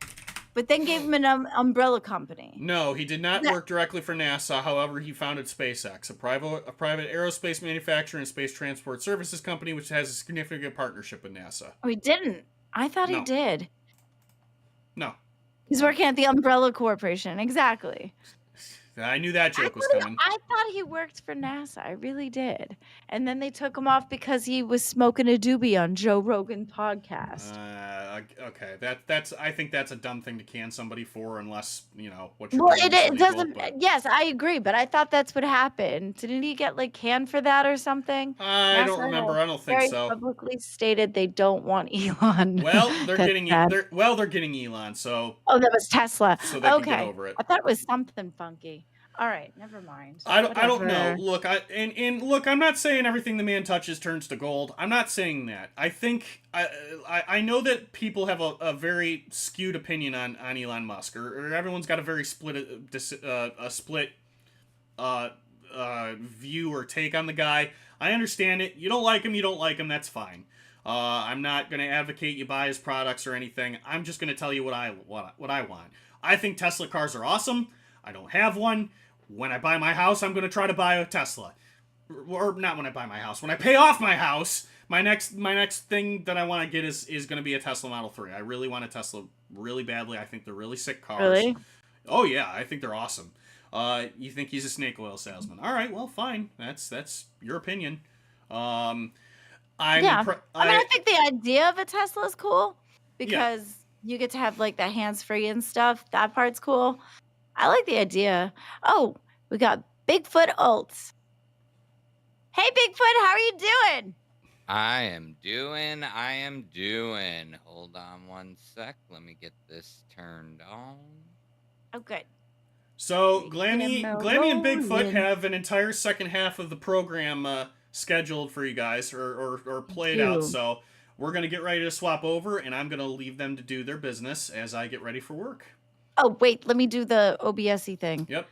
but then gave him an umbrella company. No, he did not work directly for NASA. However, he founded SpaceX, a private aerospace manufacturer and space transport services company, which has a significant partnership with NASA. Oh, he didn't. I thought he did. No. He's working at the Umbrella Corporation. Exactly. I knew that joke was coming. I thought he worked for NASA. I really did. And then they took him off because he was smoking a doobie on Joe Rogan's podcast. Okay, that's. I think that's a dumb thing to can somebody for, unless what you're. Well, it doesn't. But... Yes, I agree, but I thought that's what happened. Didn't he get canned for that or something? I don't remember. I don't think so. Publicly stated they don't want Elon. Well, they're getting. They're getting Elon. So. Oh, that was Tesla. So they can get over it. I thought it was something funky. All right, never mind. I don't know. Look, look, I'm not saying everything the man touches turns to gold. I'm not saying that. I think I know that people have a very skewed opinion on Elon Musk, or everyone's got a very split view or take on the guy. I understand it. You don't like him. You don't like him. That's fine. I'm not gonna advocate you buy his products or anything. I'm just gonna tell you what I want. I think Tesla cars are awesome. I don't have one. When I buy my house, I'm going to try to buy a Tesla. Or not when I buy my house. When I pay off my house, my next thing that I want to get is going to be a Tesla Model 3. I really want a Tesla really badly. I think they're really sick cars. Really? Oh, yeah. I think they're awesome. You think he's a snake oil salesman. All right, well, fine. That's your opinion. I think the idea of a Tesla is cool because you get to have the hands-free and stuff. That part's cool. I like the idea. Oh, we got Bigfoot Ults. Hey, Bigfoot, how are you doing? I am doing. Hold on one sec. Let me get this turned on. Oh, good. So, Glamy and Bigfoot have an entire second half of the program scheduled for you guys, or played out. So, we're going to get ready to swap over, and I'm going to leave them to do their business as I get ready for work. Oh, wait, let me do the OBS-y thing. Yep.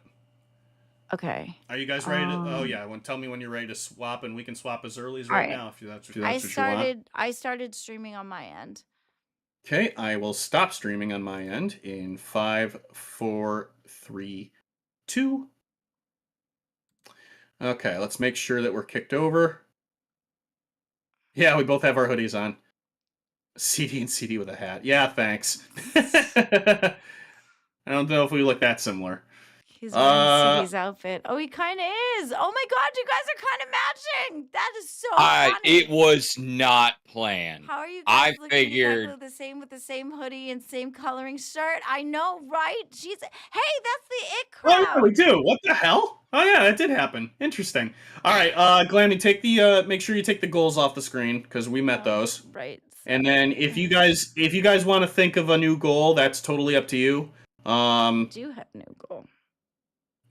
Okay. Are you guys ready to... Oh, yeah. Tell me when you're ready to swap, and we can swap as early as right now if that's what you want. I started streaming on my end. Okay, I will stop streaming on my end in 5, 4, 3, 2. Okay, let's make sure that we're kicked over. Yeah, we both have our hoodies on. CD and CD with a hat. Yeah, thanks. I don't know if we look that similar. He's wearing CD's outfit. Oh, he kind of is. Oh my God, you guys are kind of matching. That is so funny. It was not planned. How are you guys looking exactly the same with the same hoodie and same coloring shirt? I know, right? Hey, that's the it crowd. Oh, yeah, we do. What the hell? Oh yeah, that did happen. Interesting. All right, Glamy, take the make sure you take the goals off the screen because we met those. Right. And then if you guys want to think of a new goal, that's totally up to you. I do have a new goal.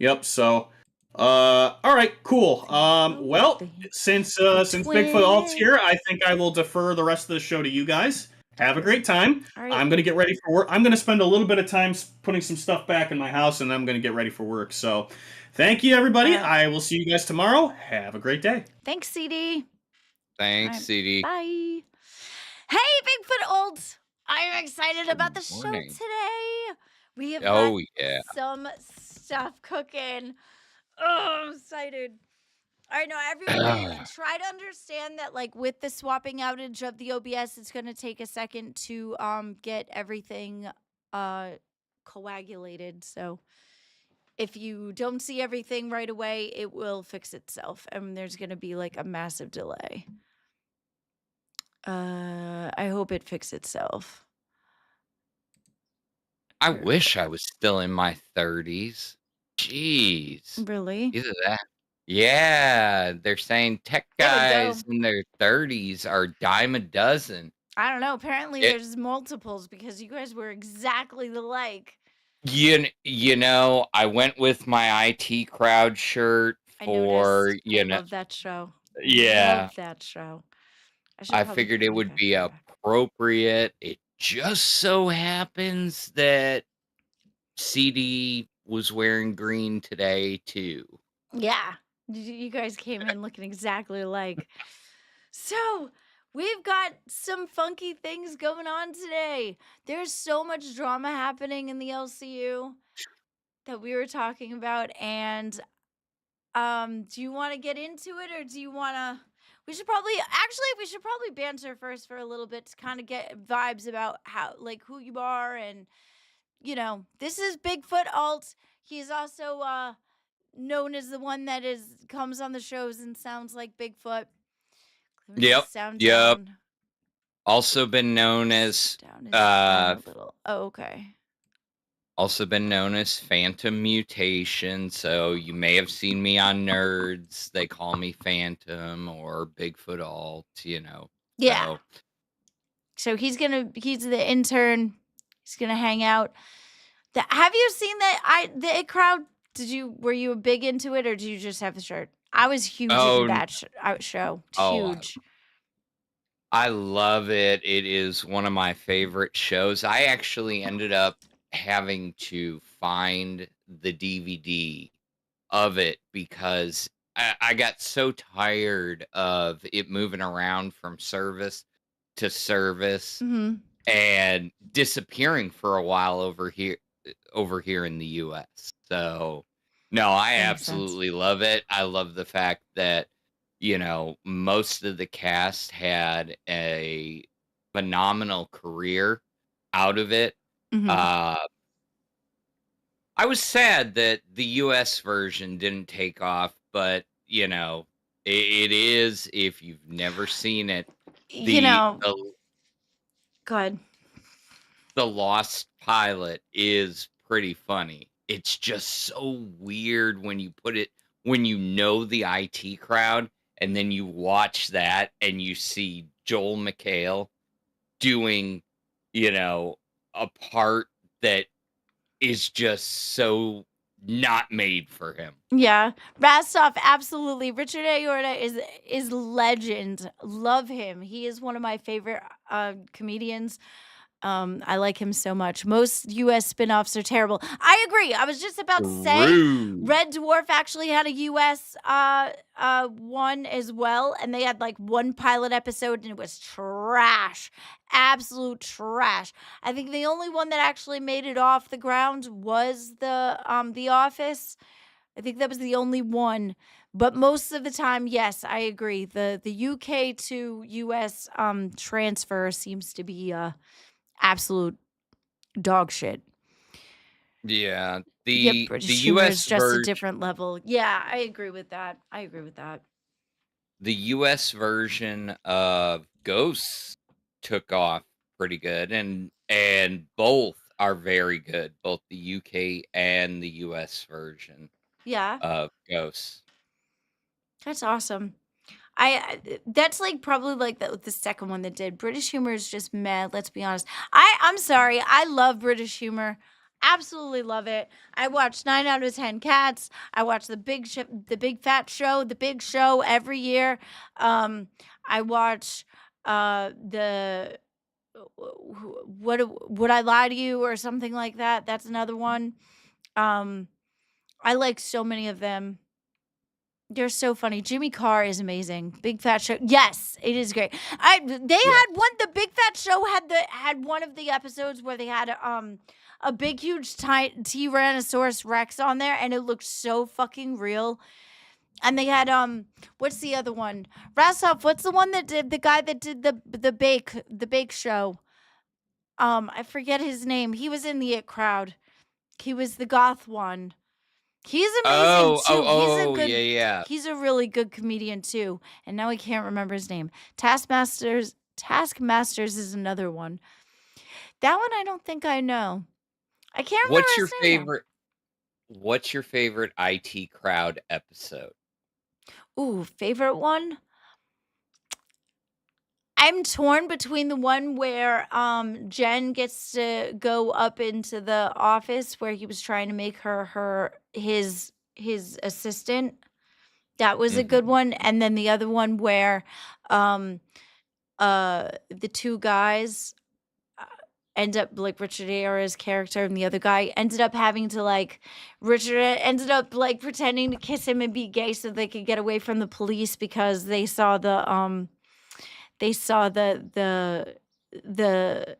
Yep. So, all right, cool. Well, since Bigfoot Alt's here, I think I will defer the rest of the show to you guys. Have a great time. Right. I'm gonna get ready for work. I'm gonna spend a little bit of time putting some stuff back in my house, and I'm gonna get ready for work. So, thank you, everybody. I will see you guys tomorrow. Have a great day. Thanks, CD. Thanks, CD. Bye. Hey, Bigfoot Olds. I'm excited about the show today. We have some stuff cooking. Oh, I'm excited. All right, now everyone try to understand that with the swapping outage of the OBS, it's going to take a second to get everything coagulated. So if you don't see everything right away, it will fix itself. And there's going to be a massive delay. I hope it fixes itself. I wish I was still in my 30s. Jeez. Really? Either that. Yeah, they're saying tech There we go. guys in their 30s are dime a dozen. I don't know. Apparently, It, there's multiples because you guys were exactly the like. you know, I went with my IT crowd shirt I for, noticed. I love that show. yeah, Love that show. I should I probably figured it bring would that be back. appropriate. It just so happens that CD was wearing green today too. Yeah. You guys came in looking exactly alike. So, we've got some funky things going on today. There's so much drama happening in the LCU that we were talking about, and do you want to get into it, or do you want to we should probably banter first for a little bit to kind of get vibes about how, like, who you are. And this is Bigfoot Alt. He's also known as the one that comes on the shows and sounds like Bigfoot. Let me Yep. sound Yep. down. Also been known as Down his phone a little. Oh, okay. also been known as Phantom Mutation, so you may have seen me on Nerds. They call me Phantom or Bigfoot Alt, Yeah. So So he's the intern. He's gonna hang out. Have you seen the It Crowd? Were you big into it, or did you just have the shirt? I was huge into that show. Oh, Huge. I love it. It is one of my favorite shows. I actually ended up having to find the DVD of it because I got so tired of it moving around from service to service Mm-hmm. and disappearing for a while over here in the US. So, no, I That makes sense. absolutely love it. I love the fact that, most of the cast had a phenomenal career out of it. Mm-hmm. I was sad that the US version didn't take off, but, it is, if you've never seen it, Go ahead. the Lost Pilot is pretty funny. It's just so weird when you know the IT crowd and then you watch that and you see Joel McHale doing, a part that is just so not made for him. Yeah, Rastov, absolutely. Richard Ayorta is legend. Love him. He is one of my favorite comedians. I like him so much. Most US spin-offs are terrible. I agree. I was just about to say Rude. Red Dwarf actually had a US one as well, and they had like one pilot episode and it was trash. Absolute trash. I think the only one that actually made it off the ground was the Office. I think that was the only one. But most of the time, yes, I agree. The UK to US transfer seems to be absolute dog shit. Yeah, Yep, the British humor is US just a version different level. Yeah, I agree with that. the US version of Ghosts took off pretty good, and both are very good, both the UK and the US version Yeah, of Ghosts. that's awesome. That's like probably like the second one that did. British humor is just mad. Let's be honest. I'm sorry. I love British humor. Absolutely love it. I watch 9 out of 10 Cats. I watch the Big Fat Show, the Big Show every year. I watch the Would I Lie to You or something like that. That's another one. I like so many of them. They're so funny. Jimmy Carr is amazing. Big Fat Show. Yes, it is great. Had one. The Big Fat Show had one of the episodes where they had a big huge Tyrannosaurus Rex on there, and it looked so fucking real. And they had what's the other one? Rasov, what's the one that did the guy that did the bake show? I forget his name. He was in the It Crowd. He was the goth one. He's amazing too. Yeah. He's a really good comedian too. And now I can't remember his name. Taskmasters is another one. That one I don't think I know. I can't remember What's your his name, though. favorite? What's your favorite IT crowd episode? Ooh, favorite one? I'm torn between the one where Jen gets to go up into the office where he was trying to make her his assistant. That was a good Mhm. one. And then the other one where the two guys end up, like, Richard Ayora's character and the other guy ended up having to, like, Richard ended up, like, pretending to kiss him and be gay so they could get away from the police because they saw the the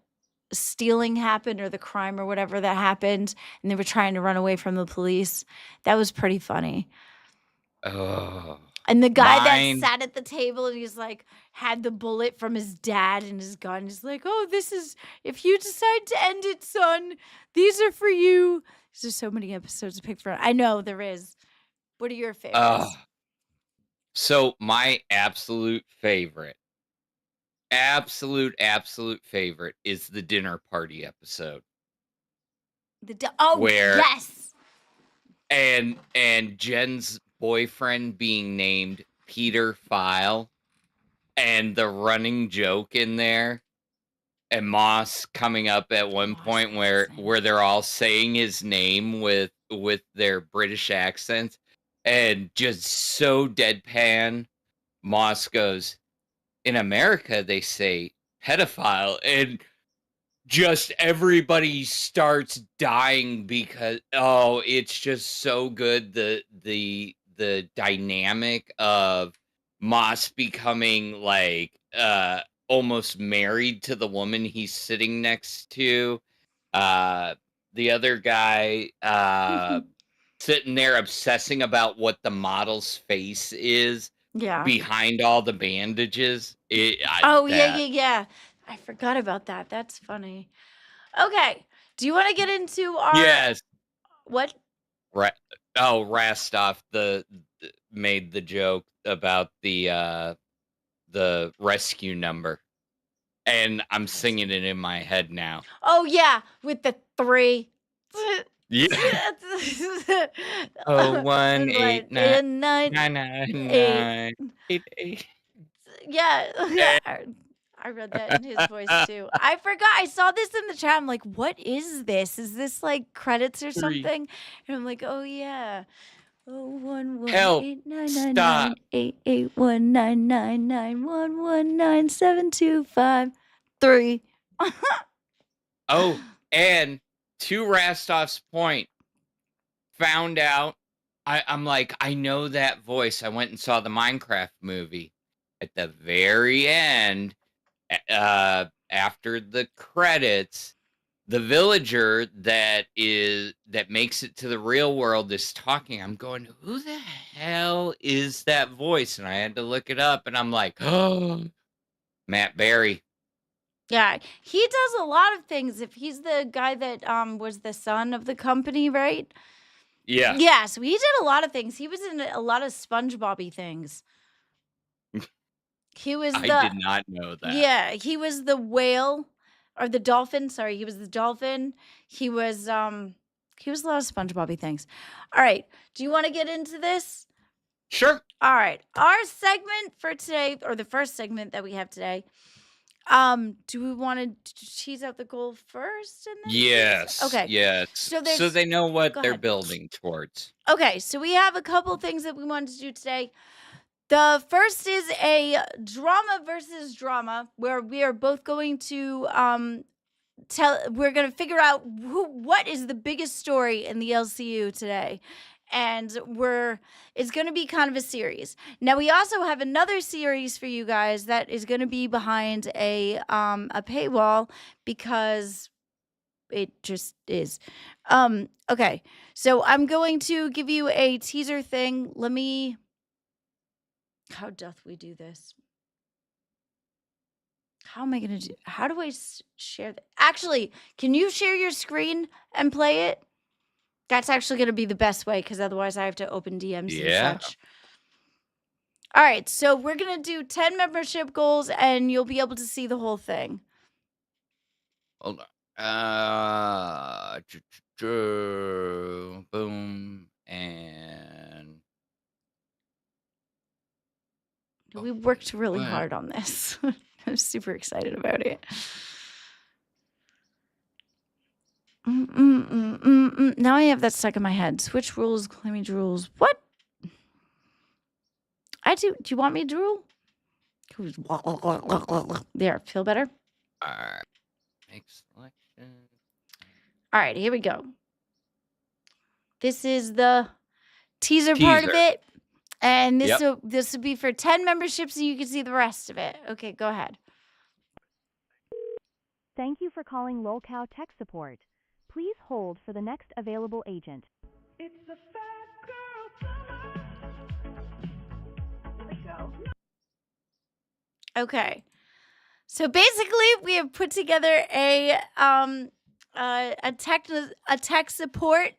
stealing happen or the crime or whatever that happened, and they were trying to run away from the police. That was pretty funny. Oh, And the guy that mine. sat at the table and he's like, had the bullet from his dad in his gun. He's like, oh, this is, if you decide to end it, son, these are for you. There's so many episodes to pick from. I know there is. What are your favorites? So my absolute favorite is the dinner party episode Oh, where yes. and Jen's boyfriend being named Peter File and the running joke in there and Moss coming up at one Moss point where Wilson. they're all saying his name with their British accents and just so deadpan. Moss goes, in America they say pedophile, and just everybody starts dying because it's just so good. The dynamic of Moss becoming like almost married to the woman he's sitting next to. The other guy sitting there obsessing about what the model's face is Yeah. behind all the bandages. Yeah. I forgot about that. That's funny. Okay. Do you want to get into our Yes. what? Rastov made the joke about the rescue number, and I'm singing it in my head now. Oh yeah, with the 3. Yeah. 018999988. Yeah. I read that in his voice too. I forgot. I saw this in the chat. I'm like, what is this? Is this like credits or Three. something? And I'm like, oh yeah. Help! Stop! 011881999119725 Oh, and to Rastov's point, found out. I'm like, I know that voice. I went and saw the Minecraft movie. At the very end, after the credits, the villager that makes it to the real world is talking. I'm going, who the hell is that voice? And I had to look it up, and I'm like, oh, Matt Berry. Yeah, he does a lot of things. If he's the guy that was the son of the company, right? Yeah. Yeah, so he did a lot of things. He was in a lot of SpongeBob-y things. He was I did not know that. Yeah, he was the whale or the dolphin. Sorry, he was the dolphin. He was a lot of SpongeBob-y things. All right. Do you want to get into this? Sure. All right. Our segment for today, or the first segment that we have today. Do we want to tease out the goal first? And then Yes. Okay. Yes. So they know what they're building towards. Okay. So we have a couple things that we wanted to do today. The first is a drama versus drama, where we are both going to we're going to figure out what is the biggest story in the LCU today. And it's going to be kind of a series. Now, we also have another series for you guys that is going to be behind a paywall because it just is. Okay, so I'm going to give you a teaser thing. How doth we do this? How am I going to do? How do I share that? Actually, can you share your screen and play it? That's actually going to be the best way because otherwise I have to open DMs and such. All right, so we're going to do 10 membership goals and you'll be able to see the whole thing. Hold on. Boom and We worked really what? hard on this. I'm super excited about it. Now I have that stuck in my head. Switch rules, Glamy rules. What? Do you want me to drool? There, feel better? All right. Make selection. All right, here we go. This is the teaser part of Teaser. it. And this Yep. will be for 10 memberships, and you can see the rest of it. Okay, go ahead. Thank you for calling Lolcow Tech Support. Please hold for the next available agent. It's a fat girl summer. Okay. So basically, we have put together a tech support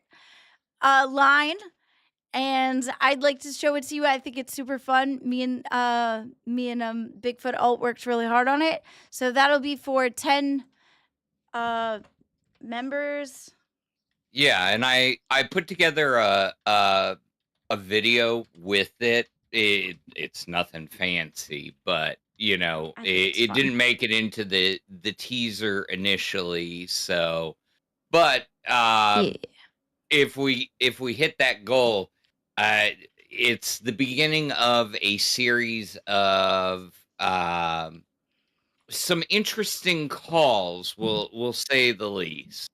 line, and I'd like to show it to you. I think it's super fun. Me and Bigfoot Alt worked really hard on it. So that'll be for 10 members. Yeah, and I put together a video with it. It's nothing fancy, but you know, I think it's it fun. didn't make it into the teaser initially. So, but Yeah. if we hit that goal, it's the beginning of a series of some interesting calls. We'll say the least.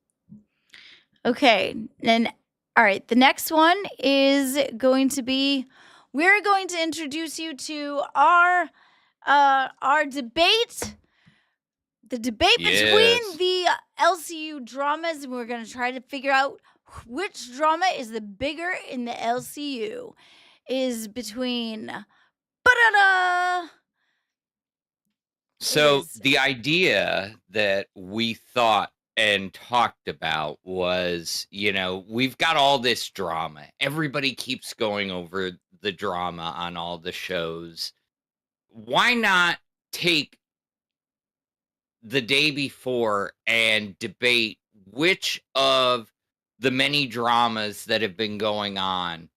Okay, then all right, the next one is going to be, we're going to introduce you to our debate, the debate between Yes. the LCU dramas, and we're going to try to figure out which drama is the bigger in the LCU. Is between So is the idea that we thought and talked about was, you know, we've got all this drama. Everybody keeps going over the drama on all the shows. Why not take the day before and debate which of the many dramas that have been going on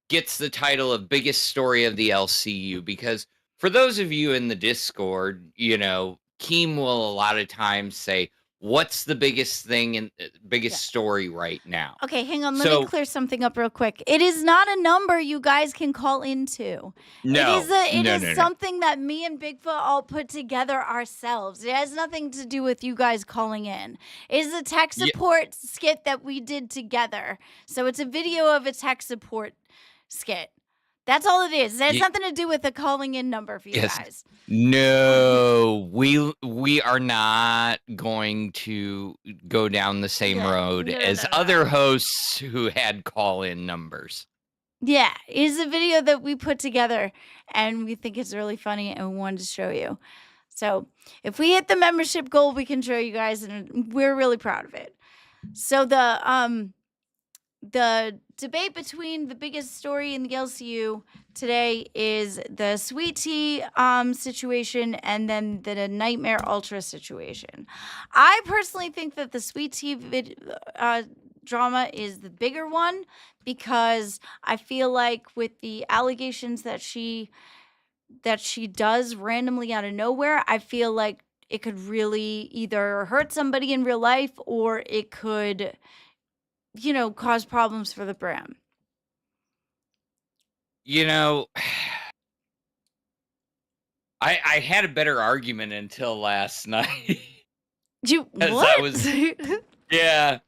gets the title of biggest story of the LCU? Because for those of you in the Discord, you know, Keem will a lot of times say, what's the biggest thing and biggest story right now? Okay, hang on. Let me So clear something up real quick. It is not a number you guys can call into. no, It no, is no, no. something that me and Bigfoot all put together ourselves. It has nothing to do with you guys calling in. It is a tech Ye- support skit that we did together. So it's a video of a tech support skit. That's all it is. It has Ye- nothing to do with the calling in number for you Yes. guys. No, we are not going to go down the same Yeah, road no, as no. other hosts who had call-in numbers. Yeah, it's a video that we put together, and we think it's really funny, and we wanted to show you. So if we hit the membership goal, we can show you guys, and we're really proud of it. So the debate between the biggest story in the LCU today is the Sweet Tea situation and then the Nightmare Ultra situation. I personally think that the Sweet Tea drama is the bigger one, because I feel like with the allegations that she does randomly out of nowhere, I feel like it could really either hurt somebody in real life, or it could, you know, cause problems for the brand. You know, I had a better argument until last night. As What? I was, yeah,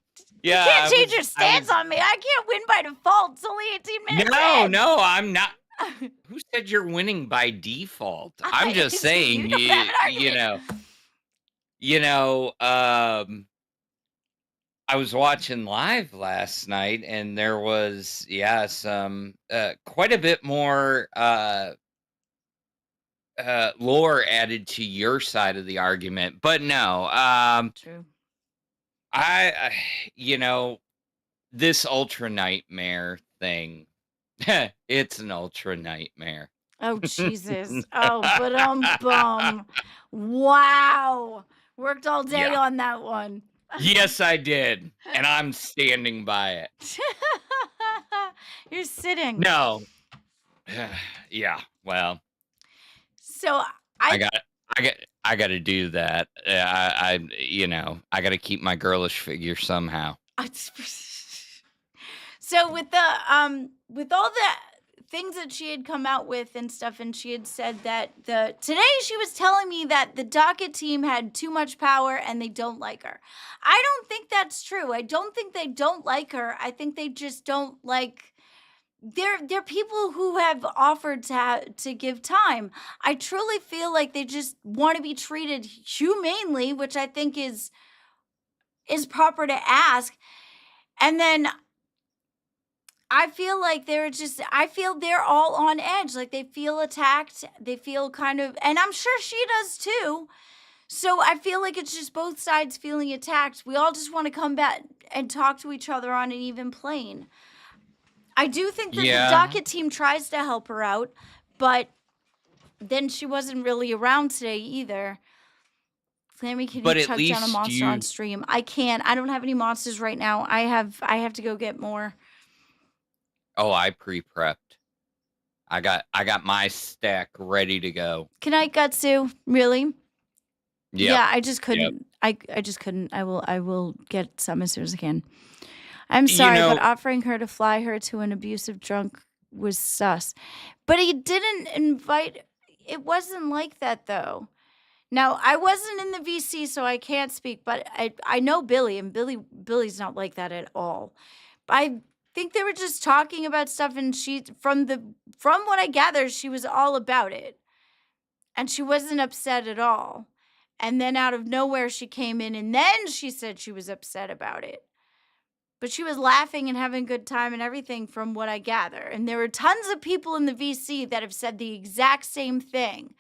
You yeah. can't change your stance on me. I can't win by default. It's only 18 minutes in. No, I'm not. Who said you're winning by default? I'm just saying, You don't have an argument. I was watching live last night, and there was some quite a bit more lore added to your side of the argument. But no, True. I this ultra nightmare thing, it's an ultra nightmare. Oh, Jesus. Oh, but bum. Wow. Worked all day Yeah. on that one. Yes, I did. And I'm standing by it. You're sitting. No. Yeah. Well, So I got I got to do that. I got to keep my girlish figure somehow. So with all the things that she had come out with and stuff, and she had said that today she was telling me that the docket team had too much power and they don't like her. I don't think that's true. I don't think they don't like her. I think they just don't like. They're people who have offered to give time. I truly feel like they just want to be treated humanely, which I think is proper to ask. And then I feel like I feel they're all on edge. Like they feel attacked. They feel kind of, and I'm sure she does too. So I feel like it's just both sides feeling attacked. We all just want to come back and talk to each other on an even plane. I do think that the docket team tries to help her out, but then she wasn't really around today either. Glamy, can you chuck down a monster on stream? I can't. I don't have any monsters right now. I have to go get more. Oh, I pre-prepped. I got my stack ready to go. Good night, Gutsu. Really? Yep. Yeah, I just couldn't. I just couldn't. I will get some as soon as I can. I'm sorry, but offering her to fly her to an abusive drunk was sus. But he didn't invite. It wasn't like that though. Now I wasn't in the VC, so I can't speak. But I know Billy, and Billy's not like that at all. I think they were just talking about stuff, and she from what I gathered, she was all about it, and she wasn't upset at all. And then out of nowhere, she came in, and then she said she was upset about it. But she was laughing and having a good time and everything from what I gather. And there were tons of people in the VC that have said the exact same thing.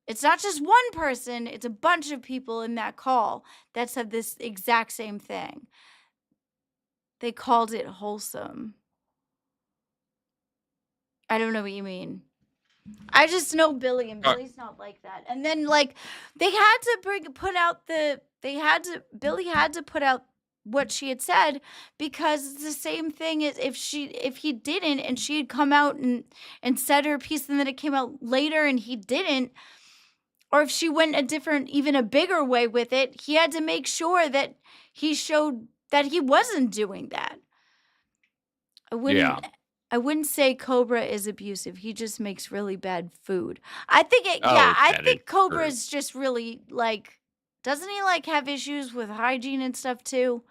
It's not just one person, it's a bunch of people in that call that said this exact same thing. They called it wholesome. I don't know what you mean. I just know Billy, and Billy's not like that. And then like Billy had to put out what she had said, because it's the same thing as if he didn't, and she had come out and said her piece, and then it came out later and he didn't, or if she went even a bigger way with it, he had to make sure that he showed that he wasn't doing that. I wouldn't say Cobra is abusive. He just makes really bad food. I think Cobra is just really like, doesn't he like have issues with hygiene and stuff too?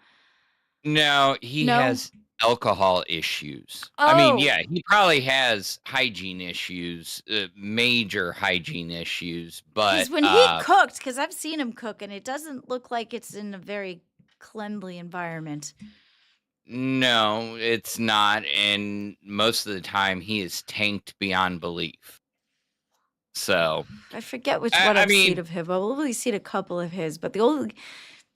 No, he has alcohol issues. I mean, yeah, he probably has hygiene issues, major hygiene issues, but because when he cooked, because I've seen him cook, and it doesn't look like it's in a very cleanly environment. No, it's not, and most of the time he is tanked beyond belief. So I forget what I've seen of him. I've only seen a couple of his, but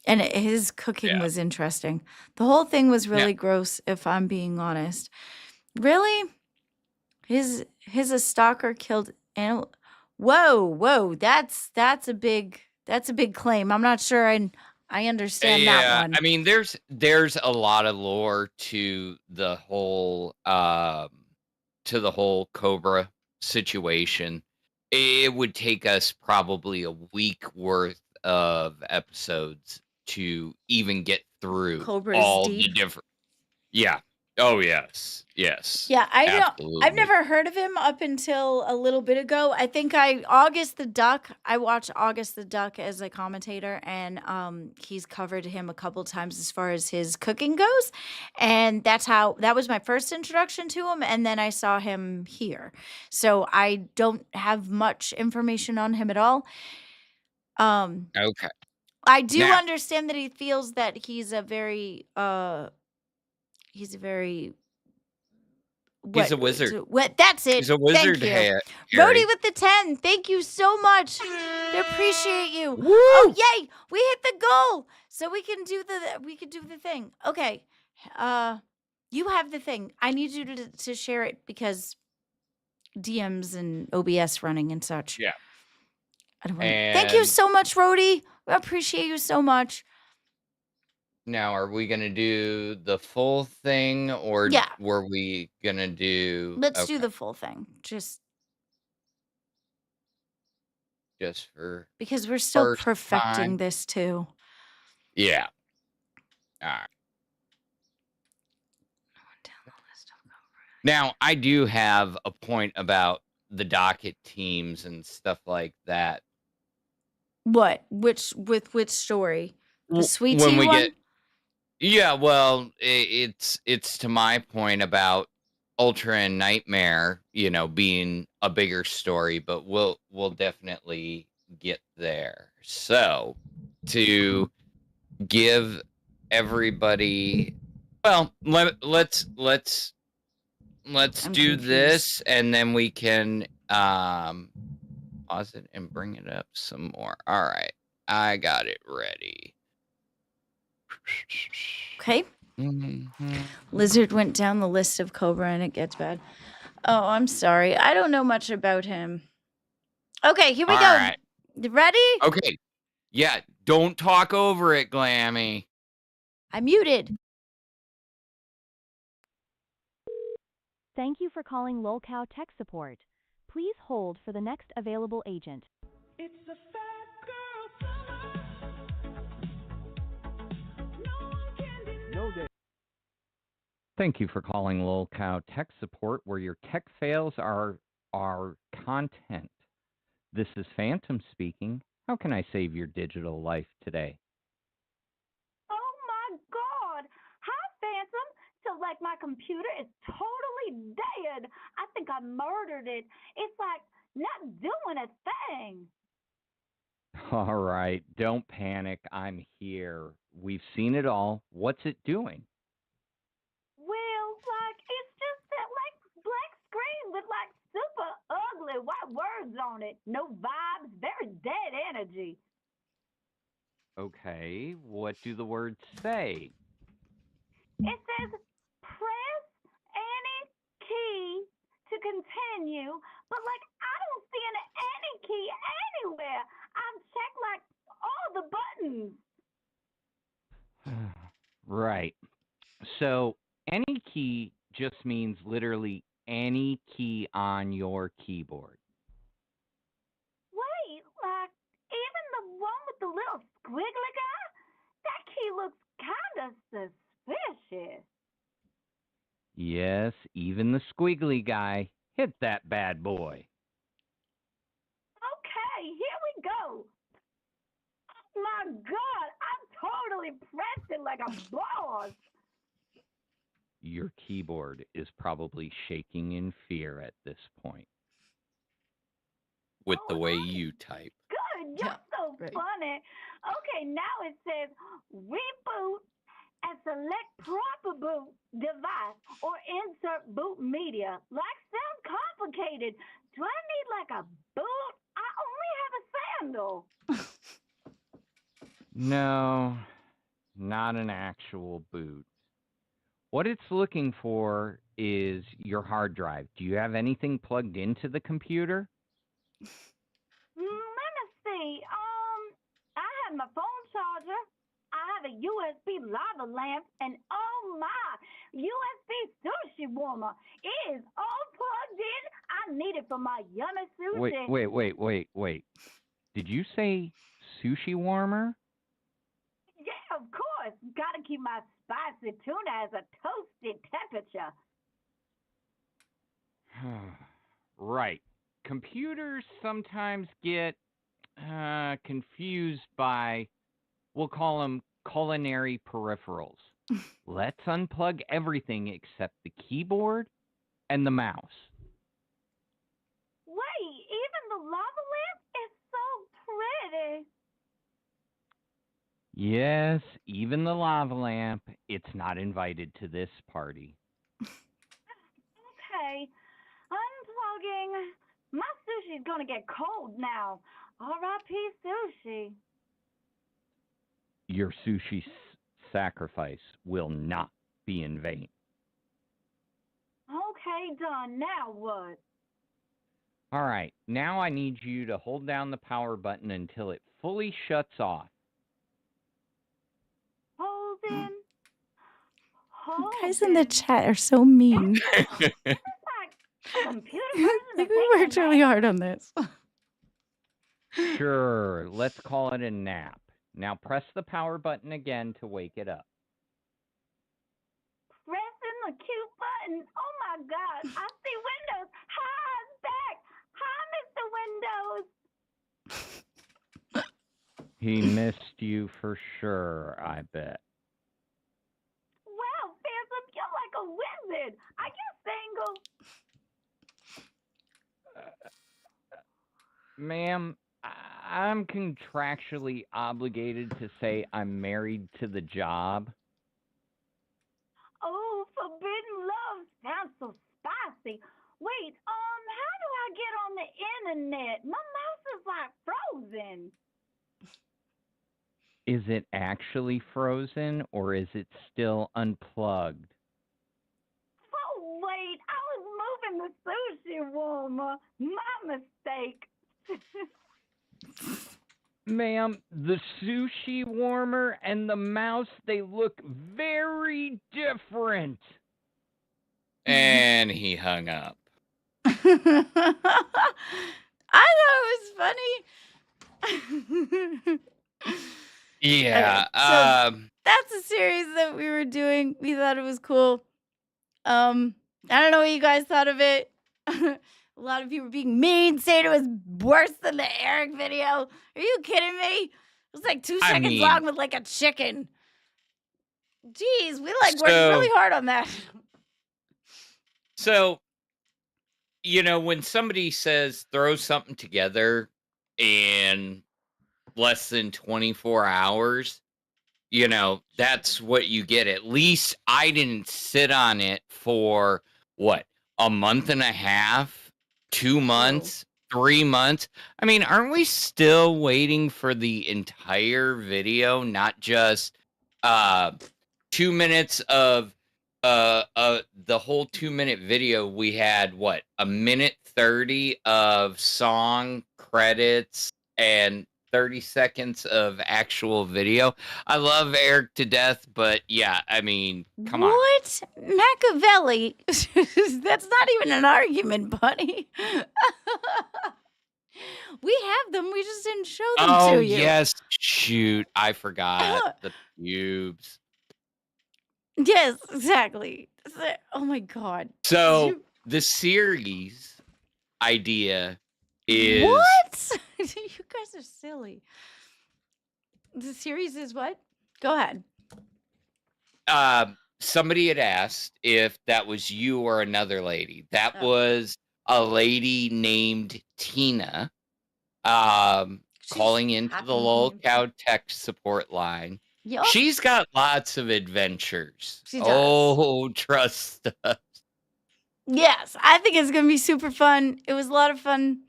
his cooking was interesting. The whole thing was really gross, if I'm being honest. Really? His a stalker killed animal. Whoa, that's a big claim. I'm not sure I understand that one. I mean, there's a lot of lore to the whole Cobra situation. It would take us probably a week worth of episodes to even get through Cobra's all deep. the different. Yeah. Oh yes. Yeah, I know. Absolutely. I've never heard of him up until a little bit ago. I think August the Duck. I watched August the Duck as a commentator, and he's covered him a couple times as far as his cooking goes, and that was my first introduction to him. And then I saw him here, so I don't have much information on him at all. Okay. I do understand that he feels that he's a wizard. That's it. He's a wizard. Thank you. Harry. Rhodey with the 10. Thank you so much. I appreciate you. Woo! Oh, yay! We hit the goal. So we can do the thing. Okay. You have the thing. I need you to share it because DMs and OBS running and such. Yeah. I don't want Thank you And so much, Rhodey. I appreciate you so much. now, are we gonna do the full thing, or Yeah. were we gonna do? Let's do Okay, the full thing. Just for because we're still first perfecting time. this too. Yeah. All right. Now, I do have a point about the docket teams and stuff like that. What? Which story? The sweet When tea we one? get, yeah, well, it's to my point about Ultra and Nightmare, being a bigger story, but we'll definitely get there. So, to give everybody, well, let's I'm do confused. this, and then we can pause it and bring it up some more. All right, I got it ready. Okay. Mhm. Lizard went down the list of Cobra and it gets bad. Oh, I'm sorry. I don't know much about him. Okay, here we All go. right. You ready? Okay. Yeah, don't talk over it, Glamy. I muted. Thank you for calling Lolcow Tech Support. Please hold for the next available agent. It's a fat girl summer. No one can deny. Thank you for calling Lolcow Tech Support, where your tech fails are our content. This is Phantom speaking. How can I save your digital life today? Oh my God! Hi, Phantom. So, like, my computer is totally dead. I think I murdered it. It's like not doing a thing. All right, don't panic. I'm here. We've seen it all. What's it doing? Well, like, it's just that, like, black screen with, like, super ugly white words on it. No vibes, very dead energy. Okay, what do the words say? It says press any key to continue, but like I don't see any key anywhere. I've checked like all the buttons. Right. So any key just means literally any key on your keyboard. Wait, like even the one with the little squiggly guy? That key looks kind of suspicious. Yes, even the squiggly guy. Hit that bad boy. Okay, here we go. Oh my God, I totally pressed it like a boss. Your keyboard is probably shaking in fear at this point. With the way you type. Good, you're so funny. Okay, now it says reboot and select proper boot device or insert boot media. Like, sounds complicated. Do I need like a boot? I only have a sandal. No, not an actual boot. What it's looking for is your hard drive. Do you have anything plugged into the computer? Let me see. I have my phone charger. I have a USB lava lamp, and oh my, USB sushi warmer. It is all plugged in. I need it for my yummy sushi. Wait. Did you say sushi warmer? Yeah, of course. Gotta keep my spicy tuna as a toasted temperature. Right. Computers sometimes get confused by, we'll call them culinary peripherals. Let's unplug everything except the keyboard and the mouse. Wait, even the lava lamp is so pretty. Yes, even the lava lamp, it's not invited to this party. Okay, unplugging. My sushi's gonna get cold now. R.I.P. sushi. Your sushi sacrifice will not be in vain. Okay, done. Now what? All right, now I need you to hold down the power button until it fully shuts off. Holding. Guys in the Holding. chat are so mean. It's like a computer version Like of we taking a worked really nap. hard on this. Sure, let's call it a nap. Now press the power button again to wake it up. Pressing the cute button. Oh my God. I see windows. Hi, it's back. Hi, Mr. Windows. He missed you for sure, I bet. Wow, Phantom, you're like a wizard. Are you single? Ma'am, I'm contractually obligated to say I'm married to the job. Oh, forbidden love sounds so spicy. Wait, how do I get on the internet? My mouse is like frozen. Is it actually frozen or is it still unplugged? Oh, wait, I was moving the sushi warmer. My mistake. Ma'am, the sushi warmer and the mouse, they look very different. And he hung up. I thought it was funny. Yeah. So that's a series that we were doing. We thought it was cool. I don't know what you guys thought of it. A lot of you were being mean, saying it was worse than the Eric video. Are you kidding me? It was like 2 seconds long with like a chicken. Jeez, we like worked really hard on that. So, when somebody says throw something together in less than 24 hours, that's what you get. At least I didn't sit on it for what, a month and a half, 2 months, 3 months. I mean, aren't we still waiting for the entire video, not just 2 minutes of the whole 2-minute video? We had what, a minute 30 of song credits and 30 seconds of actual video. I love Eric to death, but yeah, I mean, come on. What? Machiavelli? That's not even an argument, buddy. We have them. We just didn't show them Oh, to you. yes. Shoot. I forgot the pubes. Yes, exactly. Oh my God. So the series idea is What? You guys are silly. The series is what? Go ahead. somebody had asked if that was you or another lady. That was a lady named Tina calling into the lolcow tech support line. Yup. She's got lots of adventures. She does. Oh, trust us. Yes, I think it's going to be super fun. It was a lot of fun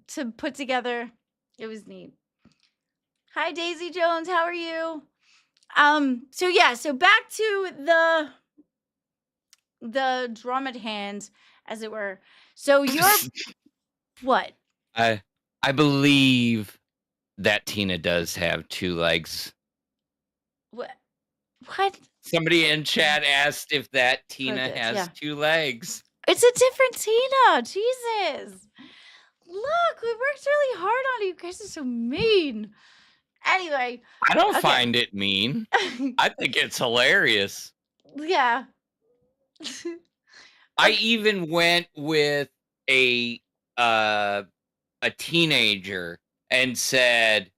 to put together. It was neat. Hi, Daisy Jones. How are you? So back to the drum at hand, as it were. So you're what? I believe that Tina does have 2 legs. What? Somebody in chat asked if that Tina this, has yeah. 2 legs. It's a different Tina. Jesus. Look, we worked really hard on it. You guys are so mean. Anyway. I don't find it mean. I think it's hilarious. Yeah. I even went with a teenager and said,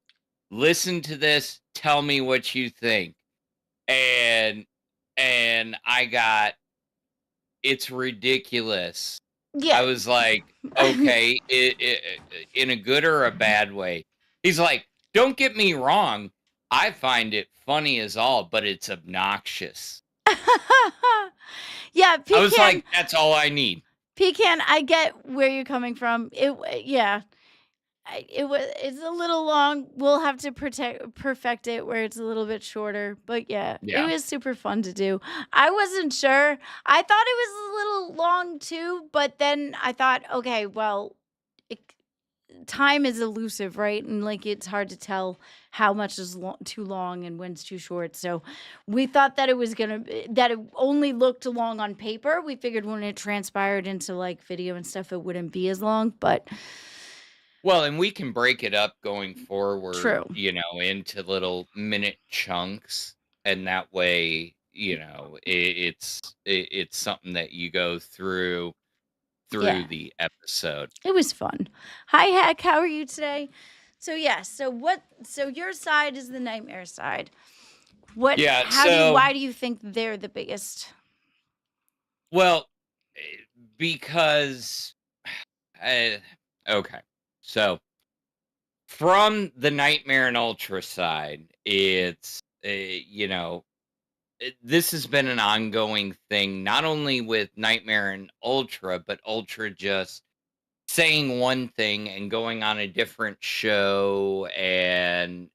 "Listen to this, tell me what you think." And I got, "It's ridiculous." Yeah. I was like, "Okay, in a good or a bad way?" He's like, "Don't get me wrong, I find it funny as all, but it's obnoxious." Yeah, Pecan, I was like, "That's all I need." Pecan, I get where you're coming from. It's a little long. We'll have to perfect it where it's a little bit shorter. But yeah, it was super fun to do. I wasn't sure. I thought it was a little long too, but then I thought, okay, well, time is elusive, right? And like it's hard to tell how much is too long and when's too short. So we thought that that it only looked long on paper. We figured when it transpired into like video and stuff, it wouldn't be as long, but Well, and we can break it up going forward, true. Into little minute chunks, and that way, it's something that you go through Yeah, the episode. it was fun. Hi, Heck. How are you today? So yeah, so your side is the nightmare side. Yeah, Why do you think they're the biggest? well, because okay. So from the Nightmare and Ultra side, it's this has been an ongoing thing, not only with Nightmare and Ultra, but Ultra just saying one thing and going on a different show, and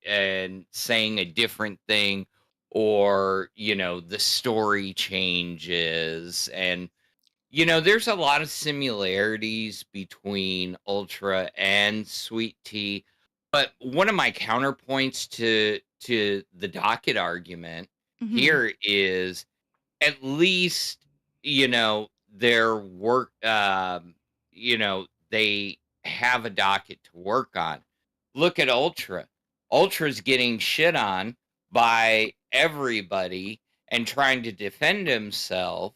and saying a different thing, or the story changes. And there's a lot of similarities between Ultra and Sweet Tea, but one of my counterpoints to the docket argument here is, at least their work, they have a docket to work on. Look at Ultra. Ultra's getting shit on by everybody and trying to defend himself,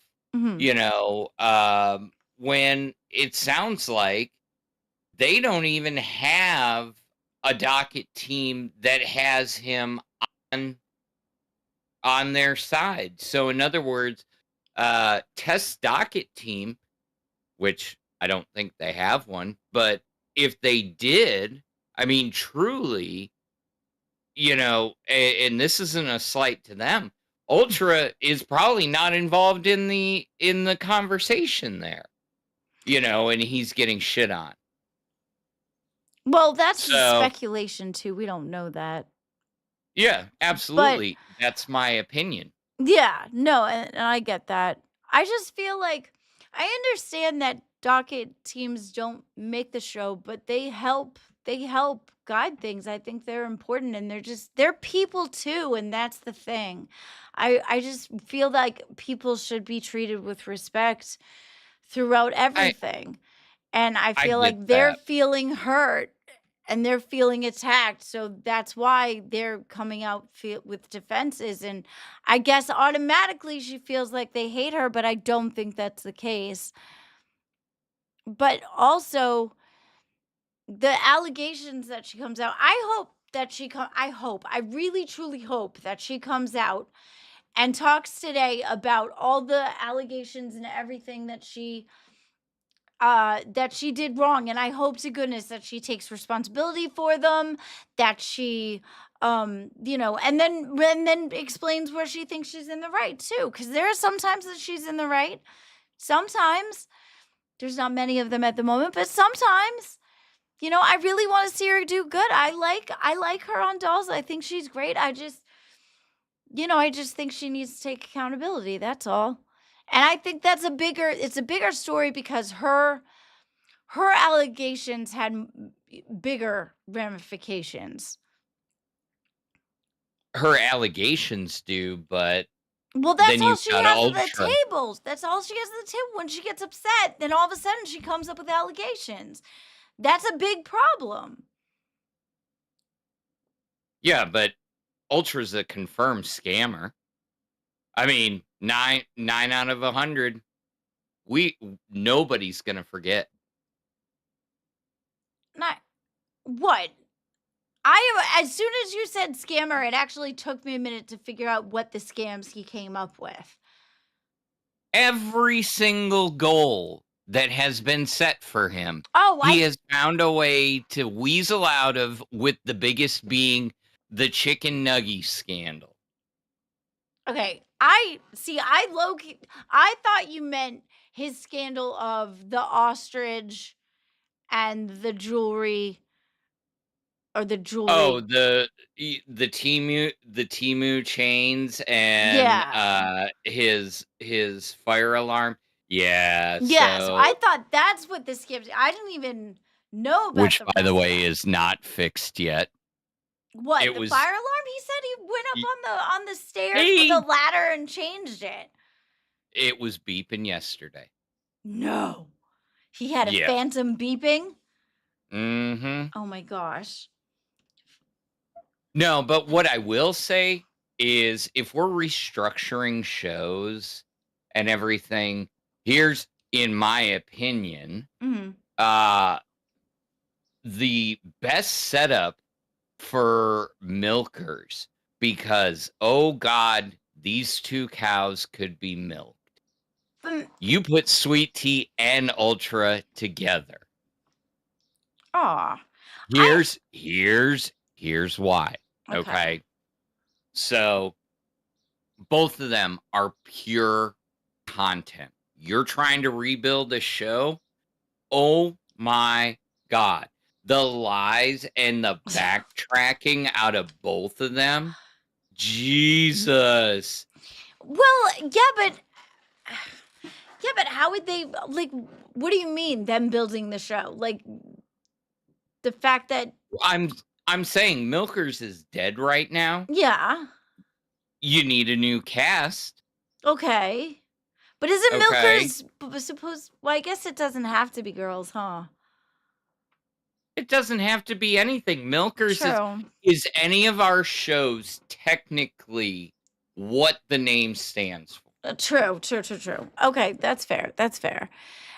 when it sounds like they don't even have a docket team that has him on their side. So in other words, Test's docket team, which I don't think they have one, but if they did, I mean, truly, and this isn't a slight to them, Ultra is probably not involved in the conversation there, and he's getting shit on. Well, that's So speculation too. We don't know that. yeah, absolutely, that's my opinion. Yeah, no, and I get that. I just feel like I understand that docket teams don't make the show, but they help guide things. I think they're important, and they're people too, and that's the thing. I just feel like people should be treated with respect throughout I everything. And I I feel get like they're that. feeling hurt and they're feeling attacked. So that's why they're coming out with defenses. And I guess automatically she feels like they hate her, but I don't think that's the case. But also, the allegations that she comes out, I really truly hope that she comes out and talks today about all the allegations and everything that she did wrong, and I hope to goodness that she takes responsibility for them, that she and then explains where she thinks she's in the right too, because there are sometimes that she's in the right. Sometimes there's not many of them at the moment, but sometimes I really want to see her do good. I like her on Dolls. I think she's great. I just think she needs to take accountability. That's all. And I think it's a bigger story because her allegations had bigger ramifications. Her allegations do, but Well, that's then all you've she got has at the Ultra. tables. That's all she has at the table. When she gets upset, then all of a sudden she comes up with allegations. That's a big problem. Yeah, but Ultra's a confirmed scammer. I mean, nine out of 100. Nobody's gonna forget. Not what? As soon as you said scammer, it actually took me a minute to figure out what the scams he came up with. Every single goal that has been set for him, Oh, he has found a way to weasel out of, with the biggest being the chicken nugget scandal. Okay, I thought you meant his scandal of the ostrich and the jewelry, or the jewelry. Oh, the Temu chains and Yeah. his fire alarm. Yeah. Yeah, so I So, thought that's what the skip. I didn't even know about which the by the rest of way that. is not fixed yet. What, It the was fire alarm? He said he went up y- on the stairs with a hey, ladder and changed it. it was beeping yesterday. No. He had a Yeah. phantom beeping? Mm-hmm. Oh my gosh. No, but what I will say is if we're restructuring shows and everything, here's in my opinion, Mhm. uh the best setup for milkers because oh god, these two cows could be milked. Mm, You put sweet tea and ultra together. aw. I Here's why. okay. Okay. So both of them are pure content. You're trying to rebuild a show. Oh my God. The lies and the backtracking out of both of them. Jesus. Well, yeah, but how would they like what do you mean them building the show? Like the fact that I'm I'm saying Milkers is dead right now. yeah, You need a new cast. okay. But isn't Okay. Milkers supposed well, I guess it doesn't have to be girls, huh? It doesn't have to be anything. Milkers True. is any of our shows technically what the name stands for. True. Okay, that's fair. That's fair.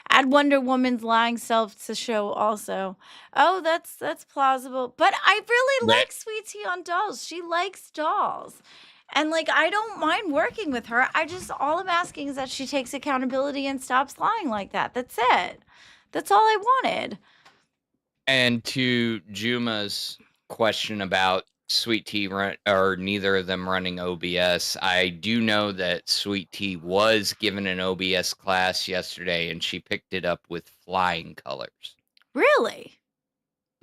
Add Wonder Woman's lying self to show also. Oh, that's plausible. But I really That like Sweet Tea on dolls. She likes dolls. And like I don't mind working with her. I just all I'm asking is that she takes accountability and stops lying like that. That's it. That's all I wanted. and to Juma's question about Sweet Tea or neither of them running OBS, I do know that Sweet Tea was given an OBS class yesterday and she picked it up with flying colors. Really?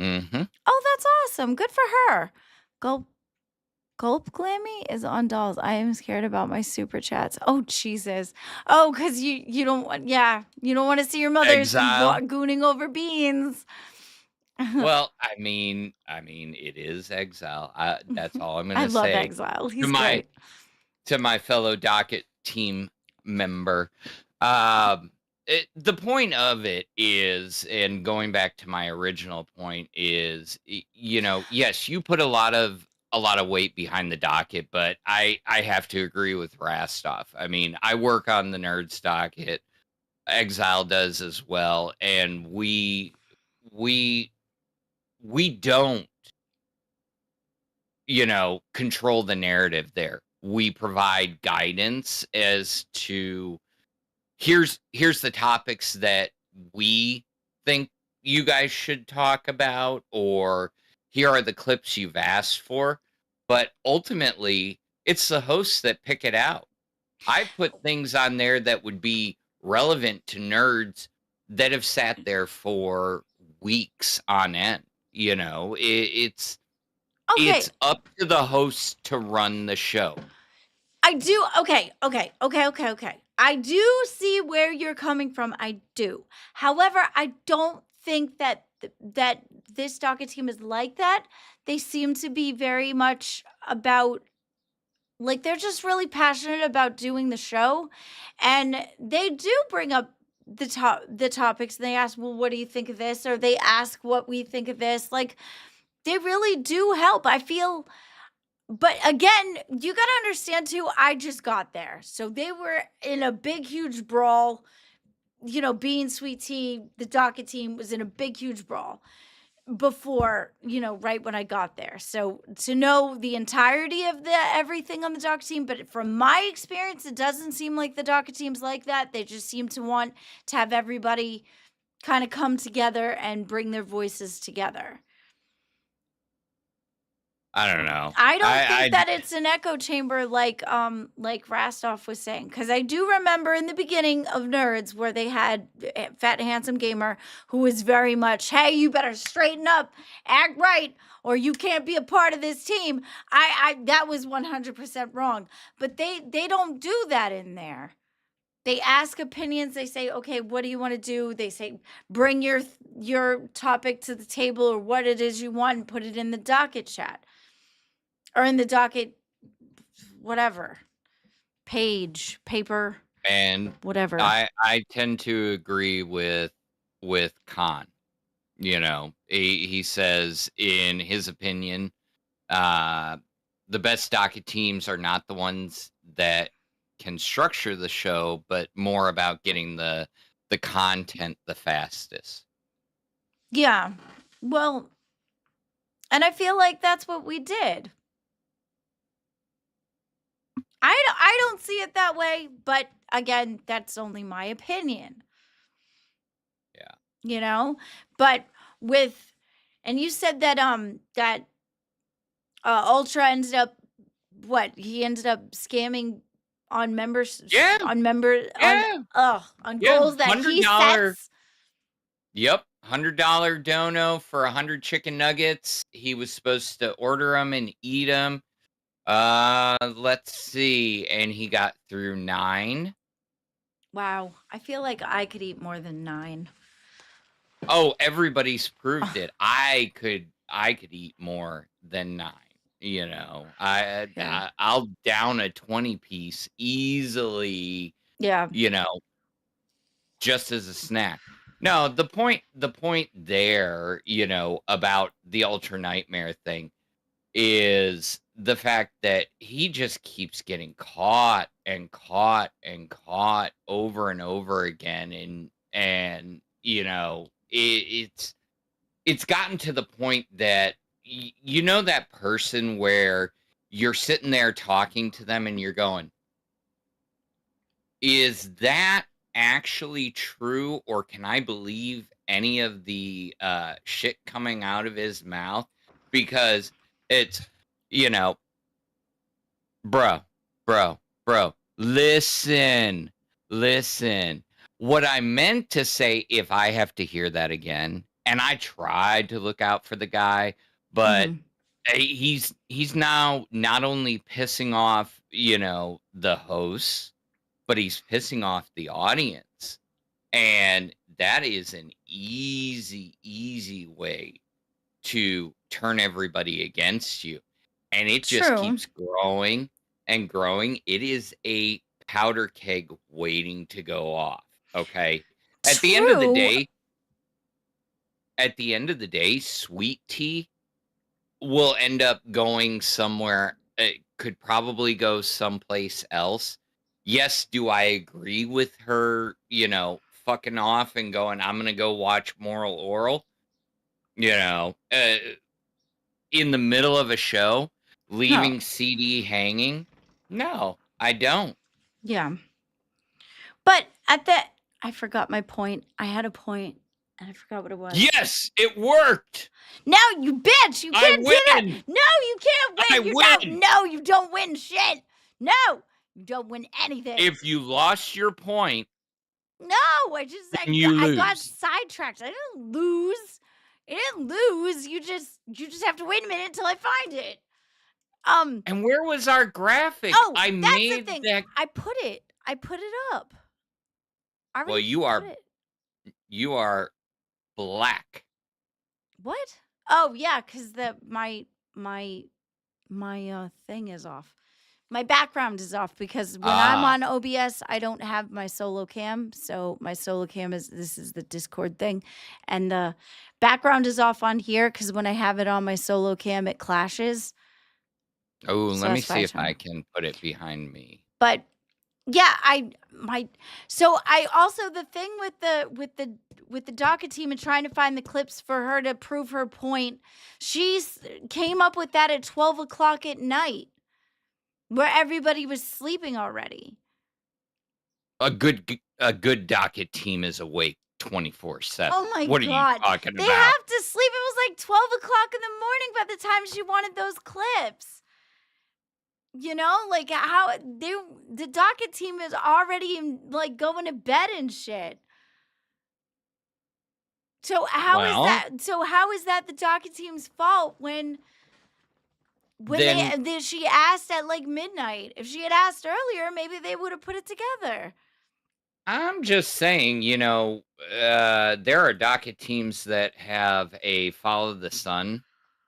Mm-hmm. Oh, that's awesome. Good for her. Gulp Glamy is on dolls. I am scared about my super chats. Oh Jesus. Oh, because you don't want you don't want to see your mothers Exile. gooning over beans. Well, it is Exile. That's all I'm I gonna love say Exile. to He's my great. to my fellow docket team member. The point of it is, and going back to my original point is, yes, you put a lot of weight behind the docket, but I have to agree with Rastoff. I mean, I work on the Nerds docket. Exile does as well, and we don't control the narrative there. We provide guidance as to here's the topics that we think you guys should talk about, or here are the clips you've asked for. But ultimately, it's the hosts that pick it out. I put things on there that would be relevant to nerds that have sat there for weeks on end. It's Okay. up to the host to run the show. I do. Okay. I do see where you're coming from. I do. However, I don't think that that this docket team is like that. They seem to be very much about like they're just really passionate about doing the show, and they do bring up the topics. And they ask, "Well, what do you think of this?" Or they ask what we think of this. Like they really do help. I feel but again, you got to understand too, I just got there. So they were in a big, huge brawl. Being Sweet Tea, the docket team was in a big, huge brawl before, right when I got there. So to know the entirety of everything on the docket team, but from my experience, it doesn't seem like the docket team's like that. They just seem to want to have everybody kind of come together and bring their voices together. I don't know. I don't think that it's an echo chamber like Rastoff was saying, because I do remember in the beginning of Nerds where they had Fat Handsome Gamer who was very much, hey, you better straighten up, act right, or you can't be a part of this team. I that was 100% wrong, but they don't do that in there. They ask opinions. They say, okay, what do you want to do? They say, bring your topic to the table or what it is you want and put it in the docket chat or in the docket, whatever, page, paper, And whatever. I tend to agree with Khan. You know, he says in his opinion, the best docket teams are not the ones that can structure the show, but more about getting the content the fastest. Yeah. Well, and I feel like that's what we did. I don't see it that way, but again, that's only my opinion. Yeah. You know? But with and you said that that Ultra ended up what? He ended up scamming on members Yeah. on Yeah, goals that he $100. sets. Yep, $100 dono for 100 chicken nuggets. He was supposed to order them and eat them. Let's see, and he got through 9. Wow, I feel like I could eat more than 9. Oh, everybody's proved it. I could eat more than 9. You know, Yeah. I'll down a 20 piece easily. Yeah. You know, just as a snack. No, the point there, you know, about the Ultra Nightmare thing is the fact that he just keeps getting caught and caught and caught over and over again, and you know, it's gotten to the point that you know that person where you're sitting there talking to them and you're going, is that actually true, or can I believe any of the shit coming out of his mouth? Because it's, you know, bro, listen. What I meant to say, if I have to hear that again, and I tried to look out for the guy, but he's now not only pissing off, you know, the hosts, but he's pissing off the audience. And that is an easy way to turn everybody against you. And it just True. keeps growing and growing. It is a powder keg waiting to go off. Okay. At the end of the day, sweet tea will end up going somewhere. It could probably go someplace else. Yes, do I agree with her, you know, fucking off and going, I'm going to go watch Moral Oral? You know, in the middle of a show, leaving CD hanging? No, I don't. Yeah. But at the I forgot my point. I had a point and I forgot what it was. Yes, it worked. No, you bitch! You I can't do that! win! No, you can't win! I You're win! No, you don't win shit! No! You don't win anything. If you lost your point, No, I you got lose. sidetracked. I didn't lose. I didn't lose. You just have to wait a minute until I find it. And where was our graphic? Oh, I that's the made thing. that. I put it up. I Well, already you put are it. black. What? Oh yeah, because my thing is off. My background is off because when I'm on OBS, I don't have my solo cam. So my solo cam is the Discord thing, and the background is off on here because when I have it on my solo cam, it clashes. Oh, So let me that's why see I if turn I it. can put it behind me. But yeah, so I also the thing with the docket team and trying to find the clips for her to prove her point, came up with that at 12 o'clock at night, where everybody was sleeping already. A good docket team is awake 24/7. Oh my What God. are you talking They about? have to sleep. It was like 12 o'clock in the morning by the time she wanted those clips. You know, like how the docket team is already like going to bed and shit. So how is Well, that the docket team's fault when then she asked at like midnight? If she had asked earlier, maybe they would have put it together. I'm just saying, there are docket teams that have a follow the sun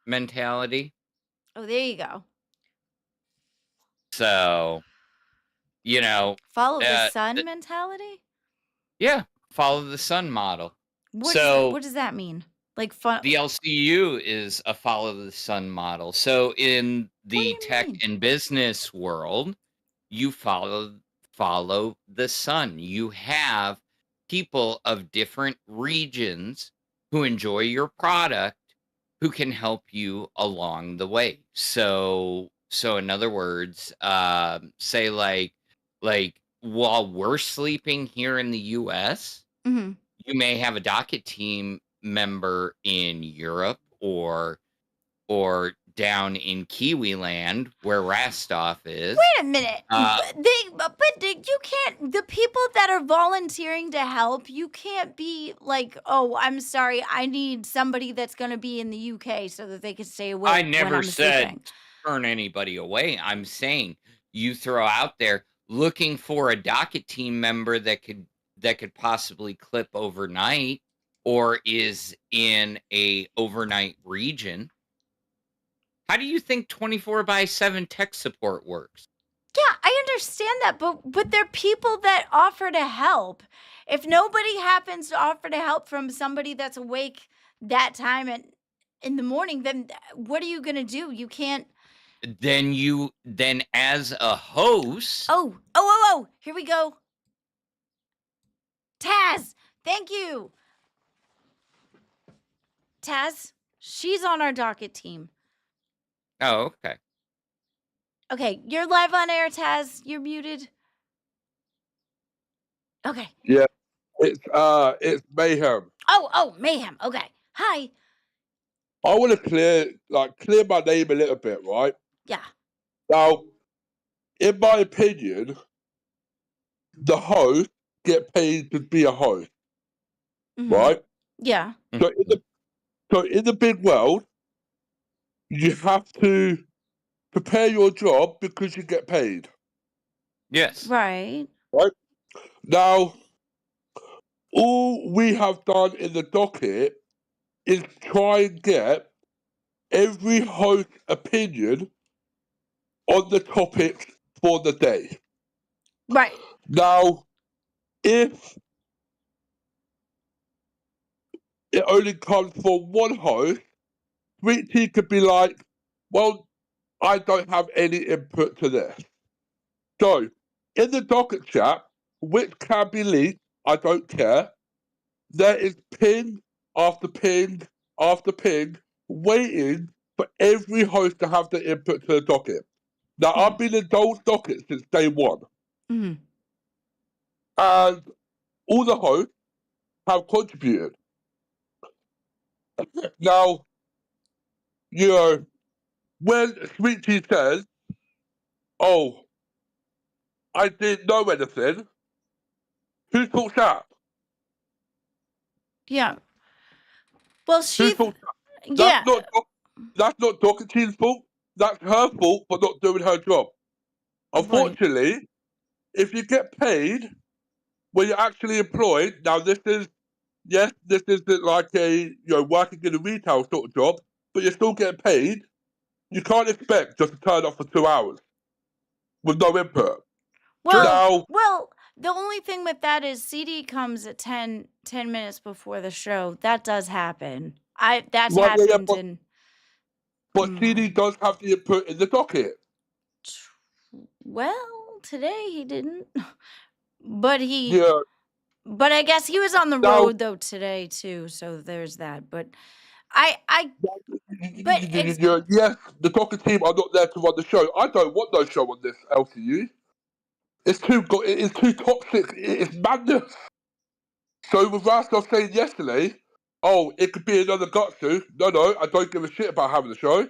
mentality. Oh, there you go. So, Follow the uh, sun mentality? yeah, follow the sun model. What So does that mean? Like fun the LCU is a follow the sun model. So in What do the you tech mean? and business world, you follow the sun. You have people of different regions who enjoy your product who can help you along the way. So in other words, say like while we're sleeping here in the US, Mhm. you may have a docket team member in Europe or down in Kiwi land where Rastov is. Wait a minute. Uh, You can't. The people that are volunteering to help, you can't be like, oh, I'm sorry, I need somebody that's going to be in the UK so that they can stay awake I when never I'm said sleeping. turn anybody away. I'm saying you throw out there looking for a docket team member that could possibly clip overnight or is in a overnight region. How do you think 24/7 tech support works? Yeah, I understand that, but they're people that offer to help. If nobody happens to offer to help from somebody that's awake that time in the morning, then what are you going to do? You can't. Then as a host, Oh, here we go. Taz, thank you. Taz, she's on our docket team. oh, okay. Okay, you're live on air, Taz. You're muted. Okay. Yeah, it's mayhem. Oh, mayhem. Okay. Hi. I want to clear my name a little bit, right? Yeah. Now, in my opinion, the host get paid to be a host, right? Yeah. So in the big world, you have to prepare your job because you get paid. Yes. Right. Right? Now, all we have done in the docket is try and get every host's opinion on the topics for the day. Right. Now, if it only comes from one host, Sweet Tea could be like, well, I don't have any input to this. So, in the docket chat, which can be leaked, I don't care, there is ping after ping after ping waiting for every host to have their input to the docket. Now, I've been in those dockets since day one, Mhm. and all the hosts have contributed. Now, when Sweet Tea says, oh, I didn't know anything, who talks that? Yeah. Well, Who talks that? yeah. That's not Docker Team's fault. That's her fault for not doing her job. Unfortunately, if you get paid when you're actually employed, now this isn't like a working in a retail sort of job, but you're still getting paid. You can't expect just to turn up for 2 hours with no input. Well, the only thing with that is CD comes at 10 minutes before the show. That does happen. That's Well, yeah, happened but CD does have the input in the docket. Well, today he didn't. But Yeah. But I guess he was on the road though today too, so there's that. But yes, the docket team are not there to run the show. I don't want no show on this LCU. It's too toxic. It's madness. So with Rastov saying yesterday, oh, it could be another Gutsu. No, I don't give a shit about having a show.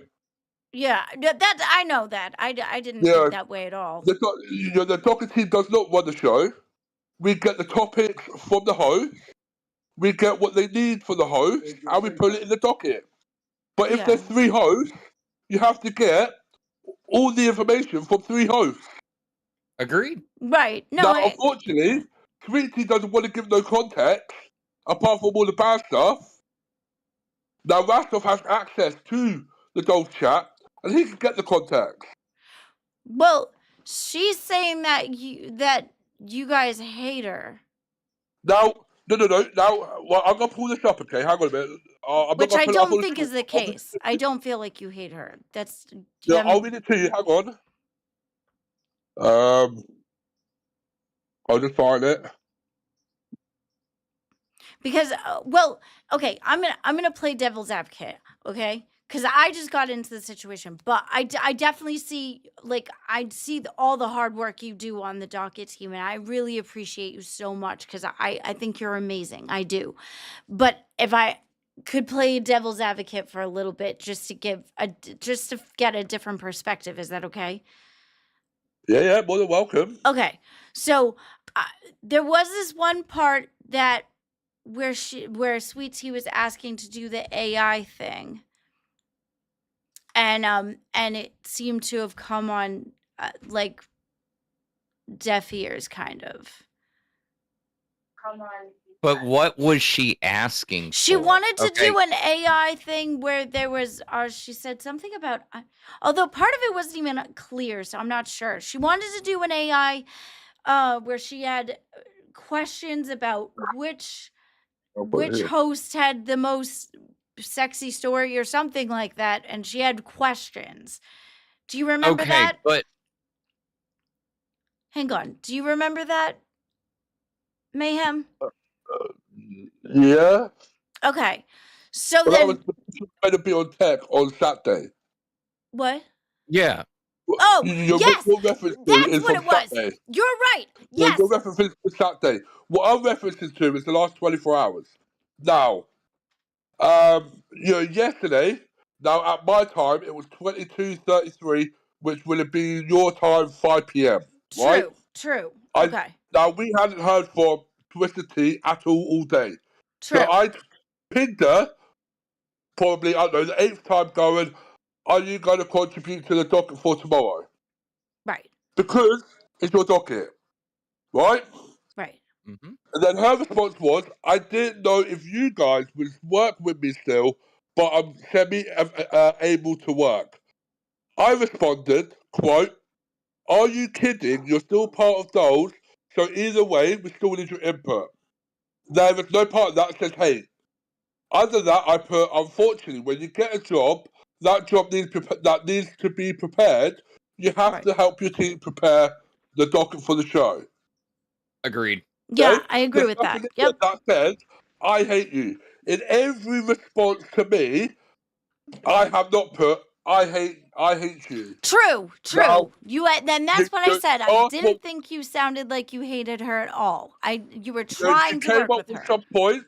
yeah, that I know that. I didn't think that way at all. The docket team does not run the show. We get the topics from the host. We get what they need for the host, and we put it in the docket. But if there's 3 hosts, you have to get all the information from 3 hosts. Agreed. Right. No. Now, unfortunately, Sweet Tea doesn't want to give no context, apart from all the bad stuff. Now Rastov has access to the Dolph chat, and he can get the context. Well, she's saying that you guys hate her. Now, no. Now, well, I'm gonna pull this up, okay? Hang on a minute. I'm Which not I gonna pull it up don't on think is the screen. case. I don't feel like you hate her. That's Yeah, I'll read it to you. Hang on. I'll just find it. because well, okay, I'm gonna play devil's advocate, okay? Because I just got into the situation, but I definitely see, like, I see all the hard work you do on the docket team, and I really appreciate you so much because I think you're amazing. I do. But if I could play devil's advocate for a little bit just to get a different perspective, is that okay? Yeah, more than welcome. Okay. So there was this one part that where Sweet Tea was asking to do the AI thing. And it seemed to have come on like deaf ears, kind of. But what was she asking She for? wanted to Okay. do an AI thing where there was, she said something about, although part of it wasn't even clear, so I'm not sure. She wanted to do an AI where she had questions about which host had the most sexy story or something like that, and she had questions. Do you remember Okay, that? but Hang on. Do you remember that, Mayhem? Yeah. Okay. So But that was then, going to be on tech on Saturday. what? yeah. Oh, Your yes, reference to that's is what from it was. Saturday. You're right. Yeah, Yes. your reference is for Saturday. What I'm referencing to is the last 24 hours. Now, yesterday, now at my time, it was 22:33, which would have been your time, 5 p.m., right? True. Okay. Now, we hadn't heard from Twisted Tea at all day. True. So I pinged her, probably, I don't know, the 8th time going, are you going to contribute to the docket for tomorrow? Right. Because it's your docket, right? Right. Mm-hmm. And then her response was, I didn't know if you guys would work with me still, but I'm able to work. I responded, quote, are you kidding? You're still part of those, so either way, we still need your input. There was no part of that says hate. Under that, I put, unfortunately, when you get a job, that job needs to be prepared. You have to help your team prepare the docket for the show. Agreed. Yeah, Okay? I agree with that. Yep. That says, I hate you. In every response to me, I have not put, I hate you. True. Now, Then that's what I said. I asked didn't think you sounded like you hated her at all. You were she trying to came work up with with her. some points.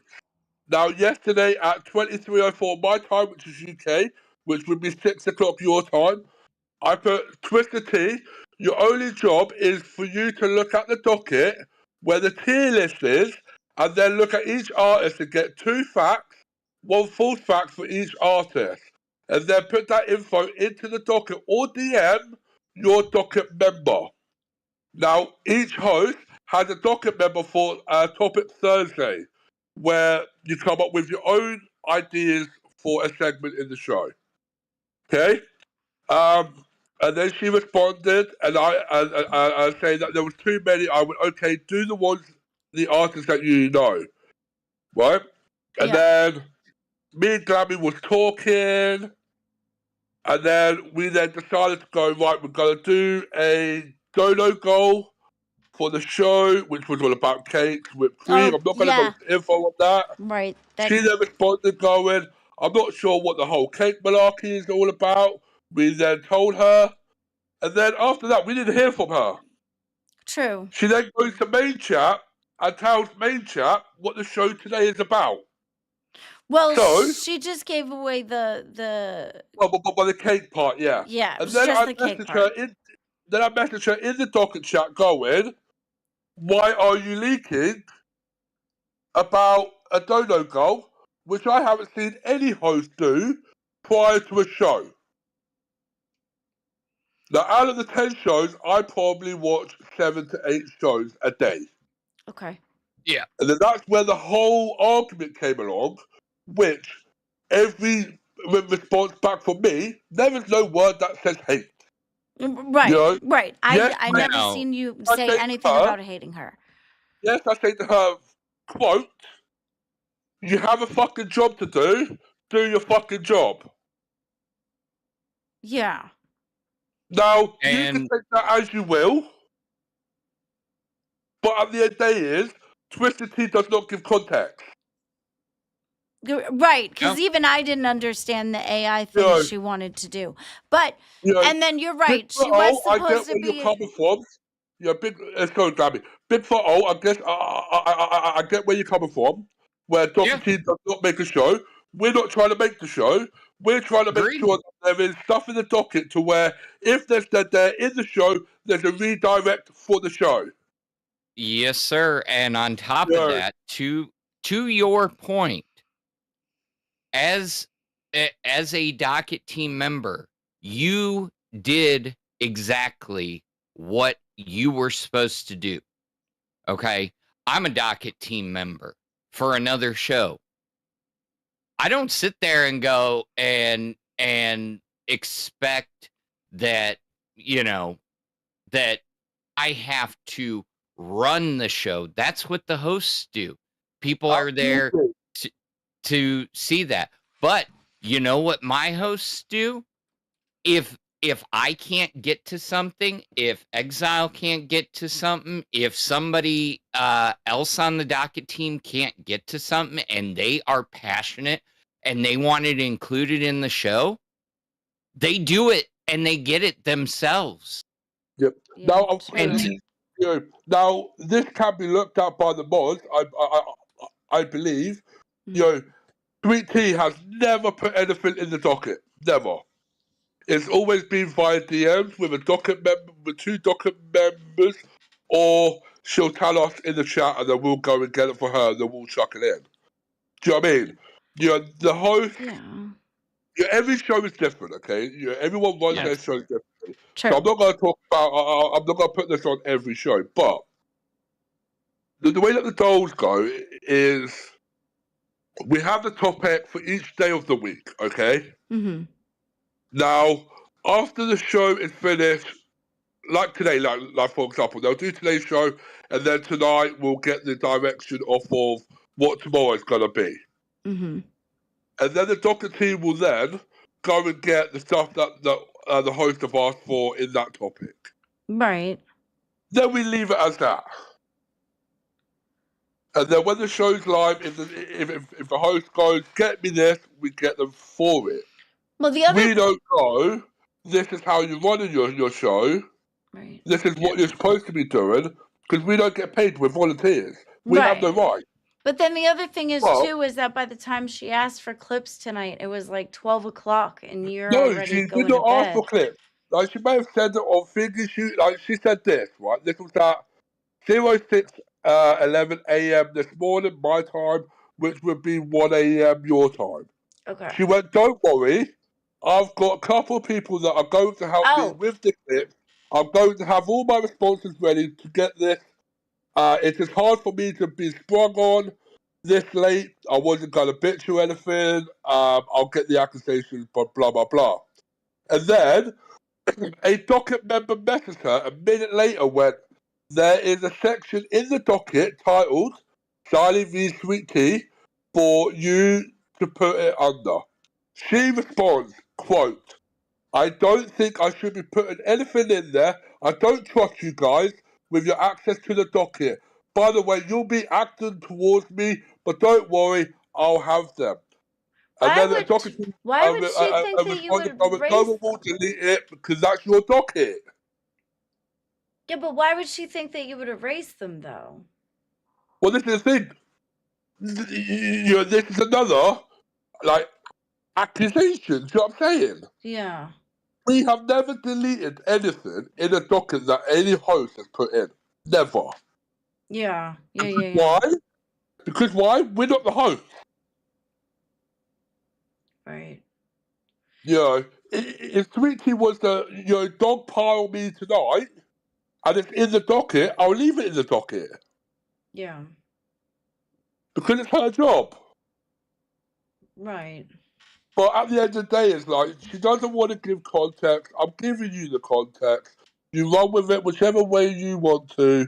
Now, yesterday at 23:04 my time, which is UK, which would be 6 o'clock your time, I put, Twisted Tea, your only job is for you to look at the docket where the tier list is, and then look at each artist and get 2 facts, 1 false fact for each artist, and then put that info into the docket or DM your docket member. Now, each host has a docket member for Topic Thursday, where you come up with your own ideas for a segment in the show. Okay? And then she responded, and I say that there was too many. I went, okay, do the artists that you know, right? And then me and Glamy was talking, and then we then decided to go, right, we're going to do a dono goal for the show, which was all about cakes, whipped cream. I'm not going to go into info on that. Right. She then responded going, I'm not sure what the whole cake malarkey is all about. We then told her, and then after that, we didn't hear from her. True. She then goes to main chat and tells main chat what the show today is about. Well, So, she just gave away the well, the cake part, yeah. Yeah, it And was then just I the cake messaged part. her in the docket chat going, why are you leaking about a dono goal, which I haven't seen any host do prior to a show? Now, out of the 10 shows, I probably watch 7 to 8 shows a day. Okay. Yeah. And then that's where the whole argument came along, which every response back from me, there is no word that says hate. Right, You know? right. Yes, I I, never No. seen you I say say to anything her, about hating her. yes, I say to her, quote, you have a fucking job to do your fucking job. Yeah. Now, you can And take that as you will, but at the end of the day is, Twisted Tea does not give context. Right, because no, even I didn't understand the AI You thing know, she wanted to do. But, you know, and then you're Big right, for she was I get supposed to where you're be. coming from. Yeah, let's go, Glamy. Big for I guess I get where you're coming from. Where Dr. yeah, T does not make a show. We're not trying to make the show. We're trying to make agreed. sure that there is stuff in the docket to where if there's that there in the show, there's a redirect for the show. Yes, sir. And on top You of know, that, to your point, as a docket team member, you did exactly what you were supposed to do. Okay? I'm a docket team member for another show. I don't sit there and go and expect that, you know, that I have to run the show. That's what the hosts do. People are there absolutely. to see that. But you know what my hosts do? If I can't get to something, if Exile can't get to something, if somebody else on the docket team can't get to something and they are passionate and they want it included in the show, they do it and they get it themselves. Yep. Yeah, Now, of true. course, you know, now this can be looked at by the mods. I believe. You know, Sweet Tea has never put anything in the docket. Never. It's always been via DMs with a docket member, with two docket members, or she'll tell us in the chat and then we'll go and get it for her and then we'll chuck it in. Do you know what I mean? You know, the host, Yeah. you know, every show is different, okay? You know, everyone runs their Yes. show differently. True. So I'm not going to talk about, I'm not going to put this on every show, but the way that the goals go is we have the topic for each day of the week, okay? Mm-hmm. Now, after the show is finished, like today, like for example, they'll do today's show, and then tonight we'll get the direction off of what tomorrow's going to be. Mm-hmm. And then the docket team will then go and get the stuff that the host have asked for in that topic. Right. Then we leave it as that. And then when the show's live, if the host goes, get me this, we get them for it. Well, the other We don't go, this is how you run your show, right. this is what you're supposed to be doing, because we don't get paid, we're volunteers. We have no right. But then the other thing is Well- too is that by the time she asked for clips tonight, it was like 12 o'clock, and you're No, already she going did not to ask bed. for clips. Like, she may have said it on figure shoot, like, she said this, right? This was at 11 a.m. this morning, my time, which would be 1 a.m. your time. Okay. She went, don't worry, I've got a couple of people that are going to help me with the clips. I'm going to have all my responses ready to get this. It is hard for me to be sprung on this late. I wasn't going to bitch or anything. I'll get the accusations, but blah, blah, blah. And then a docket member messaged her a minute later went, there is a section in the docket titled Sally v Sweet Tea for you to put it under. She responds, quote, I don't think I should be putting anything in there. I don't trust you guys with your access to the docket. By the way, you'll be acting towards me, but don't worry, I'll have them. And Why then the would docket she think that you would no raise one will delete it because that's your docket. Yeah, but why would she think that you would erase them though? Well, this is the thing. You know, this is another, like, accusation. Do you know what I'm saying? Yeah. We have never deleted anything in a docket that any host has put in. Never. Yeah. Why? Because why? We're not the host. Right. You know, if Sweet Tea was to, you know, dogpile me tonight, and it's in the docket, I'll leave it in the docket. Yeah. because it's her job. Right. But at the end of the day, it's like she doesn't want to give context. I'm giving you the context. You run with it whichever way you want to.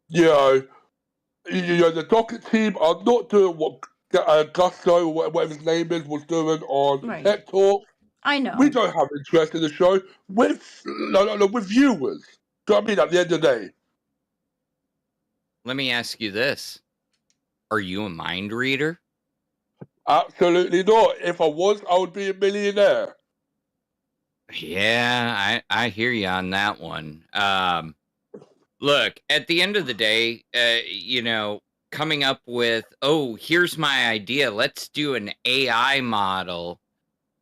You know, the docket team are not doing what Gusto, or whatever his name is, was doing on Right. Tech Talk. I know. We don't have interest in the show with with viewers. Do you know what I mean? At the end of the day, Let me ask you this. Are you a mind reader? absolutely not. If I was, I would be a millionaire. Yeah, I hear you on that one. Look, at the end of the day, coming up with, oh, here's my idea, let's do an AI model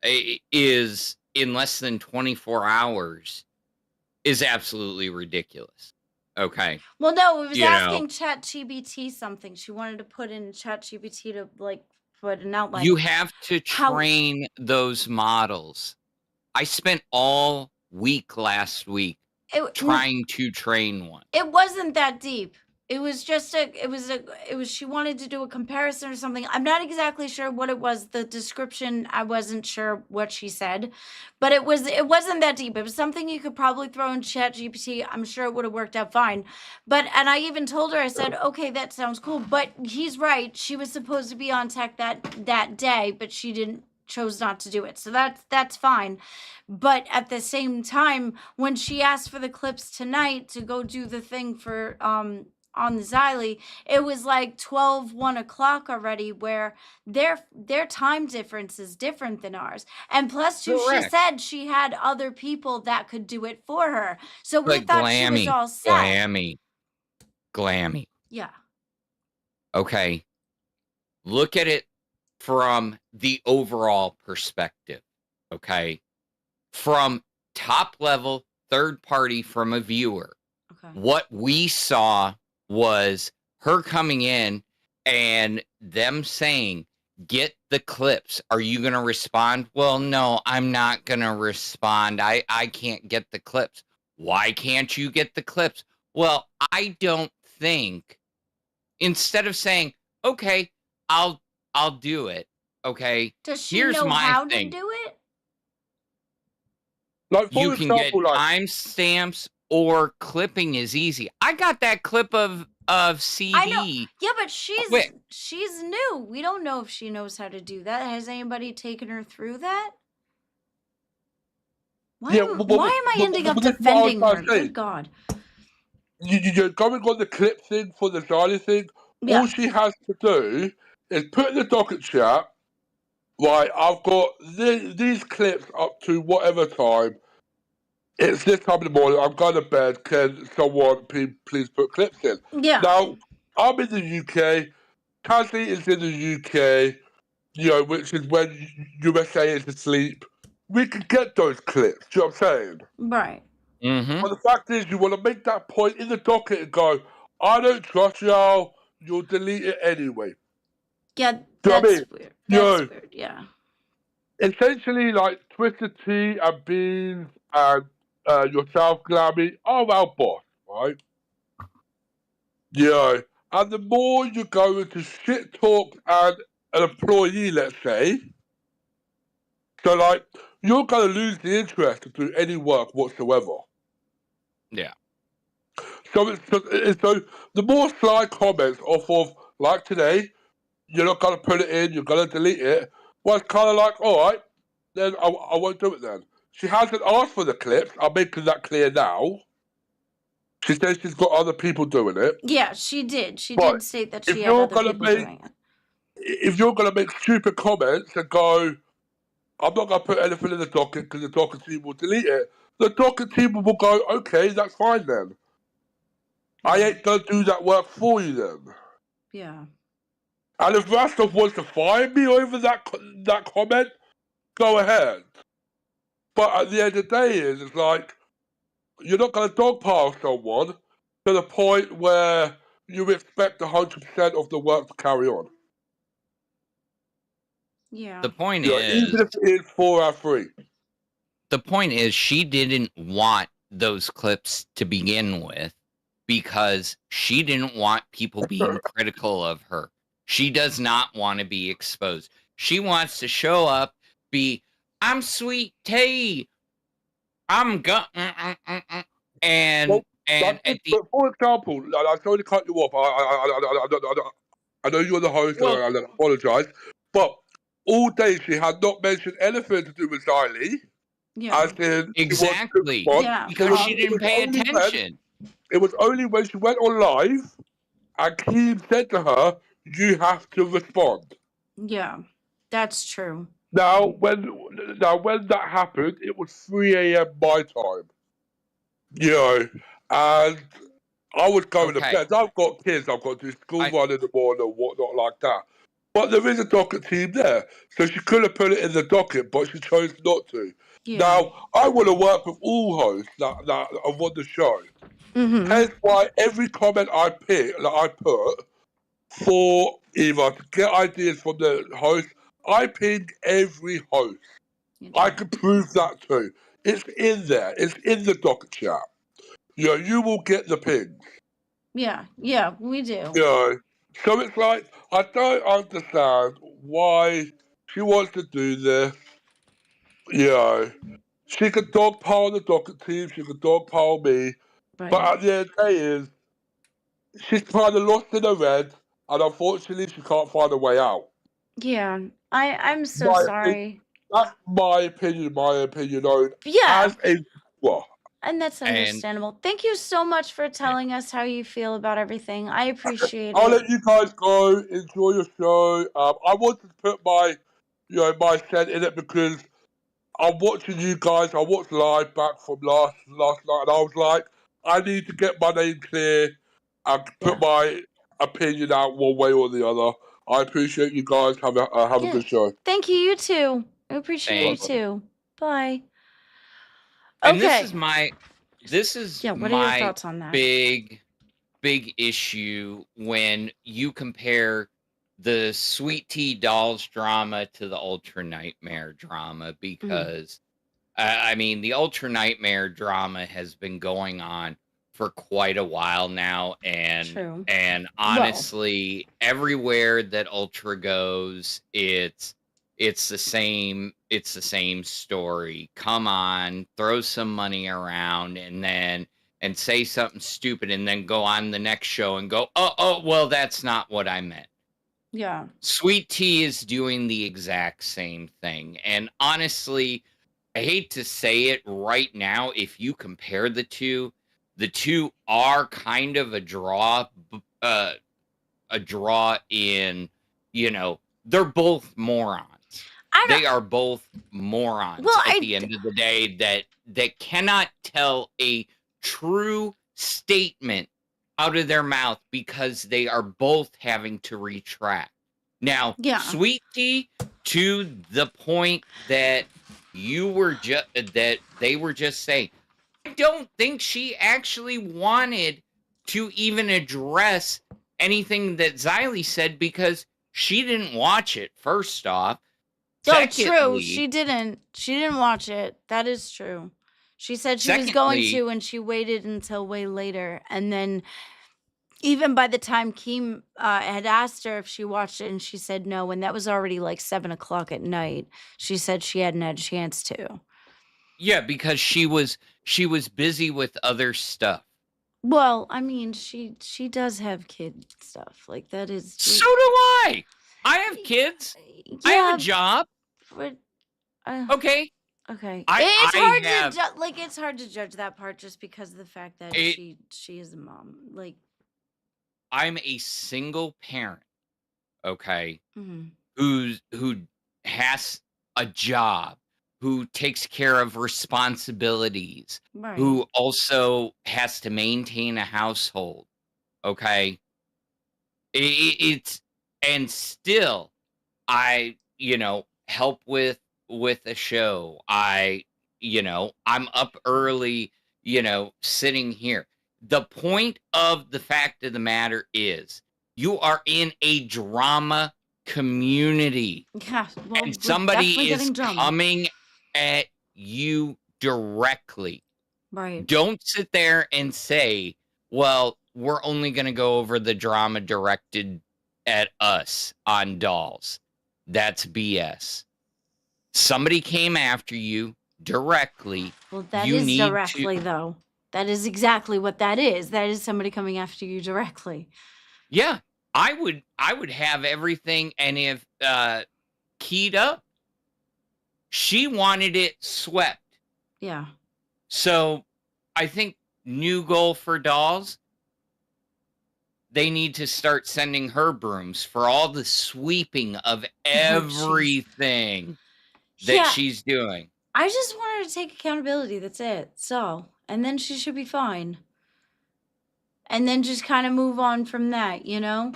is in less than 24 hours is absolutely ridiculous. Okay. Well, no, it was asking ChatGPT something. She wanted to put in ChatGPT to put an outline. You have to train those models. I spent all week last week trying to train one. It wasn't that deep. It was just she wanted to do a comparison or something. I'm not exactly sure what it was. The description, I wasn't sure what she said, but it wasn't that deep. It was something you could probably throw in ChatGPT. I'm sure it would have worked out fine. And I even told her, I said, okay, that sounds cool. But he's right. She was supposed to be on tech that day, but she chose not to do it. So that's fine. But at the same time, when she asked for the clips tonight to go do the thing for on the Xylee, it was like 1 o'clock already, where their time difference is different than ours. And plus, too, she said she had other people that could do it for her. So we thought she was all set. Glamy. Yeah. Okay. Look at it from the overall perspective. Okay. From top level, third party, from a viewer. Okay. What we saw was her coming in and them saying, get the clips. Are you going to respond? Well, no, I'm not going to respond. I can't get the clips. Why can't you get the clips? Well, I don't think, instead of saying, okay, I'll do it. Okay. Does she know how to do it? Like, you can get timestamps, or clipping is easy. I got that clip of CD. I know. Yeah, but she's new. We don't know if she knows how to do that. Has anybody taken her through that? Why am I ending up defending her? Good God. You're going on the clip thing for the Xylee thing. Yeah. All she has to do is put in the docket chat, right, I've got these clips up to whatever time. It's this time in the morning, I'm going to bed, can someone please put clips in? Yeah. Now, I'm in the UK, Tassie is in the UK, which is when USA is asleep. We can get those clips, do you know what I'm saying? Right. Mm-hmm. But the fact is, you want to make that point in the docket and go, I don't trust y'all, you'll delete it anyway. Yeah, that's weird. That's weird, yeah. Essentially, like, Twister T and Beans and yourself, Glamy, are our boss, right? And the more you go into shit talk and an employee, let's say, so, like, you're going to lose the interest to do any work whatsoever. Yeah. So the more sly comments off of, like today, you're not going to put it in, you're going to delete it, well, it's kind of like, all right, then I won't do it then. She hasn't asked for the clips. I'm making that clear now. She says she's got other people doing it. Yeah, she did. She did state that she had other people doing it. If you're going to make stupid comments and go, I'm not going to put anything in the docket because the docket team will delete it, the docket team will go, okay, that's fine then. I ain't going to do that work for you then. Yeah. And if Rastov wants to fire me over that comment, go ahead. But at the end of the day, it's like, you're not going to dogpile someone to the point where you expect 100% of the work to carry on. Yeah. The point is, even if it is 4 out of 3. The point is, she didn't want those clips to begin with because she didn't want people being critical of her. She does not want to be exposed. She wants to show up, I'm Sweet Tea. I'm and Well, and at the but for example, I'm sorry to cut you off. I know you're the host, well, and I apologise. But all day she had not mentioned anything to do with Xylee. Yeah. As in, she wanted to exactly, respond. Yeah. because she It didn't was pay only when attention. it was only when she went on live and Keem said to her, "You have to respond." Yeah. That's true. Now, when that happened, it was 3 a.m. my time. You know, and I was going to Okay. bed. I've got kids. I've got to do school I run in the morning and whatnot like that. But there is a docket team there, so she could have put it in the docket, but she chose not to. Yeah. Now, I want to work with all hosts that are on the show. Mm-hmm. Hence why every comment I put for either to get ideas from the host, I ping every host. I can prove that too. It's in there. It's in the docket chat. You know, you will get the pings. Yeah. Yeah, we do. You know, so it's like I don't understand why she wants to do this. You know, she could dogpile the docket team, she could dogpile me, but Right. at the end of the day is she's kind of lost in her head, and unfortunately she can't find a way out. Yeah. I'm so My sorry. That's my opinion. Yeah. As a well, And that's and understandable. Thank you so much for telling us how you feel about everything. I appreciate I'll it. let you guys go. Enjoy your show. I wanted to put my cent in it because I'm watching you guys. I watched live back from last night, and I was like, I need to get my name clear and put my opinion out one way or the other. I appreciate you guys. Have a Yeah. good show. Thank you, you too. I appreciate you thank you. too. Bye. And this Okay. is my Yeah, what are your thoughts on that? big issue when you compare the Sweet Tea Dolls drama to the Ultra Nightmare drama, because I mean, the Ultra Nightmare drama has been going on for quite a while now, and True. and honestly, everywhere that Ultra goes, it's the same story. Come on, throw some money around, and say something stupid, and then go on the next show and go, oh, well, that's not what I meant. Yeah. Sweet Tea is doing the exact same thing, and honestly, I hate to say it right now, if you compare the two are kind of a draw in, they're both morons. They are both morons at the end of the day that cannot tell a true statement out of their mouth because they are both having to retract. Now, Yeah. Sweet Tea, to the point that they were just saying, I don't think she actually wanted to even address anything that Xylee said because she didn't watch it, first off. Oh, true. Secondly, She didn't watch it. That is true. She said she was going secondly, to, and she waited until way later. And then even by the time Keem had asked her if she watched it, and she said no, and that was already like 7 o'clock at night. She said she hadn't had a chance to. yeah, because she was busy with other stuff. Well, I mean, she does have kid stuff. Like that is. So do I. I have kids. I have a job. But, Okay. okay. I It's hard have- to it's hard to judge that part just because of the fact that she is a mom. Like, I'm a single parent, okay, mhm. who has a job, who takes care of responsibilities, Right. who also has to maintain a household, okay? It's and still I, help with a show. I'm up early, sitting here. The point of the fact of the matter is you are in a drama community, Yeah, well, and we're somebody definitely is getting drama. coming at you directly. Right. Don't sit there and say, well, we're only going to go over the drama directed at us on dolls. That's BS. Somebody came after you directly. Well, that You is need to- directly, though. That is exactly what that is. That is somebody coming after you directly. Yeah, I would have everything, and if keyed up, she wanted it swept. Yeah. So I think new goal for dolls, they need to start sending her brooms for all the sweeping of everything that Yeah. she's doing. I just want her to take accountability. That's it. So, and then she should be fine. And then just kind of move on from that, you know?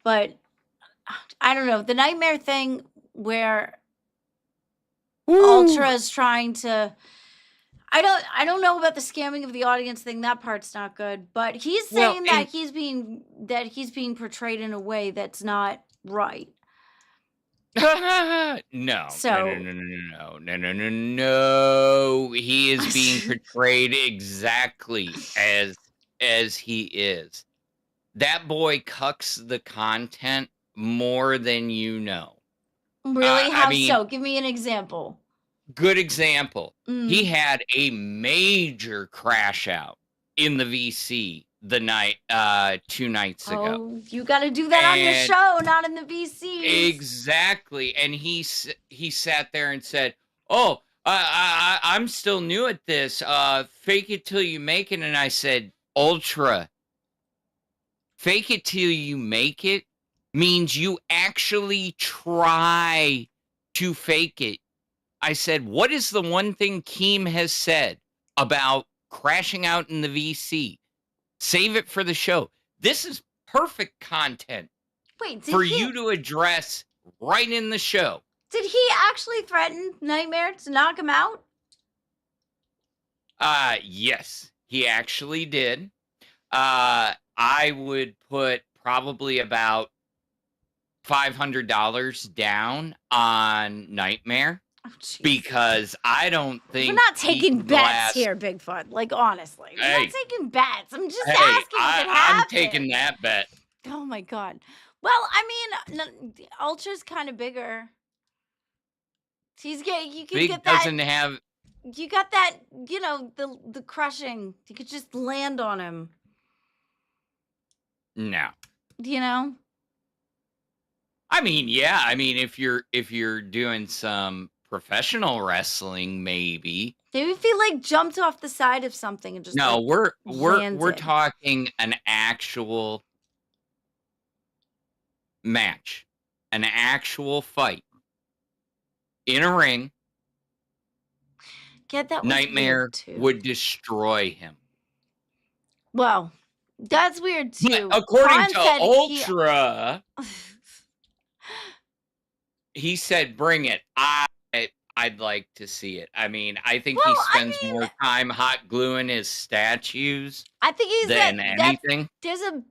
But I don't know. The nightmare thing where Ultra is trying to I don't know about the scamming of the audience thing. That part's not good. But he's Well, saying that he's being portrayed in a way that's not right. No. So- No. He is being portrayed exactly as he is. That boy cucks the content more than you know. Really? I How mean- so? Give me an example. Good example. Mm. He had a major crash out in the VC the night 2 nights ago. Oh, you got to do that on your And- show, not in the VC. Exactly. And he sat there and said, "Oh, I'm still new at this. Fake it till you make it." And I said, "Ultra, fake it till you make it means you actually try to fake it." I said, "What is the one thing Keem has said about crashing out in the VC? Save it for the show." This is perfect content Wait, for you to address right in the show. Did he actually threaten Nightmare to knock him out? Yes, he actually did. I would put probably about $500 down on Nightmare Oh, jeez. because I don't think We're not he taking can bets last- here, Bigfoot. Like, honestly. We're Hey. not taking bets. I'm just Hey, asking if it I'm happened. taking that bet. Oh, my God. Well, I mean, Ultra's kind of bigger. You can Big get that. doesn't have. You got that, you know, the crushing. You could just land on him, No. you know? I mean, yeah. I mean, if you're doing some professional wrestling, maybe. Maybe if he like jumped off the side of something and just No, like, we're landed. talking an actual match, an actual fight in a ring. Get that was Nightmare weird, too. would destroy him. Well, that's weird too. According Khan to said Ultra, he said, "Bring it." I'd like to see it. I mean, I think he Well, I spends mean- more time hot gluing his statues I think he's than that, anything.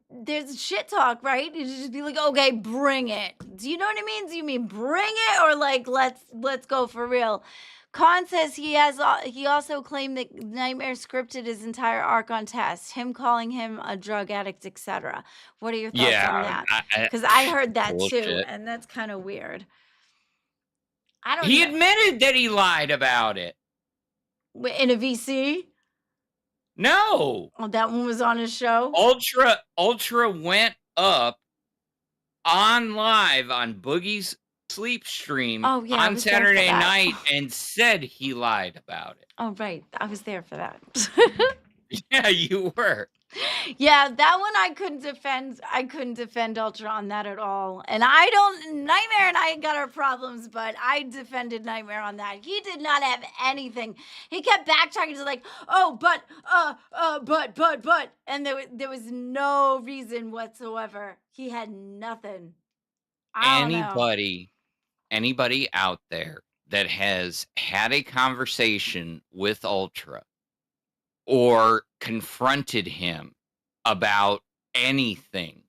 there's shit talk, right? You just be like, okay, bring it. Do you know what I mean? Do you mean bring it or like let's go for real? Khan says he also claimed that Nightmare scripted his entire arc on test, him calling him a drug addict, etc. What are your thoughts on that? Because I heard that too, Bullshit. and that's kind of weird. I don't He know. admitted that he lied about it. In a VC? No, Oh, that one was on his show? Ultra went up on live on Boogie's sleep stream Oh, yeah, I on was there for Saturday that. night and said he lied about it. Oh, right. I was there for that. Yeah, you were. Yeah, that one I couldn't defend. I couldn't defend Ultra on that at all. And Nightmare and I got our problems, but I defended Nightmare on that. He did not have anything. He kept backtracking to like, oh, but, and there was no reason whatsoever. He had nothing. I don't know. Anybody out there that has had a conversation with Ultra or confronted him about anything,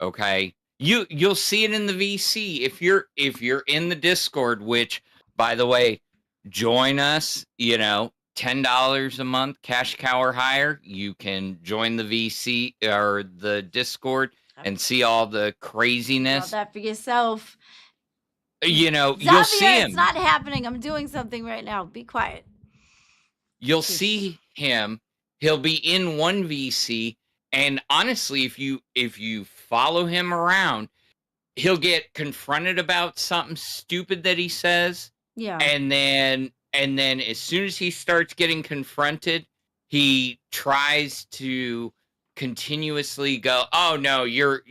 okay, you'll see it in the VC. If you're in the Discord, which by the way, join us, $10 a month, cash cow or higher, you can join the VC or the Discord. and see all the All craziness, that for yourself. you'll Xavier, see it's him. not happening. I'm doing something right now. Be quiet. You'll see him. He'll be in one VC, and honestly, if you follow him around, he'll get confronted about something stupid that he says, Yeah. and then as soon as he starts getting confronted, he tries to continuously go, "Oh no, you're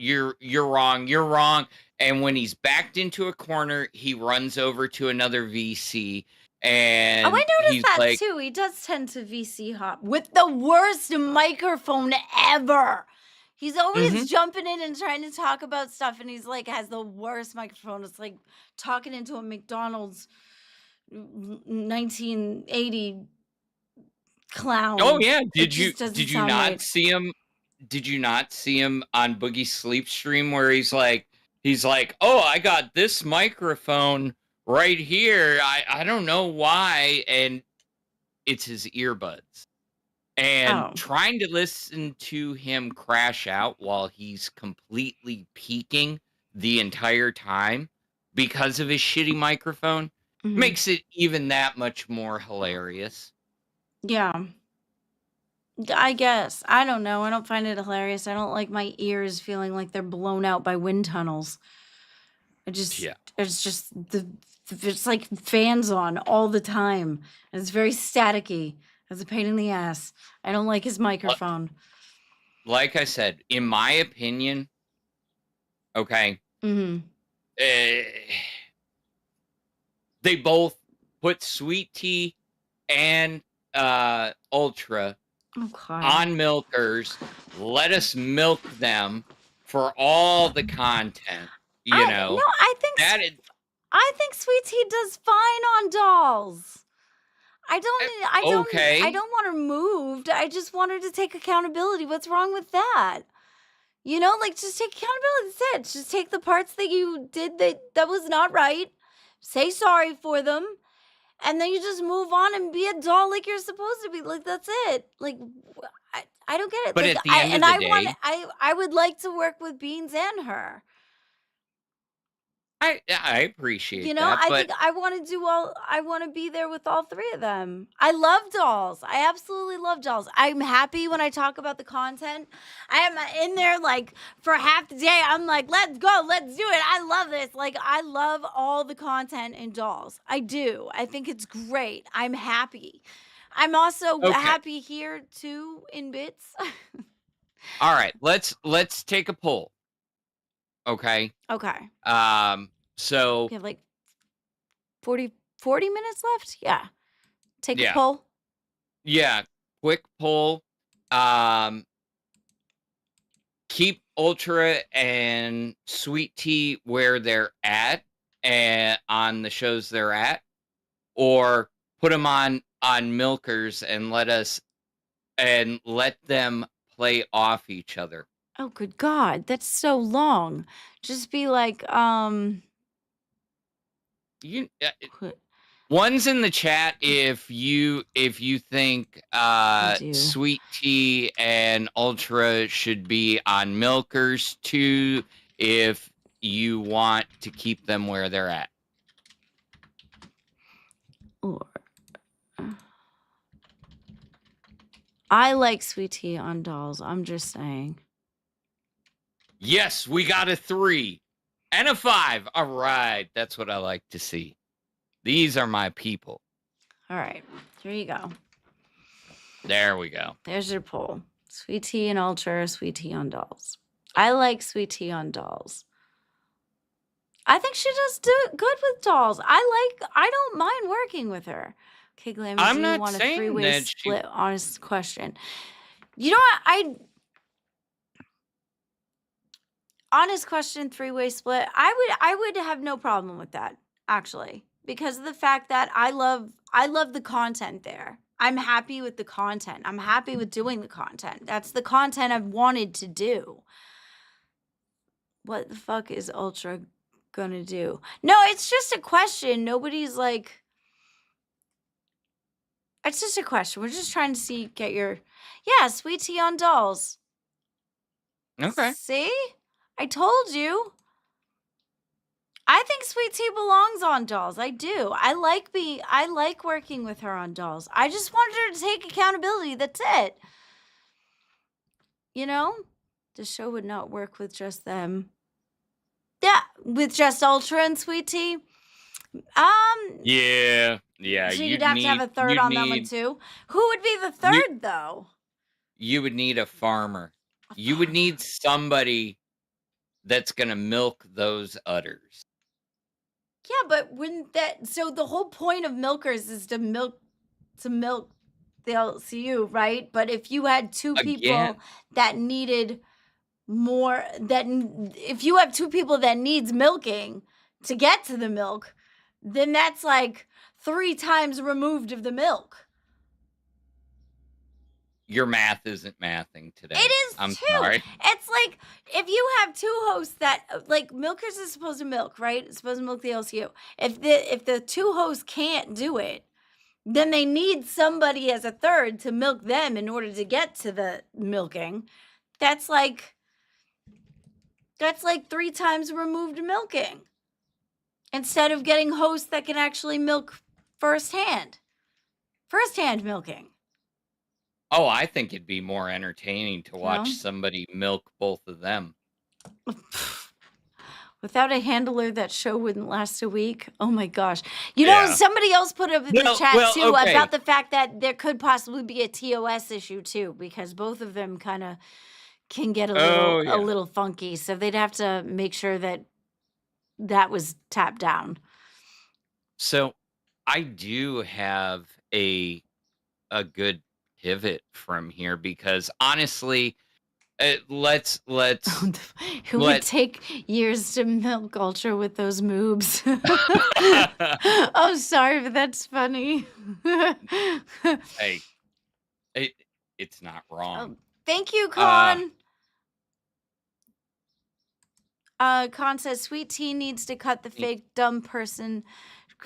wrong." And when he's backed into a corner, he runs over to another VC, and I noticed he's that like, too. He does tend to VC hop with the worst microphone ever. He's always jumping in and trying to talk about stuff, and he's like has the worst microphone. It's like talking into a McDonald's 1980 clown. "Oh yeah, It did you just doesn't did you sound not right. see him? Did you not see him on Boogie Sleep stream where he's like, oh, I got this microphone right here. I don't know why, and it's his earbuds." And Oh. trying to listen to him crash out while he's completely peaking the entire time because of his shitty microphone Mhm. makes it even that much more hilarious. Yeah. I guess. I don't know. I don't find it hilarious. I don't like my ears feeling like they're blown out by wind tunnels. Yeah. It's just it's like fans on all the time. And it's very staticky. It's a pain in the ass. I don't like his microphone. Like I said, in my opinion, okay, Mm-hmm. They both put Sweet Tea and Ultra on milkers. Let us milk them for all the content. You know, No, I think that is, I think Sweet Tea does fine on dolls. I okay. don't want her moved. I just want her to take accountability. What's wrong with that? You know, like just take accountability. That's it. Just take the parts that you did that was not right. Say sorry for them. And then you just move on and be a doll like you're supposed to be. Like that's it. Like I don't get it. But like, at the end of the day, I would like to work with Beans and her. I appreciate You know, that, I but think I want to be there with all three of them. I love dolls. I absolutely love dolls. I'm happy when I talk about the content. I am in there like for half the day. I'm like, let's go, let's do it. I love this. Like, I love all the content in dolls. I do. I think it's great. I'm happy. I'm also Okay. happy here too in bits. all right, let's take a poll. Okay. Okay. So We have like 40 minutes left. Yeah. Take a Yeah. poll. yeah, quick poll. Keep Ultra and Sweet Tea where they're at and on the shows they're at, or put them on milkers and let them play off each other. Oh, good God. That's so long. Just be like, You qu- one's in the chat if you think do. Sweet Tea and Ultra should be on milkers too, if you want to keep them where they're at. or I like Sweet Tea on dolls. I'm just saying. Yes, we got a 3 and a 5. All right, that's what I like to see. These are my people. All right. Here you go. There we go. There's your poll. Sweet Tea and Ultra, Sweet Tea on dolls. I like Sweet Tea on dolls. I think she does good with dolls. I don't mind working with her. Okay, Glamy, I'm do you not want a saying three-way that she- split? Honest question. You know what? Honest question, three-way split. I would have no problem with that, actually, because of the fact that I love the content there. I'm happy with the content. I'm happy with doing the content. That's the content I've wanted to do. What the fuck is Ultra gonna do? No, it's just a question. Nobody's like. It's just a question. We're just trying to get your. Yeah, Sweet Tea on dolls. Okay. See? I told you. I think Sweet Tea belongs on Dolls. I do. I like working with her on Dolls. I just wanted her to take accountability. That's it. You know? The show would not work with just them. Yeah, with just Ultra and Sweet Tea. Yeah. So you'd have to have a third on that one too. Who would be the third though? You would need a farmer. You would need somebody that's gonna milk those udders. Yeah, but wouldn't that? So the whole point of milkers is to milk the LCU, right? But if you had two people Again. that needed more, if you have two people that needs milking to get to the milk, then that's like 3 times removed of the milk. Your math isn't mathing today. It is I'm too. sorry. It's like if you have two hosts that like milkers is supposed to milk, right? It's supposed to milk the LCU. If the two hosts can't do it, then they need somebody as a third to milk them in order to get to the milking. That's like 3 times removed milking. Instead of getting hosts that can actually milk firsthand milking. Oh, I think it'd be more entertaining to watch No? somebody milk both of them. Without a handler, that show wouldn't last a week. Oh my gosh. You know, Yeah. somebody else put up in the No, chat well, too okay. about the fact that there could possibly be a TOS issue too, because both of them kind of can get Oh, yeah. a little funky. So they'd have to make sure that was tapped down. So I do have a good pivot from here because honestly, let's Who would take years to milk Ultra with those moves? Oh, sorry, but that's funny. hey, it's not wrong. Thank you, Con. Con says Sweet Tea needs to cut the fake dumb person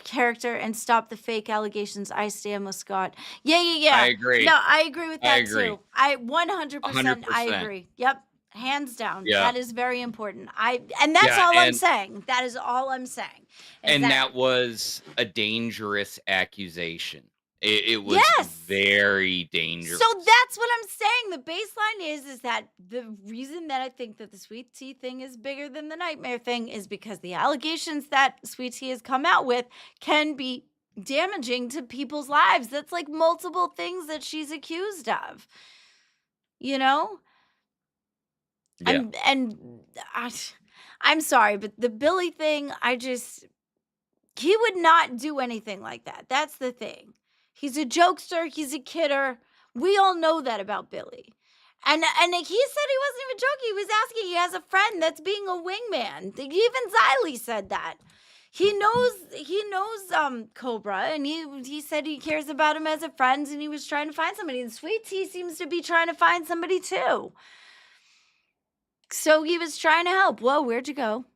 character and stop the fake allegations. I stand with Scott. Yeah. I agree. No, I agree with that I agree. too. I 100% I 100%. agree. Yep. Hands down. Yeah. That is very important. And that's Yeah, all I'm and- saying. That is all I'm saying. is And that was a dangerous accusation. It was Yes. very dangerous. So that's what I'm saying. The baseline is that the reason that I think that the Sweet Tea thing is bigger than the Nightmare thing is because the allegations that Sweet Tea has come out with can be damaging to people's lives. That's like multiple things that she's accused of. You know? Yeah. I'm sorry, but the Billy thing, he would not do anything like that. That's the thing. He's a jokester. He's a kidder. We all know that about Billy. And he said he wasn't even joking. He was asking. He has a friend that's being a wingman. Even Xylee said that. He knows Cobra, and he said he cares about him as a friend, and he was trying to find somebody. And Sweet Tea seems to be trying to find somebody too. So he was trying to help. Whoa, where'd you go?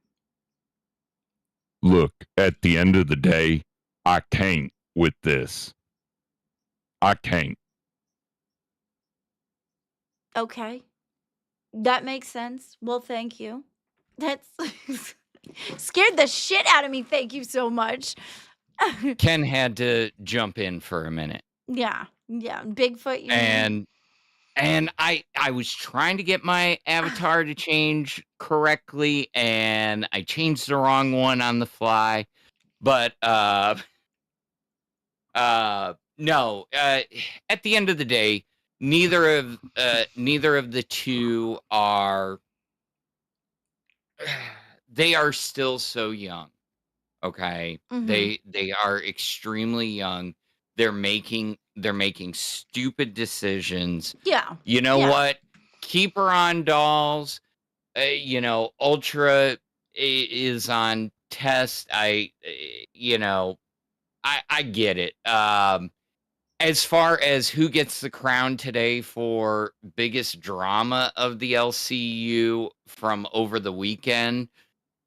Look, at the end of the day, I can't with this. I can't. Okay. That makes sense. Well, thank you. That's scared the shit out of me. Thank you so much. Ken had to jump in for a minute. Yeah. Bigfoot. You mean? And I was trying to get my avatar to change correctly, and I changed the wrong one on the fly. But no. At the end of the day, neither of the two are. They are still so young. Okay, Mhm. they are extremely young. They're making stupid decisions. Yeah. You know Yeah. what? Keep her on Dolls. Ultra is on Test. I get it. As far as who gets the crown today for biggest drama of the LCU from over the weekend,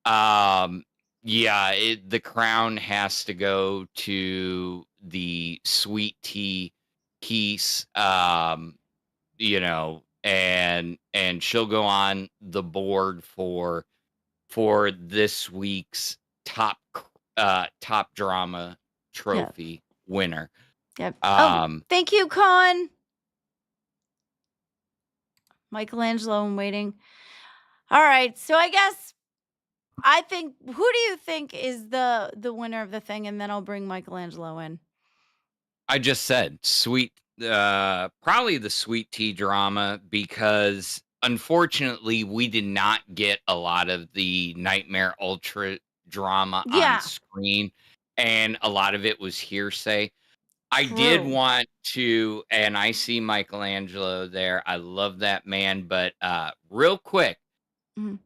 the crown has to go to the Sweet Tea piece. and she'll go on the board for this week's top drama trophy winner. Yep. Oh, thank you, Con. Michelangelo, I'm waiting. All right, so I guess I think, who do you think is the winner of the thing? And then I'll bring Michelangelo in. I just said sweet, probably the sweet tea drama, because unfortunately we did not get a lot of the Nightmare Ultra drama on screen, and a lot of it was hearsay. I did want to, and I see Michelangelo there. I love that man, but real quick,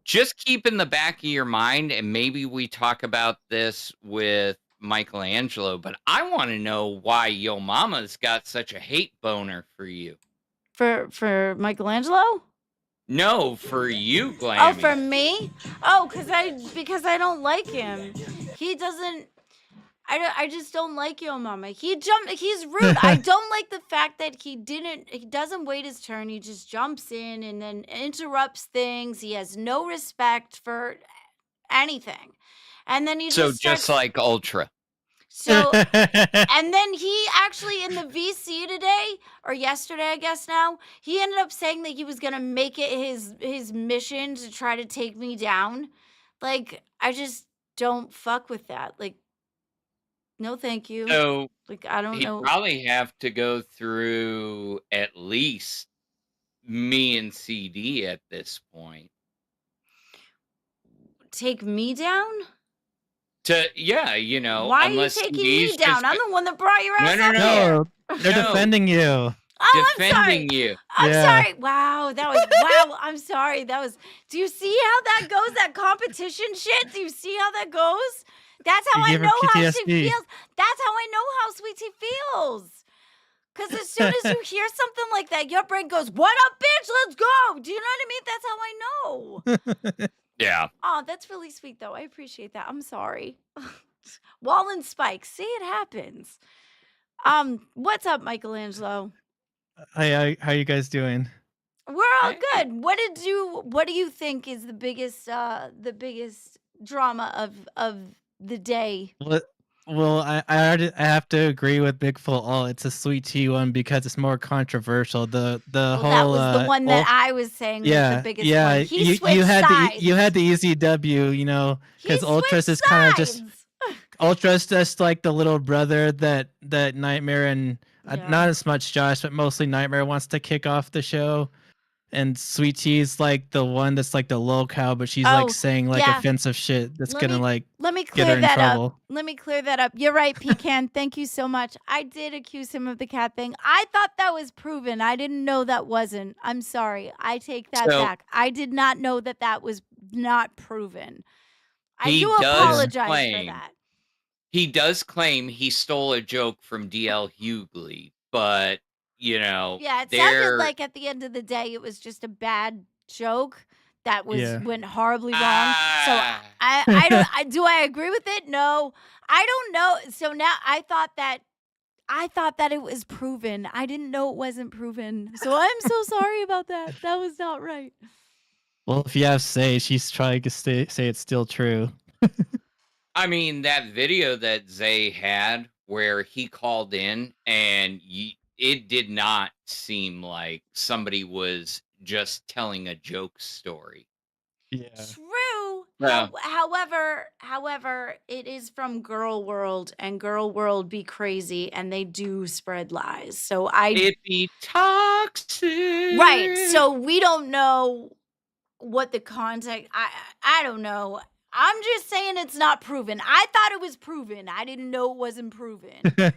just keep in the back of your mind, and maybe we talk about this with Michelangelo, but I want to know why Yo Mama's got such a hate boner for you. For Michelangelo? No, for you, Glamy. Oh, for me? Oh, because I don't like him. He doesn't. I just don't like Yo Mama. He's rude. I don't like the fact that he doesn't wait his turn. He just jumps in and then interrupts things. He has no respect for anything. And then he just like Ultra. So, and then he actually in the VC today, or yesterday, I guess now, he ended up saying that he was going to make it his mission to try to take me down. Like, I just don't fuck with that. Like, no, thank you. So, like, I don't know. He'd probably have to go through at least me and CD at this point. Take me down? Yeah, you know. Why are you taking me down? I'm the one that brought your ass up here. They're defending you. Oh, defending you. I'm sorry. Wow, wow. I'm sorry. Do you see how that goes? That competition shit? Do you see how that goes? That's how I know how she feels. That's how I know how Sweet Tea feels. Because as soon as you hear something like that, your brain goes, "What up, bitch? Let's go." Do you know what I mean? That's how I know. Yeah. Oh, that's really sweet, though. I appreciate that. I'm sorry. Wall and spikes. See, it happens. What's up, Michelangelo? Hi, how you guys doing? We're all good. What do you think is the biggest drama of the day? Well, I have to agree with Bigfoot. It's a Sweet Tea one because it's more controversial. The whole that was the one that I was saying was the biggest one. He switched sides. You had the easy W, because Ultras is kind of just Ultras just like the little brother that Nightmare and not as much Josh, but mostly Nightmare wants to kick off the show. And Sweet Tea is like the one that's like the low cow, but she's like saying like offensive shit that's gonna like get her in trouble. Let me clear that up. You're right, Pecan. Thank you so much. I did accuse him of the cat thing. I thought that was proven. I didn't know that wasn't. I'm sorry. I take that back. I did not know that was not proven. I do apologize for that. He does claim he stole a joke from DL Hughley, but it sounded like at the end of the day it was just a bad joke that went horribly wrong. So do I agree with it? No, I don't know. So now I thought that it was proven. I didn't know it wasn't proven. So I'm so sorry about that. That was not right. Well, if you have say, she's trying to say it's still true. I mean, that video that Zay had where he called in and it did not seem like somebody was just telling a joke story. Yeah. True. Yeah. However, it is from Girl World, and Girl World be crazy, and they do spread lies. So it be toxic. Right. So we don't know what the context. I don't know. I'm just saying it's not proven. I thought it was proven. I didn't know it wasn't proven.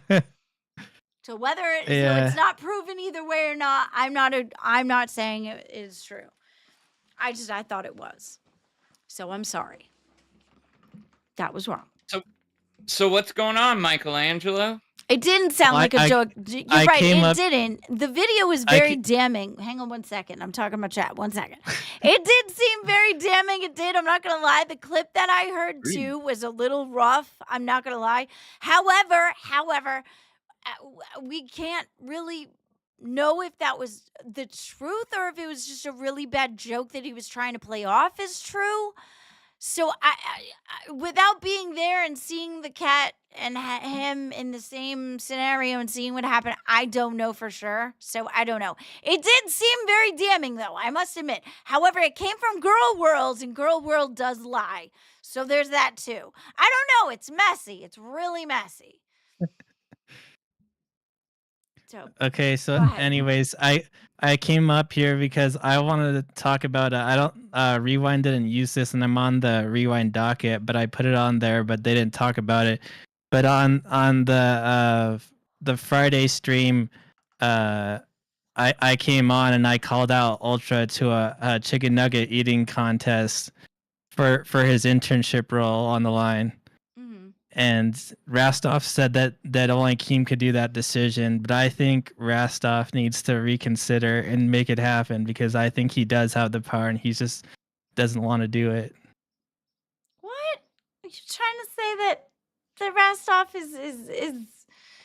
So whether so it's not proven either way or not, I'm not saying it is true. I thought it was. So I'm sorry. That was wrong. So what's going on, Michelangelo? It didn't sound like a joke. You're right. It didn't. The video was very damning. Hang on 1 second. I'm talking about chat. 1 second. It did seem very damning. It did. I'm not going to lie. The clip that I heard too was a little rough. I'm not going to lie. However, we can't really know if that was the truth or if it was just a really bad joke that he was trying to play off as true. So I without being there and seeing the cat and him in the same scenario and seeing what happened, I don't know for sure. So I don't know. It did seem very damning, though, I must admit. However, it came from Girl World, and Girl World does lie. So there's that too. I don't know. It's messy. It's really messy. So Okay, go so ahead. anyways, I came up here because I wanted to talk about I don't Rewind didn't use this, and I'm on the Rewind docket, but I put it on there, but they didn't talk about it. But on the Friday stream, I came on and I called out Ultra to a chicken nugget eating contest for his internship role on the line. Mhm. And Rastov said that only Keem could do that decision, but I think Rastov needs to reconsider and make it happen because I think he does have the power and he just doesn't want to do it. What? Are you trying to say that Rastov is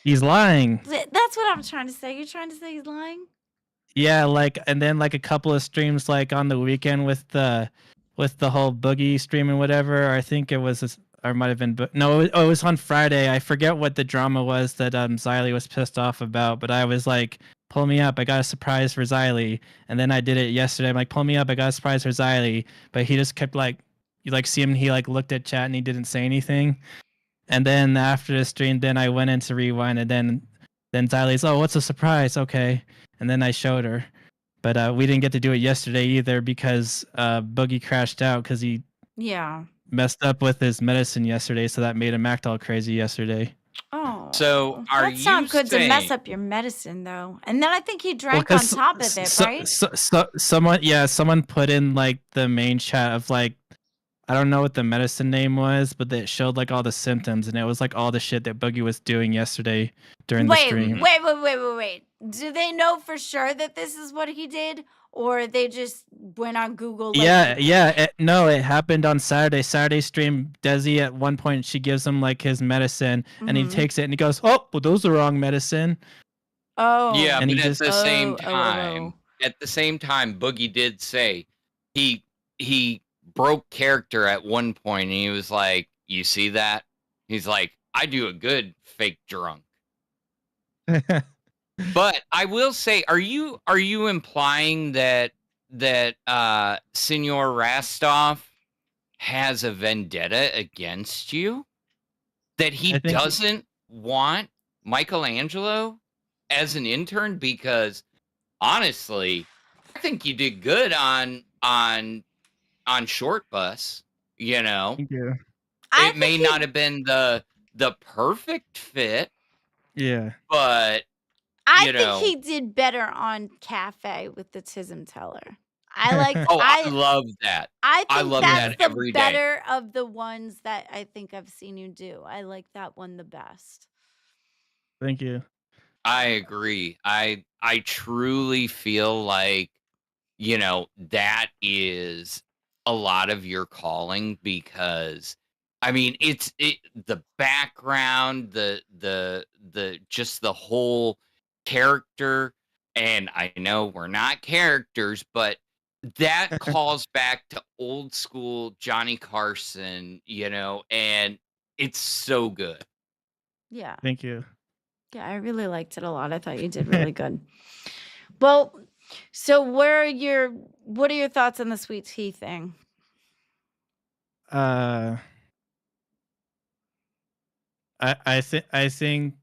He's lying. That's what I'm trying to say. You're trying to say he's lying? Yeah, like, and then like a couple of streams like on the weekend with the whole Boogie stream and whatever. I think it was, or it might have been, no, it was on Friday. I forget what the drama was that Xylee was pissed off about, but I was like, pull me up, I got a surprise for Xylee. And then I did it yesterday. I'm like, pull me up, I got a surprise for Xylee. But he just kept like, you like see him, he like looked at chat and he didn't say anything. And then after the stream, then I went into Rewind, and then Xylee's, oh, what's a surprise? Okay. And then I showed her. But we didn't get to do it yesterday either because Boogie crashed out because he Yeah. messed up with his medicine yesterday, so that made him act all crazy yesterday. Oh. So are That's not you good to mess saying- up your medicine, though. And then I think he drank on 'cause top of it, right? someone put in like the main chat of like, I don't know what the medicine name was, but it showed like all the symptoms, and it was like all the shit that Boogie was doing yesterday during the stream. Wait. Do they know for sure that this is what he did? Or they just went on Google? Like, No, it happened on Saturday. Saturday stream, Desi at one point, she gives him like his medicine, and he Mhm. takes it and he goes, oh, well, those are wrong medicine. Oh. Yeah, And but he at just- the same Oh. time, Boogie did say he broke character at one point, and he was like, "You see that?" He's like, "I do a good fake drunk." But I will say, are you implying that Senor Rastov has a vendetta against you? That he I think- doesn't want Michelangelo as an intern? Because honestly, I think you did good on Short Bus. You know, Thank you. it may not have been the perfect fit, Yeah. but I you think know. he did better on Cafe with the Tism Teller. I like. Oh, I love that. I I think love that's that the every day. better of the ones that I think I've seen you do. I like that one the best. Thank you. I agree. I truly feel like, you know, that is a lot of your calling, because I mean, it's the background, the just the whole character, and I know we're not characters, but that calls back to old school Johnny Carson, you know, and it's so good. Yeah. Thank you. Yeah, I really liked it a lot. I thought you did really good. Well, so what are your thoughts on the sweet tea thing? I think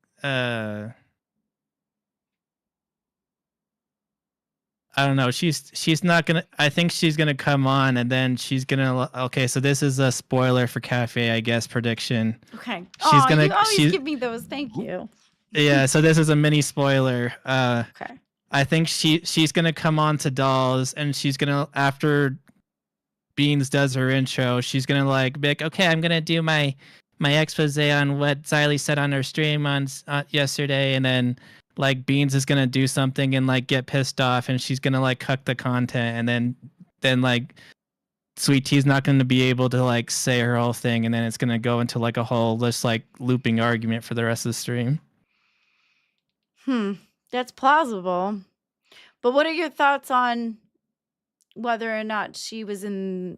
I don't know. She's not gonna. I think she's gonna come on, and then she's gonna. Okay, so this is a spoiler for Cafe, I guess. Prediction. Okay. She's gonna. You always she's, give me those. Thank you. yeah. So this is a mini spoiler. Okay. I think she's gonna come on to Dolls, and she's gonna, after Beans does her intro, she's gonna like be like, okay, I'm gonna do my expose on what Xylee said on her stream on yesterday, and then like Beans is gonna do something and like get pissed off, and she's gonna like cuck the content, and then like Sweet Tea's not gonna be able to like say her whole thing, and then it's gonna go into like a whole just like looping argument for the rest of the stream. That's plausible. But what are your thoughts on whether or not she was in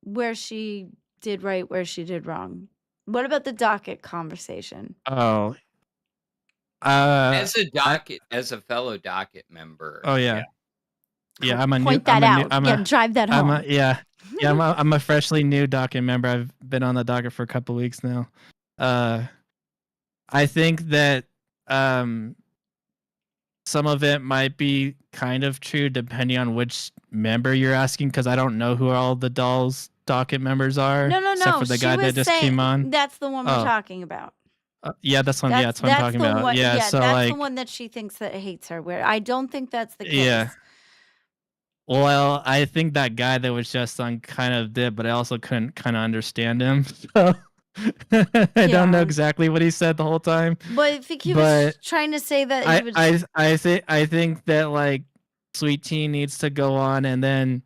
where she did right, where she did wrong? What about the docket conversation? Oh, As a I as a fellow docket member, oh yeah. Yeah, I'm a new Point that out. I'm Yeah, a drive that I'm home. a yeah. Yeah, I'm a freshly new docket member. I've been on the docket for a couple weeks now. I think that some of it might be kind of true depending on which member you're asking, because I don't know who all the dolls docket members are, No, except for the she guy that was just came on. that's the one we're Oh, talking about. yeah, that's one. Yeah, that's what I'm talking the about. one. Yeah, Yeah, so that's the like, one that she thinks that hates her. Where I don't think that's the case. yeah. Well, I think that guy that was just on kind of did, but I also couldn't kind of understand him. So I don't know exactly what he said the whole time. But I think he was trying to say that he would. I think that like Sweet Tea needs to go on, and then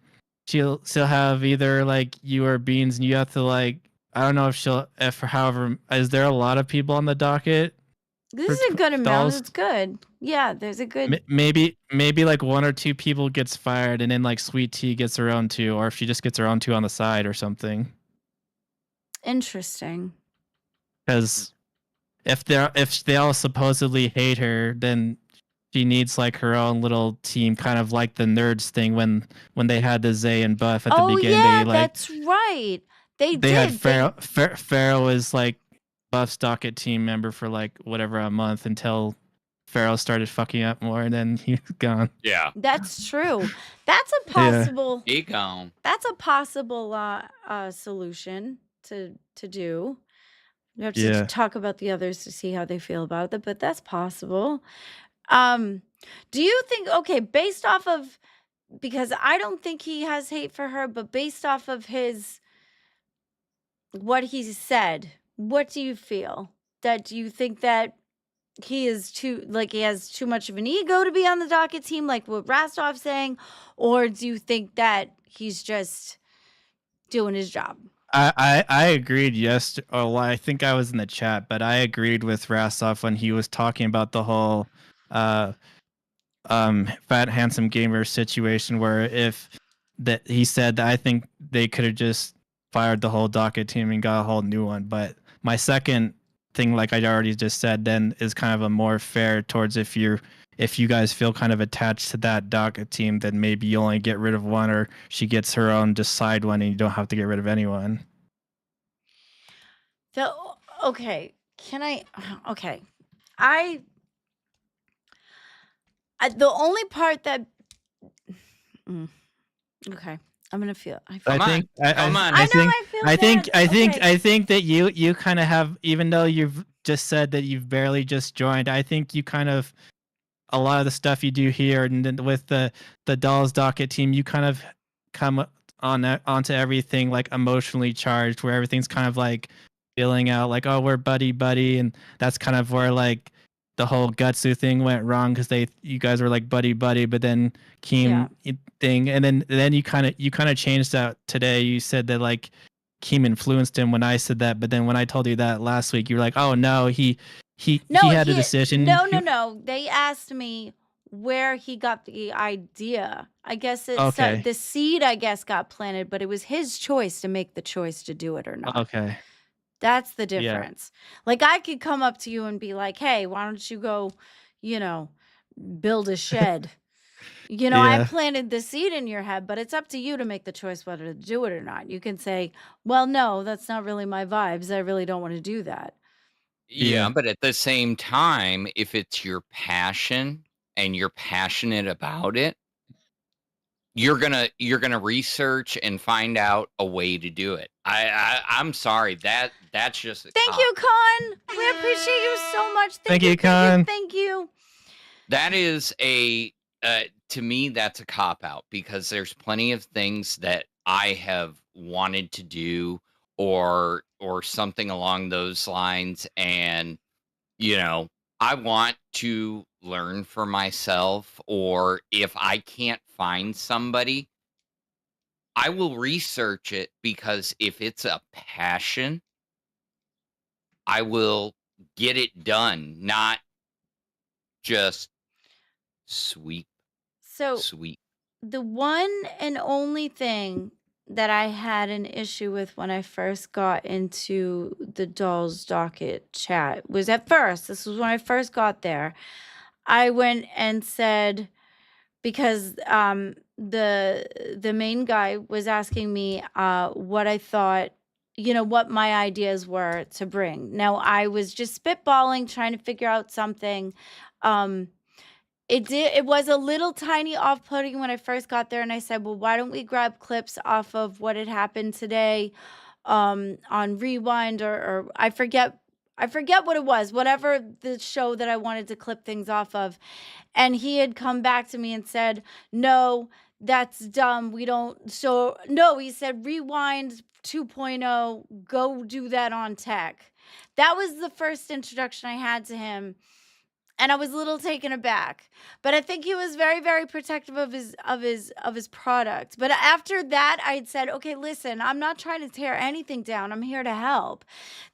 she'll have either like you or Beans, and you have to like, I don't know if however, is there a lot of people on the docket? This is a good amount. It's good. Yeah, there's a good. Maybe like one or two people gets fired, and then like Sweet Tea gets her own two, or if she just gets her own two on the side or something. Interesting. Because if they all supposedly hate her, then she needs like her own little team, kind of like the nerds thing when they had the Zay and Buff at the beginning. Yeah, they, like, that's right. They had did. Pharaoh was like Buff's docket team member for like whatever a month until Pharaoh started fucking up more, and then he was gone. Yeah, that's true. That's a possible. He gone. That's a possible solution to do. You have to talk about the others to see how they feel about it, but that's possible. Do you think, okay, based off of, because I don't think he has hate for her, but based off of what he said, what do you feel? Do you think that he has too much of an ego to be on the docket team, like what Rastov's saying, or do you think that he's just doing his job? I agreed well, I think I was in the chat, but I agreed with Rastov when he was talking about the whole fat handsome gamer situation, where he said that I think they could have just fired the whole docket team and got a whole new one. But my second thing, like I already just said, then is kind of a more fair towards if you guys feel kind of attached to that docket team, then maybe you only get rid of one, or she gets her own just side one, and you don't have to get rid of anyone. Okay, the only part that okay, I'm gonna feel. I think that you kind of have, even though you've just said that you've barely just joined, I think you kind of, a lot of the stuff you do here and then with the Dolls docket team, you kind of come onto everything like emotionally charged, where everything's kind of like feeling out like, oh, we're buddy, and that's kind of where like the whole Gutsu thing went wrong, because you guys were like buddy, but then Keem thing, and then you kind of changed that today. You said that like Keem influenced him when I said that, but then when I told you that last week, you were like, oh no, he had a decision. No. They asked me where he got the idea. I guess it's the seed, I guess, got planted, but it was his choice to make the choice to do it or not. Okay. That's the difference. Yeah. Like I could come up to you and be like, hey, why don't you go, build a shed? I planted the seed in your head, but it's up to you to make the choice whether to do it or not. You can say, well, no, that's not really my vibes. I really don't want to do that. Yeah, but at the same time, if it's your passion and you're passionate about it, you're gonna research and find out a way to do it. I'm sorry, that's just thank you, Con. We appreciate you so much. Thank you, Con. Thank you. That is to me, that's a cop out, because there's plenty of things that I have wanted to do or something along those lines, and I want to learn for myself, or if I can't find somebody, I will research it, because if it's a passion, I will get it done, not just Sweep. So Sweep. the one and only thing that I had an issue with when I first got into the Dolls Docket chat was this was when I first got there. I went and said, because the main guy was asking me what I thought, what my ideas were to bring. Now I was just spitballing, trying to figure out something. It was a little tiny off-putting when I first got there, and I said, well, why don't we grab clips off of what had happened today on Rewind, or I forget what it was, whatever the show that I wanted to clip things off of. And he had come back to me and said, no, that's dumb. We don't. So no, he said, Rewind 2.0, go do that on tech. That was the first introduction I had to him. And I was a little taken aback, but I think he was very, very protective of his product. But after that, I had said, okay, listen, I'm not trying to tear anything down. I'm here to help.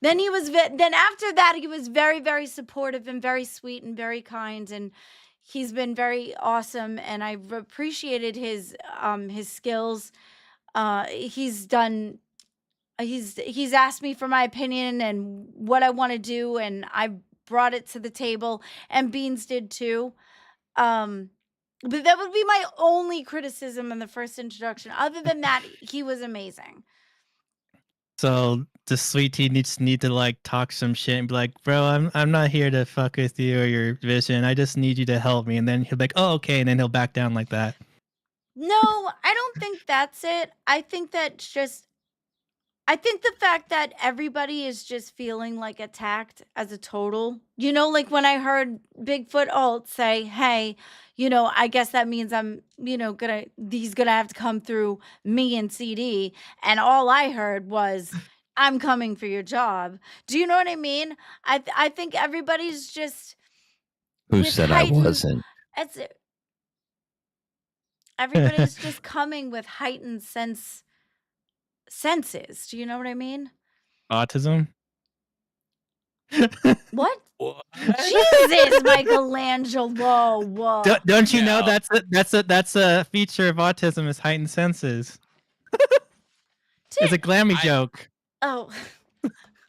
Then after that, he was very, very supportive and very sweet and very kind. And he's been very awesome. And I've appreciated his skills. He's asked me for my opinion and what I want to do, and I brought it to the table, and Beans did too. But that would be my only criticism in the first introduction. Other than that, he was amazing. So the sweet tea need to like talk some shit and be like, bro, I'm not here to fuck with you or your vision. I just need you to help me. And then he'll be like, oh, okay. And then he'll back down like that. No, I don't think that's it. I think the fact that everybody is just feeling like attacked as a total, like when I heard Bigfoot Alt say, hey, I guess that means I'm, he's gonna have to come through me and CD. And all I heard was, I'm coming for your job. Do you know what I mean? I think everybody's just. Who said I wasn't? That's it. Everybody's just coming with heightened senses. Do you know what I mean? Autism? What? Jesus, Michelangelo! Whoa! Don't you know that's a feature of autism is heightened senses? It's a Glamy joke. Oh.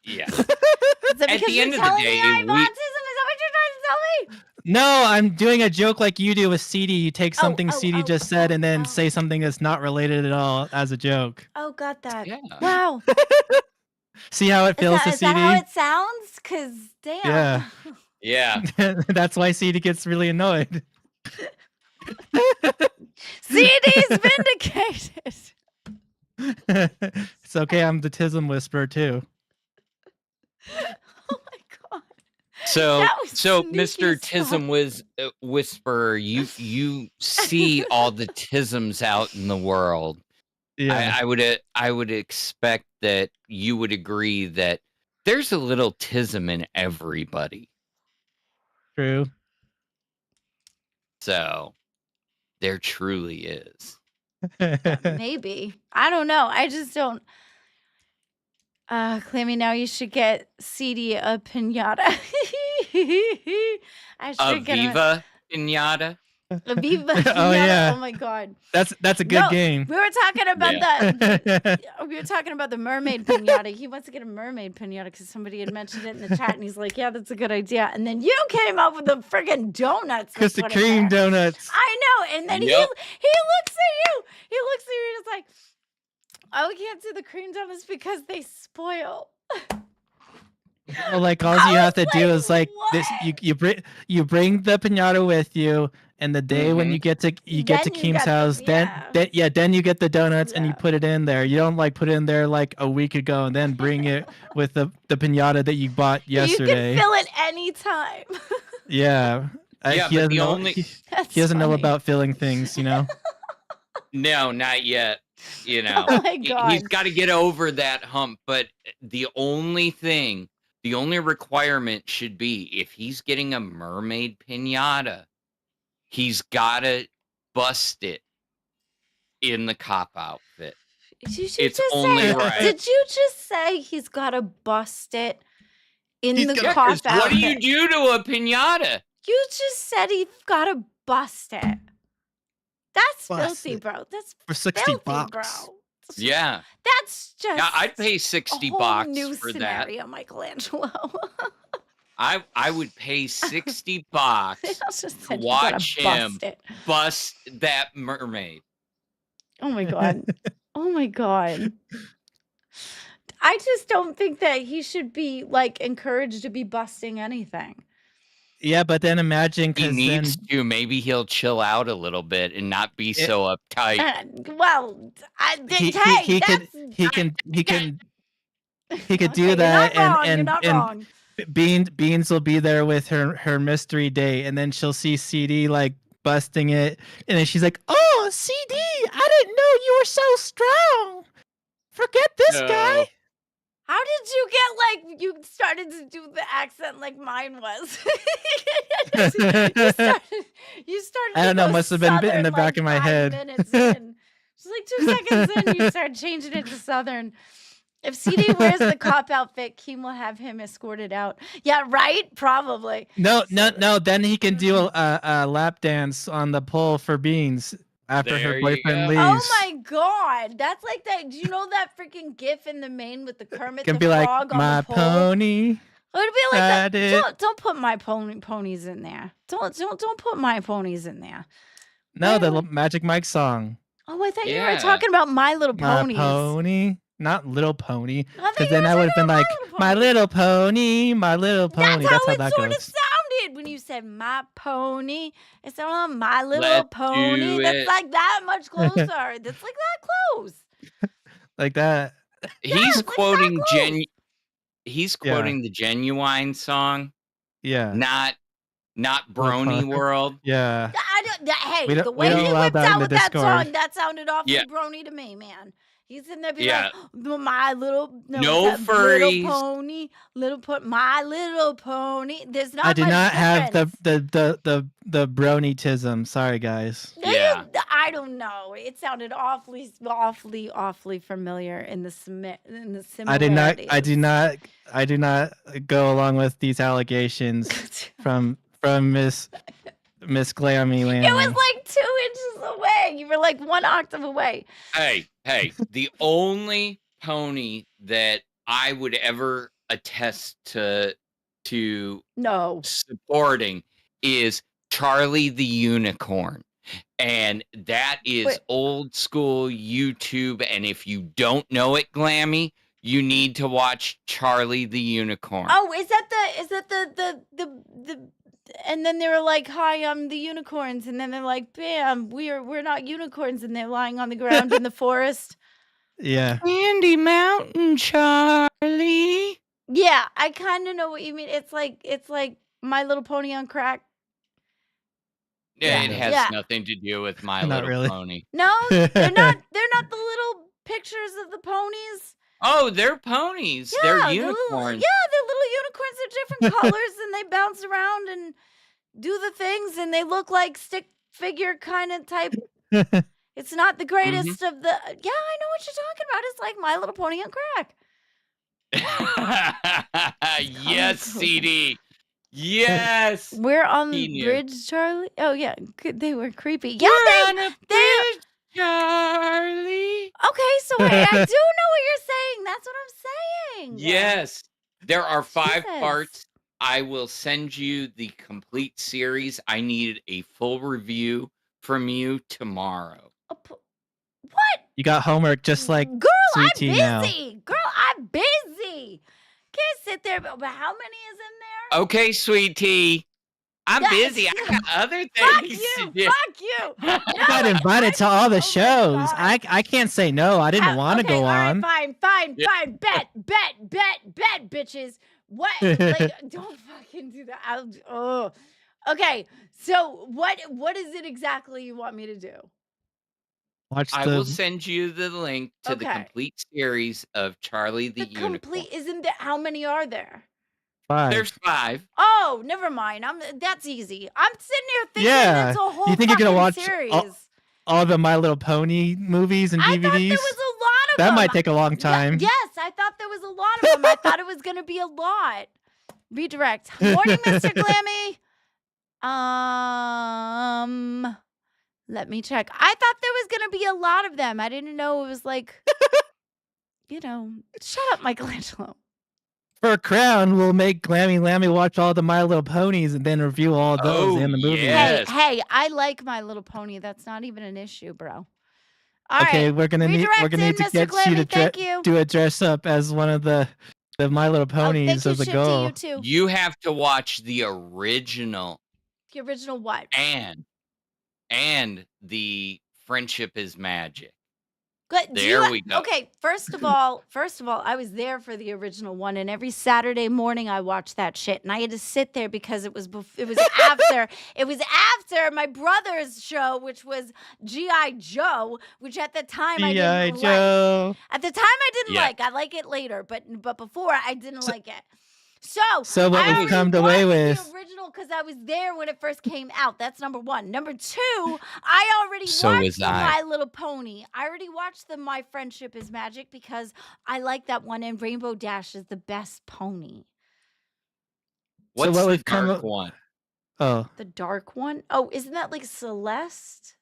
Yeah. Is that At because the you're end of the telling day, me I have autism? Is that what you're trying to tell me? No, I'm doing a joke like you do with CD. You take something CD just said and then say something that's not related at all as a joke. Oh, got that. Yeah. Wow. See how it feels to Is CD? that how it sounds? Because, damn. Yeah. That's why CD gets really annoyed. CD's vindicated. It's okay. I'm the Tism Whisperer too. Oh my god. So That was Mr. sneaky Tism Whisperer, you see all the tisms out in the world. Yeah. I would expect that you would agree that there's a little tism in everybody. True. So there truly is. Maybe. I don't know. I just don't. Clammy, now you should get CD a pinata. I should get Viva Pinata. a Viva pinata. Oh yeah. Oh my god. That's a good game. We were talking about Yeah. we were talking about the mermaid pinata. He wants to get a mermaid pinata because somebody had mentioned it in the chat, and he's like, "Yeah, that's a good idea." And then you came up with the friggin' donuts. Because the cream donuts. I know. And then he looks at you. He looks at you and is like, "Oh, we can't do the cream donuts because they spoil." Well, like all you have to do is like this. You bring the pinata with you, and the day when you get to Keem's house, then you get the donuts and you put it in there. You don't like put it in there like a week ago and then bring it with the pinata that you bought yesterday. You can fill it anytime. Yeah. Yeah, He but he doesn't know about filling things, No, not yet. Oh my God. He's got to get over that hump. But the only requirement should be if he's getting a mermaid pinata, he's got to bust it in the cop outfit. It's only right. Did you just say he's got to bust it in the cop outfit? What do you do to a pinata? You just said he's got to bust it. That's Bust filthy, it. bro. That's For 60 filthy, bucks. bro. Yeah. That's just Yeah, I'd pay a 60 whole bucks new for scenario, Michelangelo. I would pay 60 bucks just to said you gotta watch him bust it. bust that mermaid. Oh my god. Oh my god. I just don't think that he should be like encouraged to be busting anything. Yeah, but then imagine He because then needs to. Maybe he'll chill out a little bit and not be It- so uptight. Well, he hey, could do okay, that, you're not wrong, and you're not wrong. Beans will be there with her mystery date, and then she'll see CD like busting it, and then she's like, "Oh, CD, I didn't know you were so strong. Forget this guy." How did you get like you started to do the accent like mine was? you started. I don't know, to go must have been in the Southern, back like, of my 5 head. minutes in. Just like 2 seconds in, you start changing it to Southern. If CD wears the cop outfit, Keem will have him escorted out. Yeah, right? Probably. No. Then he can do a lap dance on the pole for Beans after There her you boyfriend go. Oh leaves. my god, that's like that. Do you know that freaking GIF in the main with the Kermit Can the be like Frog on my the pole? pony. It would be like Ride that. it. Don't put my ponies in there. Don't put my ponies in there. No, the Magic Mike song. Oh, I thought you Yeah. were talking about My Little My Ponies. pony, not Little Pony. I thought Because you then were I would have talking been about like, My Little Pony, My Little Pony. That's how it that sort of goes. sounded when you said my pony. It sounded like My Little Let's Pony. do That's it. like that much closer. That's like that close. Like that. He's it's like that quoting close. He's Yeah. quoting the Genuine song, Yeah. not Little Brony Pony. World. Yeah. Hey, We don't- the we way don't he allow whipped that in out the with that Discord. song, that sounded awfully Yeah. brony to me, man. He's in there be Yeah. like, my little, No what's that? furries. Little pony, my little pony. There's not I did much not have difference. the bronytism. Sorry, guys. Yeah. I don't know. It sounded awfully familiar in the similarities. I do not go along with these allegations from Miss Glamy Lammy. It was like 2 inches away. You were like 1 octave away. Hey, the only pony that I would ever attest to No. supporting is Charlie the Unicorn. And that is Wait. old school YouTube. And if you don't know it, Glammy, you need to watch Charlie the Unicorn. Oh, is that the and then they were like, "Hi, I'm the unicorns," and then they're like, "Bam, we're not unicorns," and they're lying on the ground in the forest. Yeah. Candy Mountain, Charlie. Yeah, I kind of know what you mean. It's like My Little Pony on crack. Yeah, Yeah. it has Yeah. nothing to do with My Not Little really. Pony. No, they're not. They're not the little pictures of the ponies. Oh, they're ponies. Yeah, They're the unicorns. they're little unicorns. They're different colors, and they bounce around and do the things, and they look like stick figure kind of type. It's not the greatest of the. Yeah, I know what you're talking about. It's like My Little Pony on crack. Yes, CD. Yes. We're on He the knew. bridge, Charlie. Oh yeah, they were creepy. We're Yeah, on a they. bridge, Charlie. Okay, so wait, I do know what you're saying. That's what I'm saying. Yes. There are 5 Jesus. parts. I will send you the complete series. I need a full review from you tomorrow. What? You got homework just like Girl, Sweet I'm Tea busy. now. Girl, I'm busy. Can't sit there. But how many is in there? Okay, sweet tea. I'm Yeah, busy. I got other Fuck things you. to do. Fuck you. I got invited to all the shows. Oh my God. I can't say no. I didn't want to Okay, go all right, on. fine. Bet, bitches. What? Like, don't fucking do that. Okay, so what is it exactly you want me to do? Watch I the will send you the link to the Okay. complete series of Charlie the Unicorn. Complete isn't there? How many are there? 5. There's 5. Oh, never mind. That's easy. I'm sitting here thinking Yeah. it's a whole You think you're gonna fucking watch series. all the My Little Pony movies and I DVDs? thought there was a lot of That them. might take a long time. Yes, I thought there was a lot of them. I thought it was going to be a lot. Redirect. Morning, Mr. Glammy. Let me check. I thought there was gonna be a lot of them. I didn't know it was like, shut up, Michelangelo. For a crown, we'll make Glamy Lammy watch all the My Little Ponies and then review all those in the movie. yes. Hey, I like My Little Pony. That's not even an issue, bro. All Okay, right. we're gonna need to Redirected, get Mr. you Glamy, to thank you. do a dress up as one of the My Little Ponies thank you, as a Shifty, goal. you too. You have to watch the original The original what? and the Friendship is Magic. Good. There we go. Okay, first of all, I was there for the original one, and every Saturday morning I watched that shit, and I had to sit there because it was after my brother's show, which was G.I. Joe, which at the time I didn't like. At the time I didn't like. I like it later, but before I didn't like it. So what we've come away with the original because I was there when it first came out. That's number one. Number two, I already So watched was the I. My Little Pony. I already watched the My Friendship is Magic because I like that one, and Rainbow Dash is the best pony. What's what the we've come dark up- one? Oh, The dark one? Oh, isn't that like Celeste?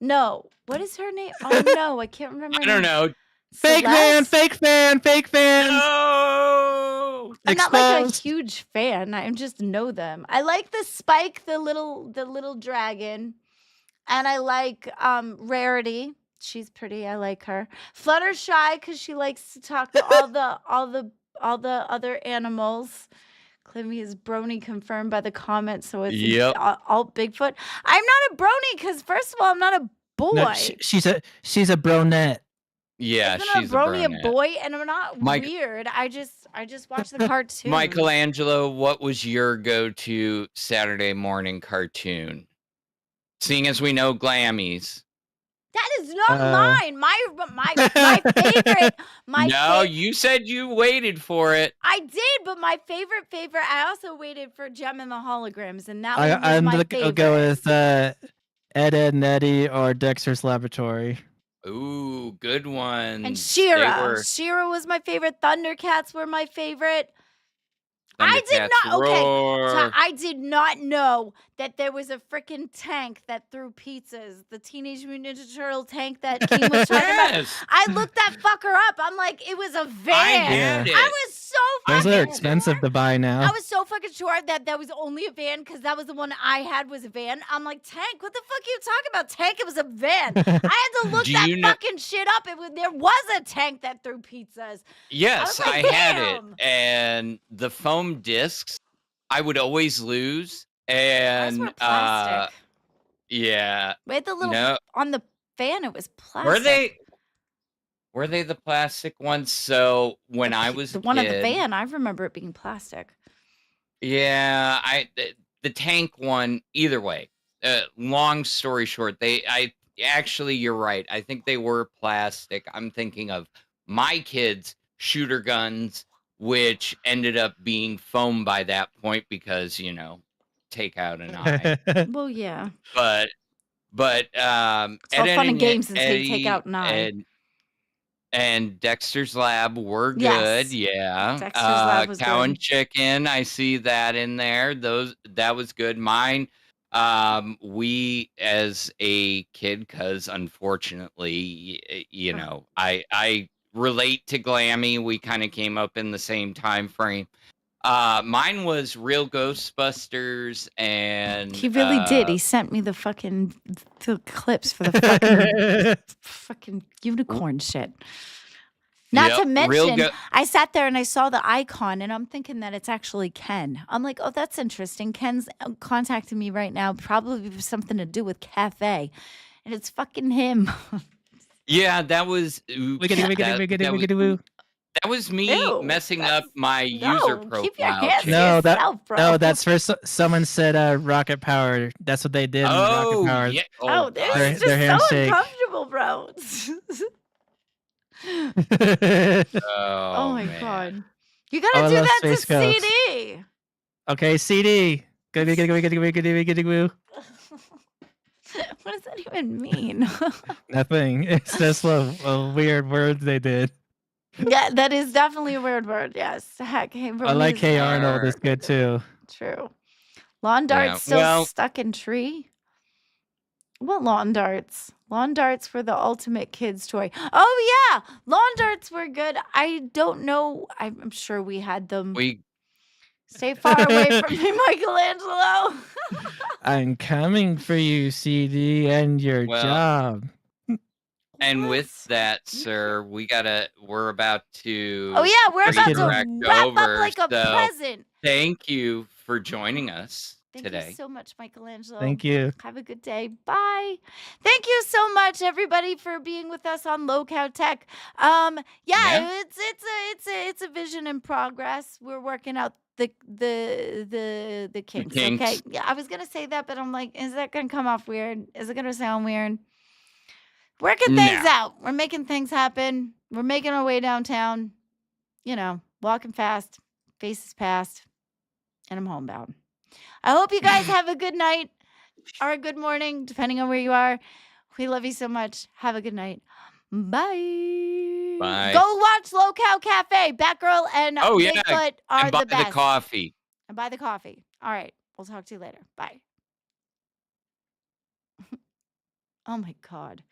No. What is her name? Oh no, I can't remember. I don't know. fake fan, fake fan, fake fan. No. I'm not like a Exposed. huge fan. I just know them. I like the Spike, the little dragon, and I like Rarity. She's pretty. I like her. Fluttershy because she likes to talk to all the other animals. Clemmy is brony confirmed by the comments, so it's Yep. all Bigfoot. I'm not a brony because first of all, I'm not a boy. No, she's a brunette. Yeah, Isn't she's a brony brunette. a boy? And I'm not Mike- weird. I just watch the cartoon. Michelangelo, what was your go-to Saturday morning cartoon? Seeing as we know Glammy's. That is not mine. My favorite. You said you waited for it. I did, but my favorite. I also waited for Gem and the Holograms, and that one was I'm my gonna favorite. go with Ed, and Eddie, or Dexter's Laboratory. Ooh, good one. And She-Ra. She-Ra was my favorite. Thundercats were my favorite. I did not. Okay, so I did not know that there was a freaking tank that threw pizzas. The Teenage Mutant Ninja Turtle tank that Keem was talking about. I looked that fucker up. I'm like, it was a van. I get it. I was so Those fucking are expensive to buy now. I was so fucking sure that was only a van because that was the one I had was a van. I'm like, tank? What the fuck are you talking about? Tank? It was a van. I had to look Do that you know- fucking shit up. There was a tank that threw pizzas. Yes, I was I like, had it. damn. And the foam discs, I would always lose. Those And were plastic. yeah. Wait, the little No. on the fan, it was plastic. Were they the plastic ones? So when I was the one on the kid- van? I remember it being plastic. Yeah, the tank one. Either way, long story short, actually you're right. I think they were plastic. I'm thinking of my kids' shooter guns, which ended up being foam by that point because take out an eye. Well, yeah. But It's all Ed fun and and games until you Eddie take out an eye. and Dexter's Lab were Yes. good. Yeah. Dexter's Lab was Cow good. and Chicken, I see that in there. That was good. Mine, we as a kid, because unfortunately, I relate to Glamy. We kind of came up in the same time frame. Mine was Real Ghostbusters, and He really did. He sent me the clips for the fucking unicorn shit. Not to mention, I sat there and I saw the icon and I'm thinking that it's actually Ken. I'm like, oh, that's interesting. Ken's contacting me right now, probably for something to do with Cafe. And it's fucking him. Yeah, that was. That was me Ew, messing up my no, user profile. keep your hands No, yourself, bro. no, that's for someone said rocket power. That's what they did. In rocket power. Yeah. Oh, this Their- is just their so handshake. uncomfortable, bro. Oh my man. god. You gotta Oh, I do love that to Space Ghost. CD. Okay, CD. What does that even mean? Nothing. It's just a weird word they did. Yeah, that is definitely a weird word. Yes. Heck, hey, I like Hey Arnold. It's good too. True. Lawn Yeah. darts still Well, stuck in tree? What lawn darts? Lawn darts were the ultimate kid's toy. Oh yeah, lawn darts were good. I don't know. I'm sure we had them. we Stay far away from me, Michelangelo. I'm coming for you, CD, and your well, job. and with What? that, sir, we're about to Oh yeah, we're about to redirect wrap up over. like a So present. thank you for joining us Thank you today. so much, Michelangelo. Thank you. Have a good day. Bye. Thank you so much, everybody, for being with us on Low Cow Tech. Yeah. It's a vision in progress. We're working out the kinks. Okay. kinks. Yeah, I was gonna say that, but I'm like, is that gonna come off weird? Is it gonna sound weird? Working things No. out. We're making things happen. We're making our way downtown. You know, walking fast, faces past, and I'm homebound. I hope you guys have a good night or a good morning, depending on where you are. We love you so much. Have a good night. Bye. Bye. Go watch Low Cow Cafe. Batgirl and Oh yeah, Bigfoot are and buy the best. the coffee. And buy the coffee. All right. We'll talk to you later. Bye. Oh my God.